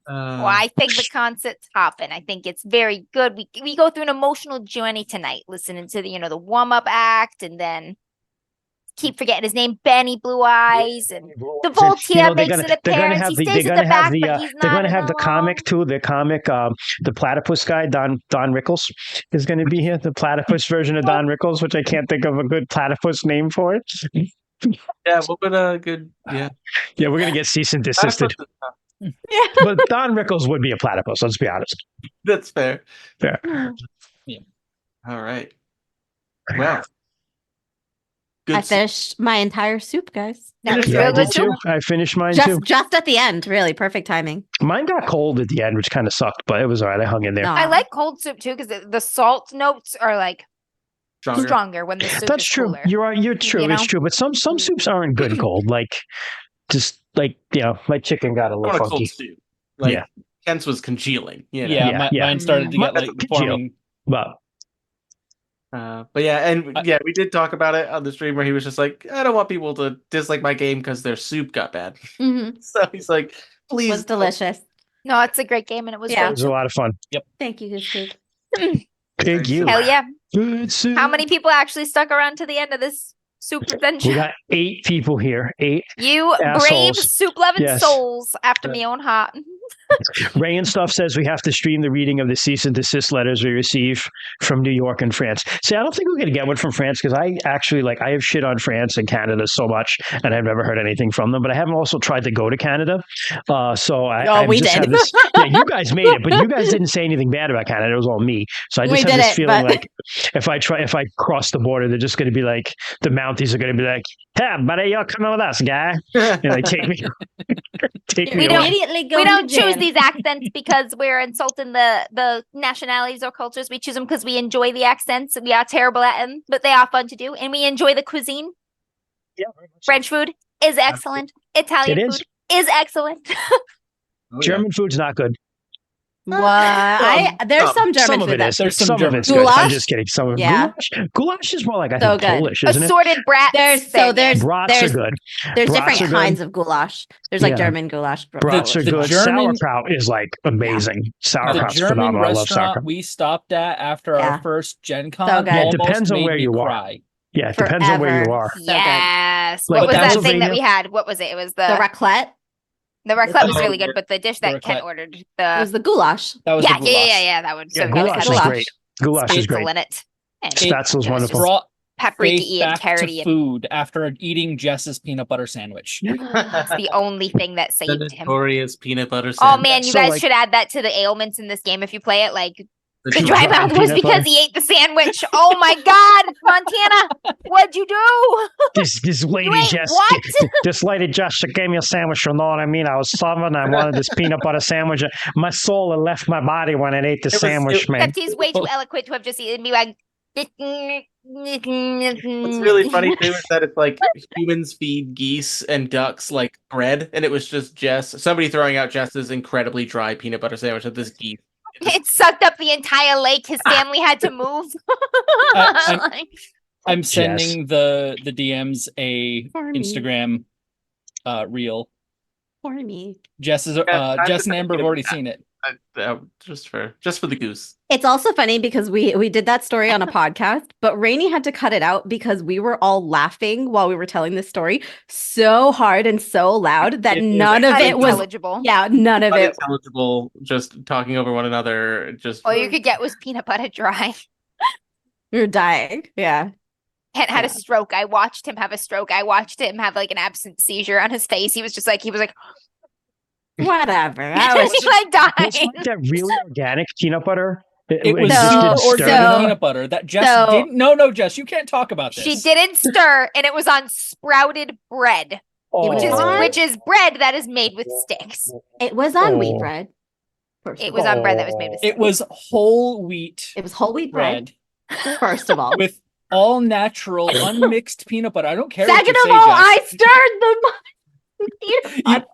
Well, I think the concert's hopping. I think it's very good. We go through an emotional journey tonight, listening to the warm up act, and then keep forgetting his name, Benny Blue Eyes, and the Voltaire makes an appearance. He stays at the back, but he's not. They're gonna have the alone. comic too. The comic, the platypus guy, Don Rickles, is going to be here. The platypus version of Don Rickles, which I can't think of a good platypus name for it. yeah, we'll put a good Yeah, we're gonna get cease and desisted. But Don Rickles would be a platypus. Let's be honest. That's fair. Fair. All right. Well, I good. finished my entire soup, guys. That was Yeah, I real did good too. too. I finished mine too. Just at the end, really perfect timing. Mine got cold at the end, which kind of sucked, but it was all right. I hung in there. No. I like cold soup too because the salt notes are like stronger when the soup That's is true. cooler. You're true. You It's know? true. But some soups aren't good cold. Like just like my chicken got a I little want a cold funky. stew. Like Yeah. Kent's was congealing. You know? Yeah, Yeah. mine started to Mine get like was congealed. forming. But But yeah, and we did talk about it on the stream where he was just like, I don't want people to dislike my game because their soup got bad. Mhm. So he's like, please. Was delicious. No, it's a great game and it was Yeah. it great. was a lot of fun. Thank you, Scoop. Thank you. Hell yeah. Good soup. How many people actually stuck around to the end of this soup We adventure? got 8 people here. 8. You brave assholes. soup loving Yes. souls after me own heart. Ray and stuff says we have to stream the reading of the cease and desist letters we receive from New York and France. See, I don't think we're going to get one from France because I actually I have shit on France and Canada so much, and I've never heard anything from them. But I haven't also tried to go to Canada, so I we just did. have this. Yeah, you guys made it, but you guys didn't say anything bad about Canada. It was all me. So I just We have did this it, feeling but- like if I cross the border, they're just going to be like the Mounties are going to be like, "Hey, buddy, you're coming with us, guy," and they take me. Take me We away. don't- Immediately go We to don't choose Jan. these accents because we're insulting the nationalities or cultures. We choose them because we enjoy the accents. We are terrible at them, but they are fun to do, and we enjoy the cuisine. Yeah, very much so. French food is excellent. Italian It is. food is excellent. German food's not good. What? some There's some German Some of food it that's is. There's some Some of German it's good. I'm Goulash? just kidding. Some of Yeah. goulash is more like I So think good. Polish, isn't it? Assorted brats. there's Brats there's are good. there's Brats different are good. kinds of goulash. There's like Yeah. German goulash. Brats are The good. German- Sauerkraut is like amazing. The Sauerkraut's German phenomenal. I love restaurant sauerkraut. we stopped at after Yeah. our first Gen Con So good. Yeah, it almost depends on made where me you are. cry. Yeah, it depends on where you Forever. are. So good. Yes. Like What was that thing that Pennsylvania? we had? What was it? It was The raclette. the raclette was Oh, really good, but the dish that Ken raclette. ordered, It the was the goulash. That was yeah, the goulash. that one. Yeah, So goulash good. is goulash. great. Goulash is great. In it. And It Spatzel's it was wonderful. Brought paprika faith and back to carroty and food after eating Jess's peanut butter sandwich. it's the only thing that The saved him. notorious peanut butter Oh sandwich. man, you So, guys like- should add that to the ailments in this game if you play it. Like the dry dry dry mouth was peanut because butter. he ate the sandwich. Oh my god, Montana, what'd you do? This lady ate just what? this lady just gave me a sandwich. You know what I mean? I was starving. I wanted this peanut butter sandwich. My soul had left my body when I ate the was- sandwich, it- man. Except he's way too eloquent to have just eaten me like. What's really funny too is that it's like humans feed geese and ducks like bread, and it was just somebody throwing out Jess's incredibly dry peanut butter sandwich at this geese. It sucked up the entire lake. His family had to move. I'm I'm Jess. sending the DMs a For me. Instagram reel. For me. Jess is I'm Jess just and Amber have thinking already about seen it. Just for the goose. It's also funny because we did that story on a podcast, but Rainey had to cut it out because we were all laughing while we were telling this story so hard and so loud that It is none of it was unintelligible. none of it. Unintelligible, just talking over one another. Just All you could get was peanut butter dry. We were dying. Yeah. Kent had a stroke. I watched him have a stroke. I watched him have like an absent seizure on his face. He was like, Whatever. I he was was like It's dying. like that really organic peanut butter. It was just super didn't stir organic it up. peanut butter that Jess So- didn't. No, Jess, you can't talk about this. She didn't stir, and it was on sprouted bread, which is Oh. which is bread that is made with sticks. It was on wheat Oh. bread. First It of was all. on bread that was made with sticks. It was whole wheat It was whole wheat bread. bread First of all. with all natural, unmixed peanut butter. I don't care. Second what of you say, all, Jess. I stirred the peanut butter.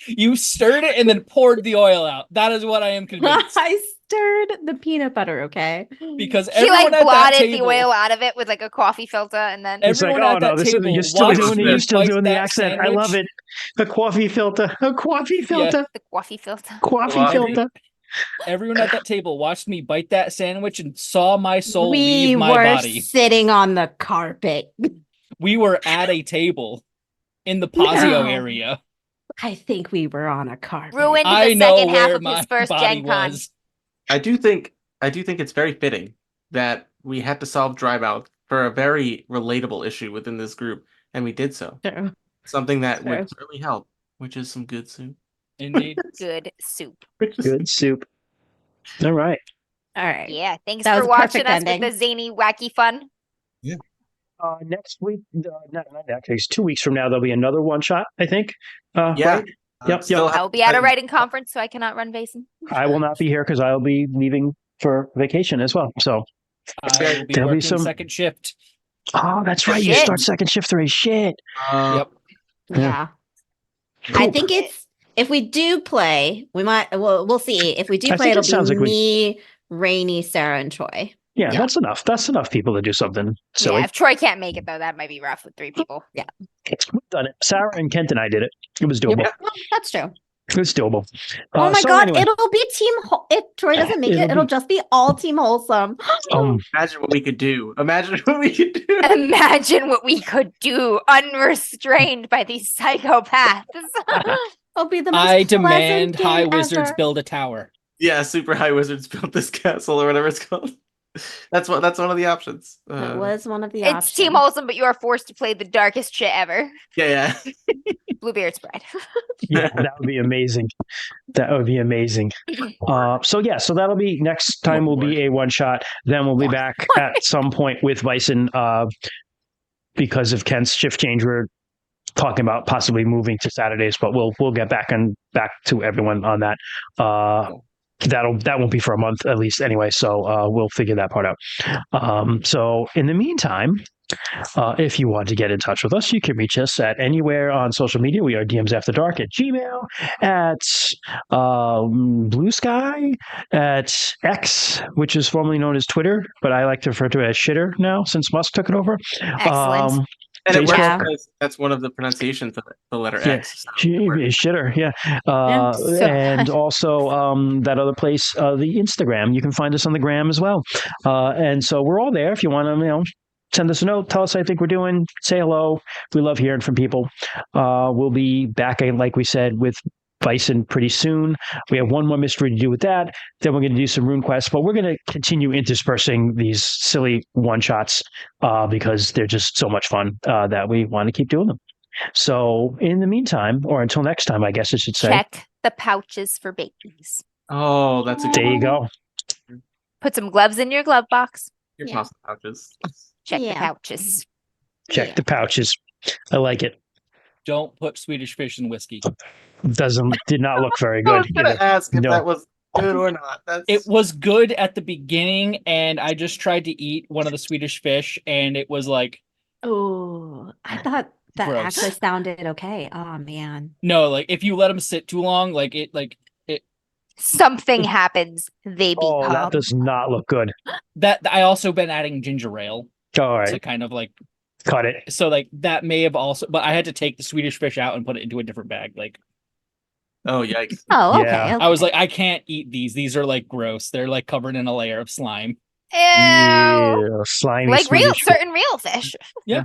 You stirred it and then poured the oil out. That is what I am convinced. I stirred the peanut butter, okay? Because She everyone like at that blotted the table, oil out of it with like a coffee filter, and then It's like, everyone oh at no, that this is, table you're still watched doing me it. You're still bite doing the that accent. I love sandwich. it. A coffee filter. A coffee filter. the coffee filter. Coffee Coffee. filter. Everyone at that table watched me bite that sandwich and saw my soul we leave my were body. sitting on the carpet. We were at a table in the Pazio No. area. I think we were on a carpet. Ruined I the know second half where of my his first body Gen Con. was. I do think it's very fitting that we had to solve dry mouth for a very relatable issue within this group, and we did so. True. Something that True. would certainly help, which is some good soup. Indeed. Good soup. Good soup. All right. All right. Yeah. Thanks That for was a watching perfect us ending. with the zany, wacky fun. Next week, not next week, 2 weeks from now, there'll be another one shot, I think. Yeah. Right? Yep, Still I will be at a writing conference, so I cannot run Vason. I will not be here because I'll be leaving for vacation as well. So I will be There'll be working some- second shift. Oh, that's right. You Shit. start second shift already. Shit. Yep. Yeah. I Cool. think it's if we do play, we'll see. If we do I play, think it'll it sounds be like we- me, Rainy, Sarah, and Troy. Yeah, Yeah. that's enough. That's enough people to do something silly. Yeah, if Troy can't make it though, that might be rough with 3 people. We've done it. Sarah and Kent and I did it. It was doable. Well, that's true. It was doable. Oh my So god, anyway, it'll be if Troy doesn't make It'll it, it'll be- just be all Team Wholesome. Imagine what we could do. Imagine what we could do. Imagine what we could do unrestrained by these psychopaths. It'll be the most I pleasant demand game High Wizards ever. build a tower. Yeah, Super High Wizards built this castle or whatever it's called. That's one of the options. That was one of the It's options. Team Wholesome, but you are forced to play the darkest shit ever. Yeah. Bluebeard spread. yeah, that would be amazing. That would be amazing. So that'll be next time. Will be a one shot. Then we'll be back at some point with Bison. Because of Kent's shift change, we're talking about possibly moving to Saturdays, but we'll get back to everyone on that. That won't be for a month at least anyway, so we'll figure that part out. So in the meantime, if you want to get in touch with us, you can reach us at anywhere on social media. We are DMs After Dark at Gmail, at Blue Sky, at X, which is formerly known as Twitter, but I like to refer to it as Shitter now since Musk took it over. Excellent. And it works Yeah. because that's one of the pronunciations of the letter Yeah. X. so it works. Shitter, yeah. so And also that other place, the Instagram. You can find us on the gram as well. And so we're all there if you want to, send us a note, tell us how you think we're doing, say hello. We love hearing from people. We'll be back, like we said, with Bison pretty soon. We have one more mystery to do with that. Then we're going to do some rune quests, but we're going to continue interspersing these silly one shots because they're just so much fun that we want to keep doing them. So in the meantime, or until next time, I guess I should say, Check the pouches for babies. Oh, that's a good there you go. Put some gloves in your glove box. Your Yeah. pasta pouches. Check the Yeah. pouches. Check Yeah. the pouches. I like it. Don't put Swedish fish in whiskey. Did not look very I was good. gonna either. ask if No. that was good or not. It was good at the beginning, and I just tried to eat one of the Swedish fish, and it was like, Oh, I thought that Gross. actually sounded okay. Oh man. no, like if you let them sit too long, Something happens. They Oh, become. that does not look good. that. I also been adding ginger ale All right, to kind of like, cut it. so like that may have also, but I had to take the Swedish fish out and put it into a different bag. Like Oh, yikes. Oh, okay. Yeah. I was okay. like, I can't eat these. These are like gross. They're like covered in a layer of slime. Ew. Yeah, slimy. Like real, Swedish fish. certain real fish. I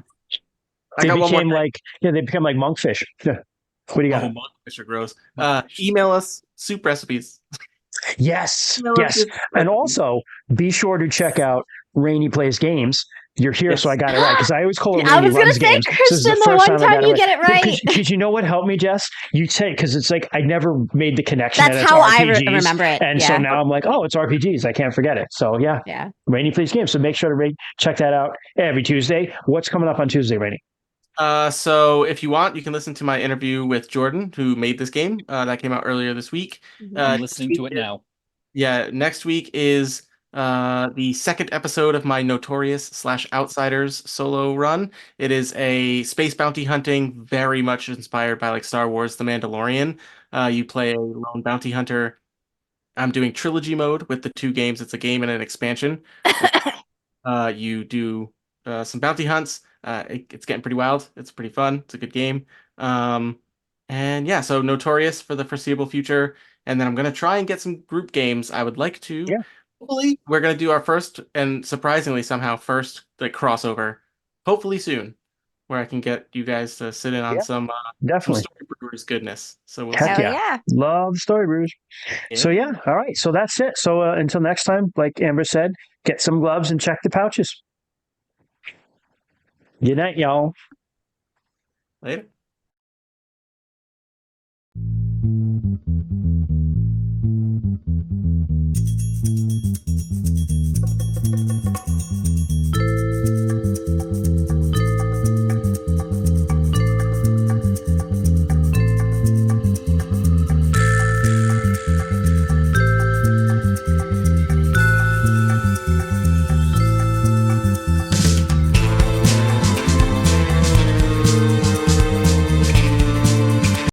They got one became more. they become like monkfish. Yeah. What do you got? Oh, monkfish are gross. Email us soup recipes. Yes, Email us yes. your And recipes. also, be sure to check out Rainy Plays Games. You're here, so I Yes. got it right because I always call it I Rainy was gonna Runs say, Games. So this is Christian, the first one I time got you get it right. Because you know what helped me, Jess? You say because it's like I never made the connection. That's that it's how I RPGs, remember it. And yeah. so now I'm like, oh, it's RPGs. I can't forget it. So yeah, yeah. Rainy Plays Games. So make sure to check that out every Tuesday. What's coming up on Tuesday, Rainy? So if you want, you can listen to my interview with Jordan, who made this game. That came out earlier this week. Mhm. I'm listening to it now. Yeah, next week is the second episode of my Notorious / Outsiders solo run. It is a space bounty hunting, very much inspired by like Star Wars: The Mandalorian. You play a lone bounty hunter. I'm doing trilogy mode with the 2 games. It's a game and an expansion. You do some bounty hunts. It's getting pretty wild. It's pretty fun. It's a good game. And yeah, so Notorious for the foreseeable future. And then I'm going to try and get some group games. I would like to. Yeah. Hopefully, we're going to do our first, and surprisingly somehow first, like crossover. Hopefully soon, where I can get you guys to sit in on Yeah. some Definitely. Story Brewers goodness. So we'll Heck see. Hell yeah. yeah. Love Story Brews. So yeah, all right. So that's it. So until next time, like Amber said, get some gloves and check the pouches. Good night, y'all. Later.